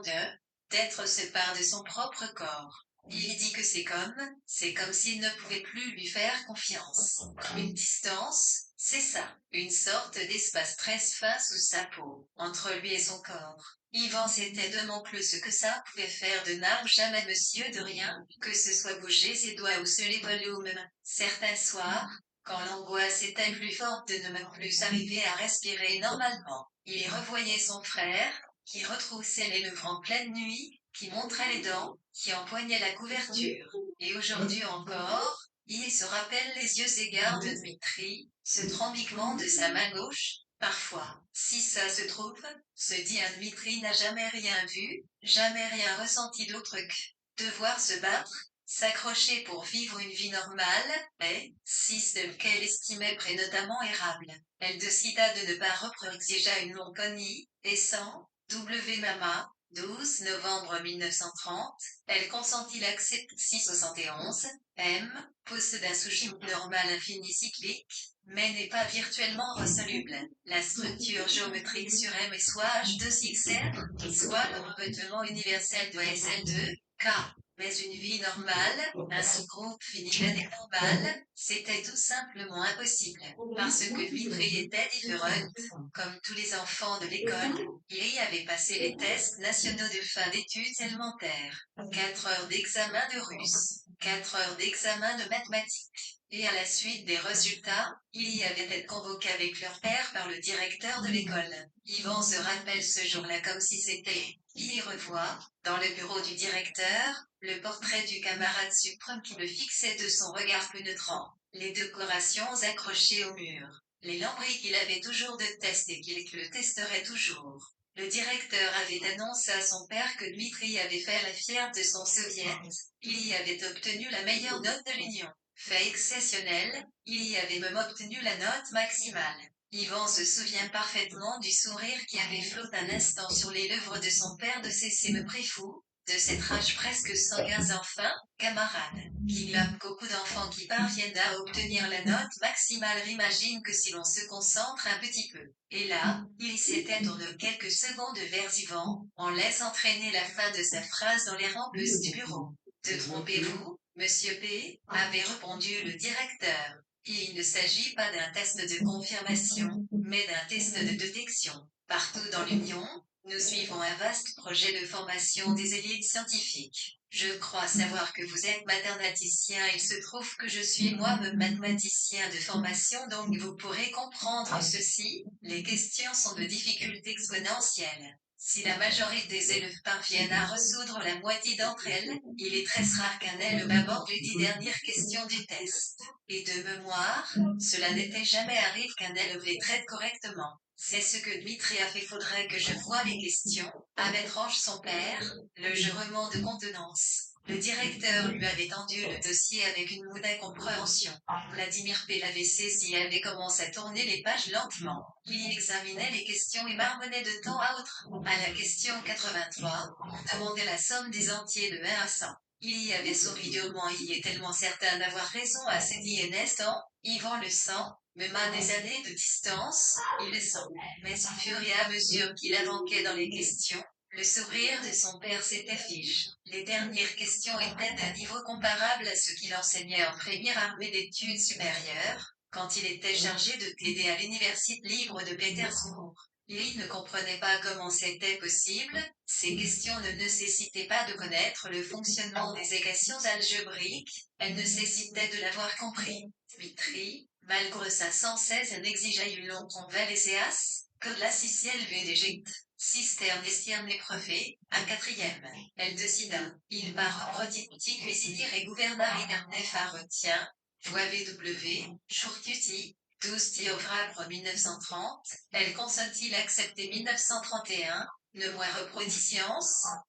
[SPEAKER 1] d'être séparé de son propre corps. Il dit que c'est comme s'il ne pouvait plus lui faire confiance. Une distance, c'est ça, une sorte d'espace très fin sous sa peau, entre lui et son corps. Yvan s'était demandé ce que ça pouvait faire de n'arbre jamais monsieur de rien, que ce soit bouger ses doigts ou se les voler aux mains. Certains soirs, quand l'angoisse était plus forte de ne même plus arriver à respirer normalement, il y revoyait son frère, qui retroussait les lèvres en pleine nuit, qui montrait les dents, qui empoignait la couverture. Et aujourd'hui encore, il se rappelle les yeux égards de Dmitri, ce tremblement de sa main gauche. Parfois, si ça se trouve, se dit un Dmitri n'a jamais rien vu, jamais rien ressenti d'autre que devoir se battre, s'accrocher pour vivre une vie normale, mais, si ce qu'elle estimait notamment érable, elle décida de ne pas reproduire une longue conie, et sans, W. Mama, 12 novembre 1930, elle consentit l'accepte 671, M, possède un sous-groupe normal infini cyclique, mais n'est pas virtuellement resoluble. La structure géométrique sur M est soit H2XR, soit le revêtement universel de SL2, K. Mais une vie normale, un sous-groupe fini et normal, c'était tout simplement impossible, parce que Dmitri était différent. Comme tous les enfants de l'école, il y avait passé les tests nationaux de fin d'études élémentaires, 4 heures d'examen de russe, 4 heures d'examen de mathématiques. Et à la suite des résultats, il y avait été convoqué avec leur père par le directeur de l'école. Yvan se rappelle ce jour-là comme si c'était. Il y revoit, dans le bureau du directeur, le portrait du camarade suprême qui le fixait de son regard pénétrant, les décorations accrochées au mur, les lambris qu'il avait toujours de test et qu'il le testerait toujours. Le directeur avait annoncé à son père que Dmitri avait fait la fière de son soviet. Il y avait obtenu la meilleure note de l'Union. Fait exceptionnel, il y avait même obtenu la note maximale. Yvan se souvient parfaitement du sourire qui avait flotté un instant sur les lèvres de son père de cesser me fou, de cette rage presque sanguine enfin, camarade. Qui globe beaucoup d'enfants qui parviennent à obtenir la note maximale imagine que si l'on se concentre un petit peu. Et là, il s'était tourné quelques secondes vers Yvan, en laissant traîner la fin de sa phrase dans les rambeuses du bureau. Te trompez-vous, monsieur P, avait répondu le directeur. Il ne s'agit pas d'un test de confirmation, mais d'un test de détection. Partout dans l'Union, nous suivons un vaste projet de formation des élites scientifiques. Je crois savoir que vous êtes mathématicien. Il se trouve que je suis moi-même mathématicien de formation, donc vous pourrez comprendre ceci. Les questions sont de difficulté exponentielle. Si la majorité des élèves parviennent à résoudre la moitié d'entre elles, il est très rare qu'un élève aborde les 10 dernières questions du test. Et de mémoire, cela n'était jamais arrivé qu'un élève les traite correctement. C'est ce que Dmitri a fait. Faudrait que je voie les questions, avait tranche son père, le jurement de contenance. Le directeur lui avait tendu le dossier avec une moue d'incompréhension. Vladimir P. l'avait saisi et avait commencé à tourner les pages lentement. Il examinait les questions et marmonnait de temps à autre. À la question 83, on demandait la somme des entiers de 1 à 100. Il y avait souri durement. Il est tellement certain d'avoir raison à cet instant. Yvan le sent, même à des années de distance, il le sent. Mais au fur et à mesure qu'il avançait dans les questions, le sourire de son père s'affiche. Les dernières questions étaient d'un niveau comparable à ce qu'il enseignait en première armée d'études supérieures, quand il était chargé de t'aider à l'université libre de Pétersbourg. Il ne comprenait pas comment c'était possible, ces questions ne nécessitaient pas de connaître le fonctionnement des équations algébriques, elles nécessitaient de l'avoir compris. Dmitri, malgré sa 116 n'exigeait une longue convalescence, que de la ciel d'Égypte. Cisterne estierne les préfets, un quatrième. Elle décida, il part petit cuisinier et gouverneur Inernef à retient, Voix VW, Chourcuti, 12 octobre 1930, elle consentit l'accepter 1931, ne moins reproductions,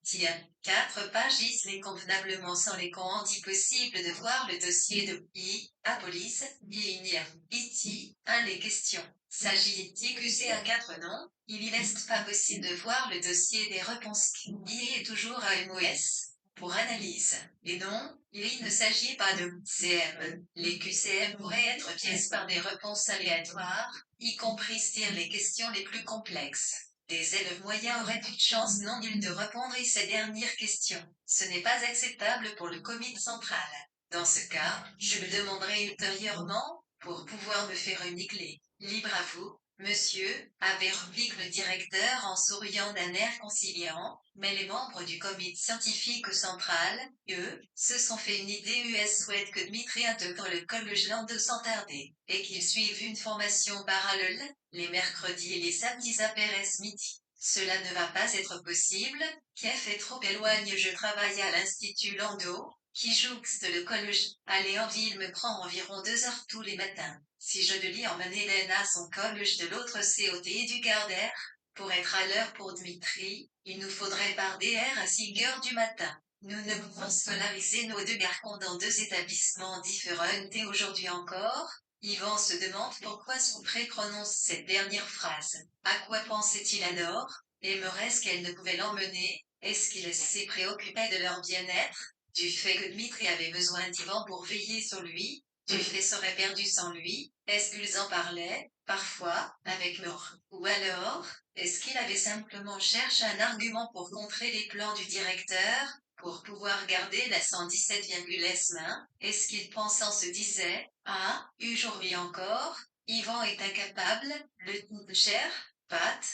[SPEAKER 1] tient, 4 pages les convenablement sans les cons dit possible de voir le dossier de I, à police, I, iti, 1 les questions. S'agit-il que c'est à 4 noms, il n'est pas possible de voir le dossier des réponses qui est toujours à MOS. Pour analyse, les noms, il ne s'agit pas de CM. Les QCM pourraient être pièces par des réponses aléatoires, y compris sur les questions les plus complexes. Des élèves moyens auraient une chance non nulle de répondre à ces dernières questions. Ce n'est pas acceptable pour le comité central. Dans ce cas, je le demanderai ultérieurement, pour pouvoir me faire une clé. Libre à vous, monsieur, avait repliqué le directeur en souriant d'un air conciliant, mais les membres du comité scientifique central, eux, se sont fait une idée. US souhaite que Dmitri intègre le collège Lando sans tarder, et qu'il suive une formation parallèle, les mercredis et les samedis à Pérez midi. Cela ne va pas être possible, Kiev est trop éloigné. Je travaille à l'Institut Lando, qui jouxte le collège. Aller en ville me prend environ 2 heures tous les matins. Si je devais emmener Hélène à son collège de l'autre côté du Gardère, pour être à l'heure pour Dmitri, il nous faudrait par DR à 6 heures du matin. Nous ne pouvons scolariser nos 2 garçons dans 2 établissements différents et aujourd'hui encore. Yvan se demande pourquoi son pré prononce cette dernière phrase. À quoi pensait-il alors? Aimerait-ce qu'elle ne pouvait l'emmener? Est-ce qu'il s'est préoccupé de leur bien-être? Du fait que Dmitri avait besoin d'Ivan pour veiller sur lui? Du fait serait perdu sans lui? Est-ce qu'ils en parlaient, parfois, avec Mort? Ou alors, est-ce qu'il avait simplement cherché un argument pour contrer les plans du directeur, pour pouvoir garder la 117,s main? Est-ce qu'il pensant se disait, ah, aujourd'hui encore, Yvan est incapable, le cher, Pat,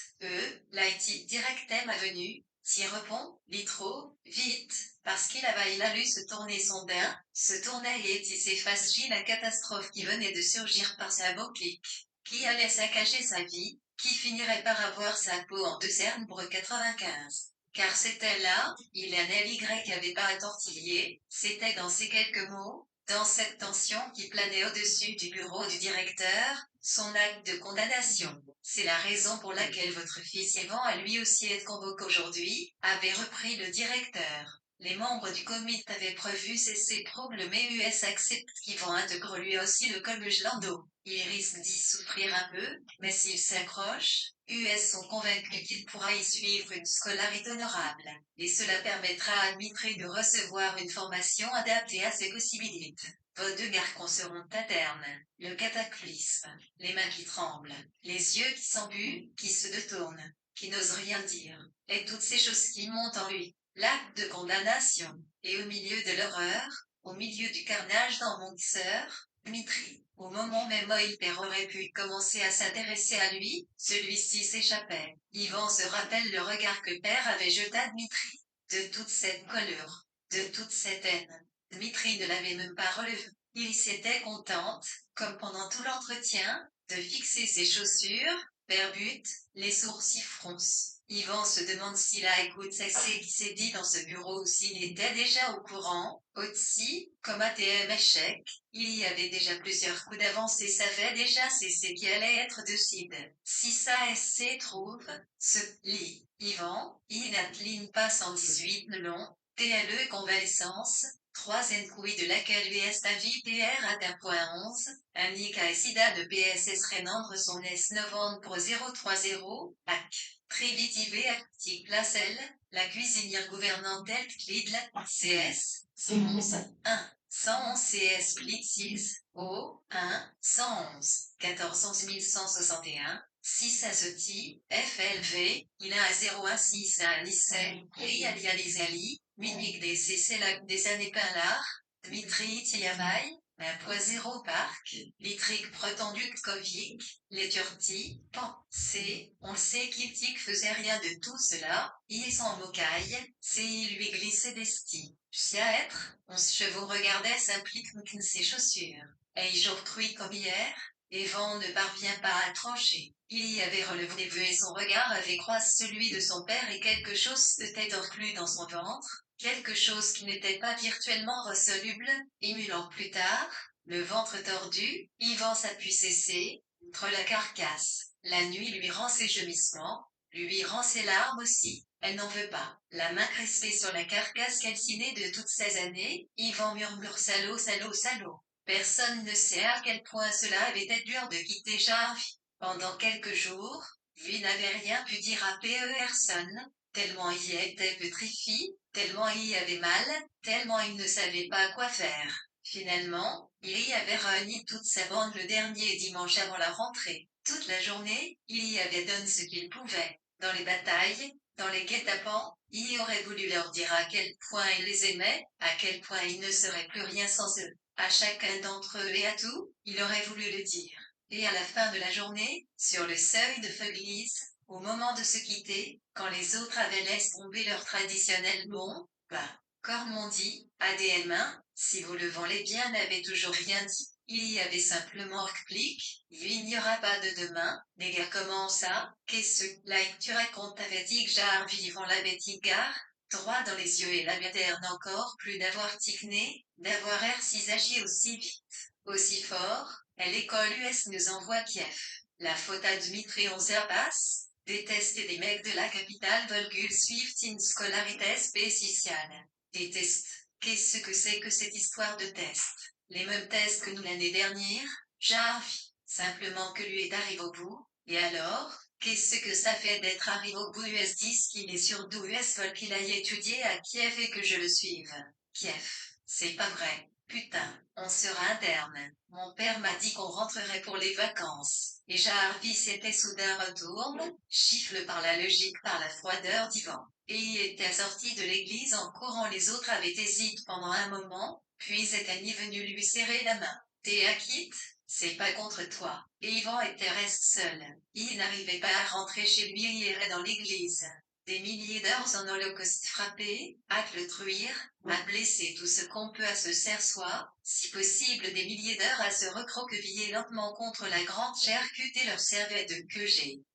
[SPEAKER 1] l'IT directem avenue, s'y répond, litro, vite, parce qu'il avait il a lu se tourner son bain, se tournait et s'efface la catastrophe qui venait de surgir par sa clic, qui allait saccager sa vie, qui finirait par avoir sa peau en décembre 95. Car c'était là, il en Y avait pas à tortiller, c'était dans ces quelques mots, dans cette tension qui planait au-dessus du bureau du directeur, son acte de condamnation. C'est la raison pour laquelle votre fils Yvan a lui aussi été convoqué aujourd'hui, avait repris le directeur. Les membres du comité avaient prévu cesser problème mais US accepte qu'Yvan intègre lui aussi le collège Lando. Il risque d'y souffrir un peu, mais s'il s'accroche, US sont convaincus qu'il pourra y suivre une scolarité honorable, et cela permettra à Dmitri de recevoir une formation adaptée à ses possibilités. Vos 2 garçons seront à terme. Le cataclysme, les mains qui tremblent, les yeux qui s'embuent, qui se détournent, qui n'osent rien dire, et toutes ces choses qui montent en lui. L'acte de condamnation, et au milieu de l'horreur, au milieu du carnage dans mon sœur, Dmitri, au moment même où il père aurait pu commencer à s'intéresser à lui, celui-ci s'échappait. Yvan se rappelle le regard que père avait jeté à Dmitri. De toute cette colère, de toute cette haine, Dmitri ne l'avait même pas relevé. Il s'était contente, comme pendant tout l'entretien, de fixer ses chaussures, berbute, les sourcils froncés. Yvan se demande s'il a écouté ce qui s'est dit dans ce bureau ou s'il était déjà au courant. Aussi, comme ATM échec, il y avait déjà plusieurs coups d'avance et savait déjà c'est ce qui allait être décidé. Si ça SC trouve, ce lit, Yvan, Inatline pas 118 long, TLE convalescence, 3 couille de laquelle US avis PR à 1.11, indique à SIDA de PSS Renandre son S novembre 030, AC. Trivitive active place L, la cuisinière gouvernante Lidl, CS, 111, 1, 111 CS split 6, O, 1, 111, 14 11161, 6 Azoti, FLV, il a à 016 à lycée, Rialializali, Mimic DC des années Pinlar, Dmitri Tiamai, 1.0 Parc, Litric Pretenduc Kovic, les Turtis, pensez, on sait qu'Iptic faisait rien de tout cela, il s'en mocaille, c'est il lui glissait des stis. Chia être, 11 chevaux regardait s'implique ses chaussures. Et jour cruit comme hier, et vent ne parvient pas à trancher. Il y avait relevé les yeux et son regard avait croisé celui de son père et quelque chose s'était inclus dans son ventre. quelque chose qui n'était pas virtuellement résoluble, émulant plus tard, le ventre tordu, Yvan s'appuie cessé, contre la carcasse. La nuit lui rend ses gemissements, lui rend ses larmes aussi. Elle n'en veut pas. La main crispée sur la carcasse calcinée de toutes ces années, Yvan murmure salaud, salaud, salaud. Personne ne sait à quel point cela avait été dur de quitter Jarvis. Pendant quelques jours, lui n'avait rien pu dire à personne, tellement il était pétrifié, tellement il y avait mal, tellement il ne savait pas quoi faire. Finalement, il y avait réuni toute sa bande le dernier dimanche avant la rentrée. Toute la journée, il y avait donné ce qu'il pouvait. Dans les batailles, dans les guet-apens, il aurait voulu leur dire à quel point il les aimait, à quel point il ne serait plus rien sans eux. À chacun d'entre eux et à tout, il aurait voulu le dire. Et à la fin de la journée, sur le seuil de Feuglise, au moment de se quitter, quand les autres avaient laissé tomber leur traditionnel bon, bah, comme on dit, ADM1, si vous le voulez bien n'avait toujours rien dit. Il y avait simplement réplique, il n'y aura pas de demain. Les gars, comment ça? Qu'est-ce que, like, tu racontes, t'avais dit que Jar vivant l'avait dit gare, droit dans les yeux et la materne encore plus d'avoir tigné, d'avoir air si agi aussi vite, aussi fort, et l'école US nous envoie Kiev. La faute à Dmitri on passe, détester des mecs de la capitale veulent suivre une scolarité spéciale. Déteste. Qu'est-ce que c'est que cette histoire de test? Les mêmes tests que nous l'année dernière? Jarvi. Simplement que lui est arrivé au bout. Et alors, qu'est-ce que ça fait d'être arrivé au bout US 10 qu'il est sur d'où US veulent qu'il aille étudier à Kiev et que je le suive? Kiev. C'est pas vrai. Putain, on sera interne. Mon père m'a dit qu'on rentrerait pour les vacances. Et Jarvis était soudain retourne, chiffle par la logique, par la froideur d'Ivan. Et il était sorti de l'église en courant. Les autres avaient hésité pendant un moment, puis étaient venus lui serrer la main. T'es acquitte? C'est pas contre toi. Et Yvan était reste seul. Il n'arrivait pas à rentrer chez lui, il irait dans l'église. Des milliers d'heures en holocauste frappé, à le truire, à blesser tout ce qu'on peut à se serre soi, si possible des milliers d'heures à se recroqueviller lentement contre la grande charcute et leur servait de queue,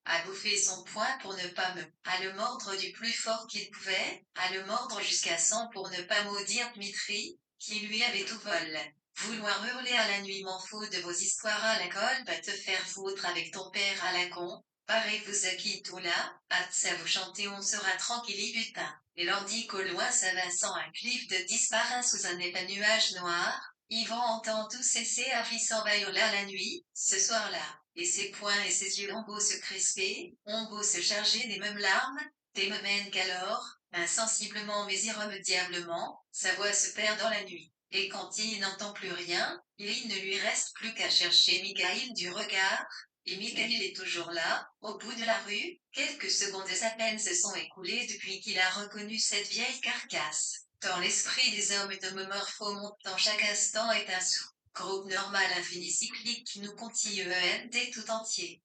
[SPEAKER 1] à bouffer son poing pour ne pas à le mordre du plus fort qu'il pouvait, à le mordre jusqu'à 100 pour ne pas maudire Dmitri, qui lui avait tout vol. Vouloir hurler à la nuit m'en fous de vos histoires à l'école, va te faire foutre avec ton père à la con. Parez-vous à qui tout là, hâte ça vous chanter on sera tranquille putain. Et l'ordi qu'au loin Saint-Vincent un cliff de disparaît sous un épais nuage noir. Yvan entend tout cesser à s'envahir la nuit, ce soir-là. Et ses poings et ses yeux ont beau se crisper, ont beau se charger des mêmes larmes, des mêmes qu'alors, insensiblement mais irrémédiablement, sa voix se perd dans la nuit. Et quand il n'entend plus rien, il ne lui reste plus qu'à chercher Mikhaïl du regard, et Mikhaïl est toujours là, au bout de la rue. Quelques secondes à peine se sont écoulées depuis qu'il a reconnu cette vieille carcasse. Dans l'esprit des hommes et de morpho-montant chaque instant est un sous-groupe normal infini cyclique qui nous continue tout entier.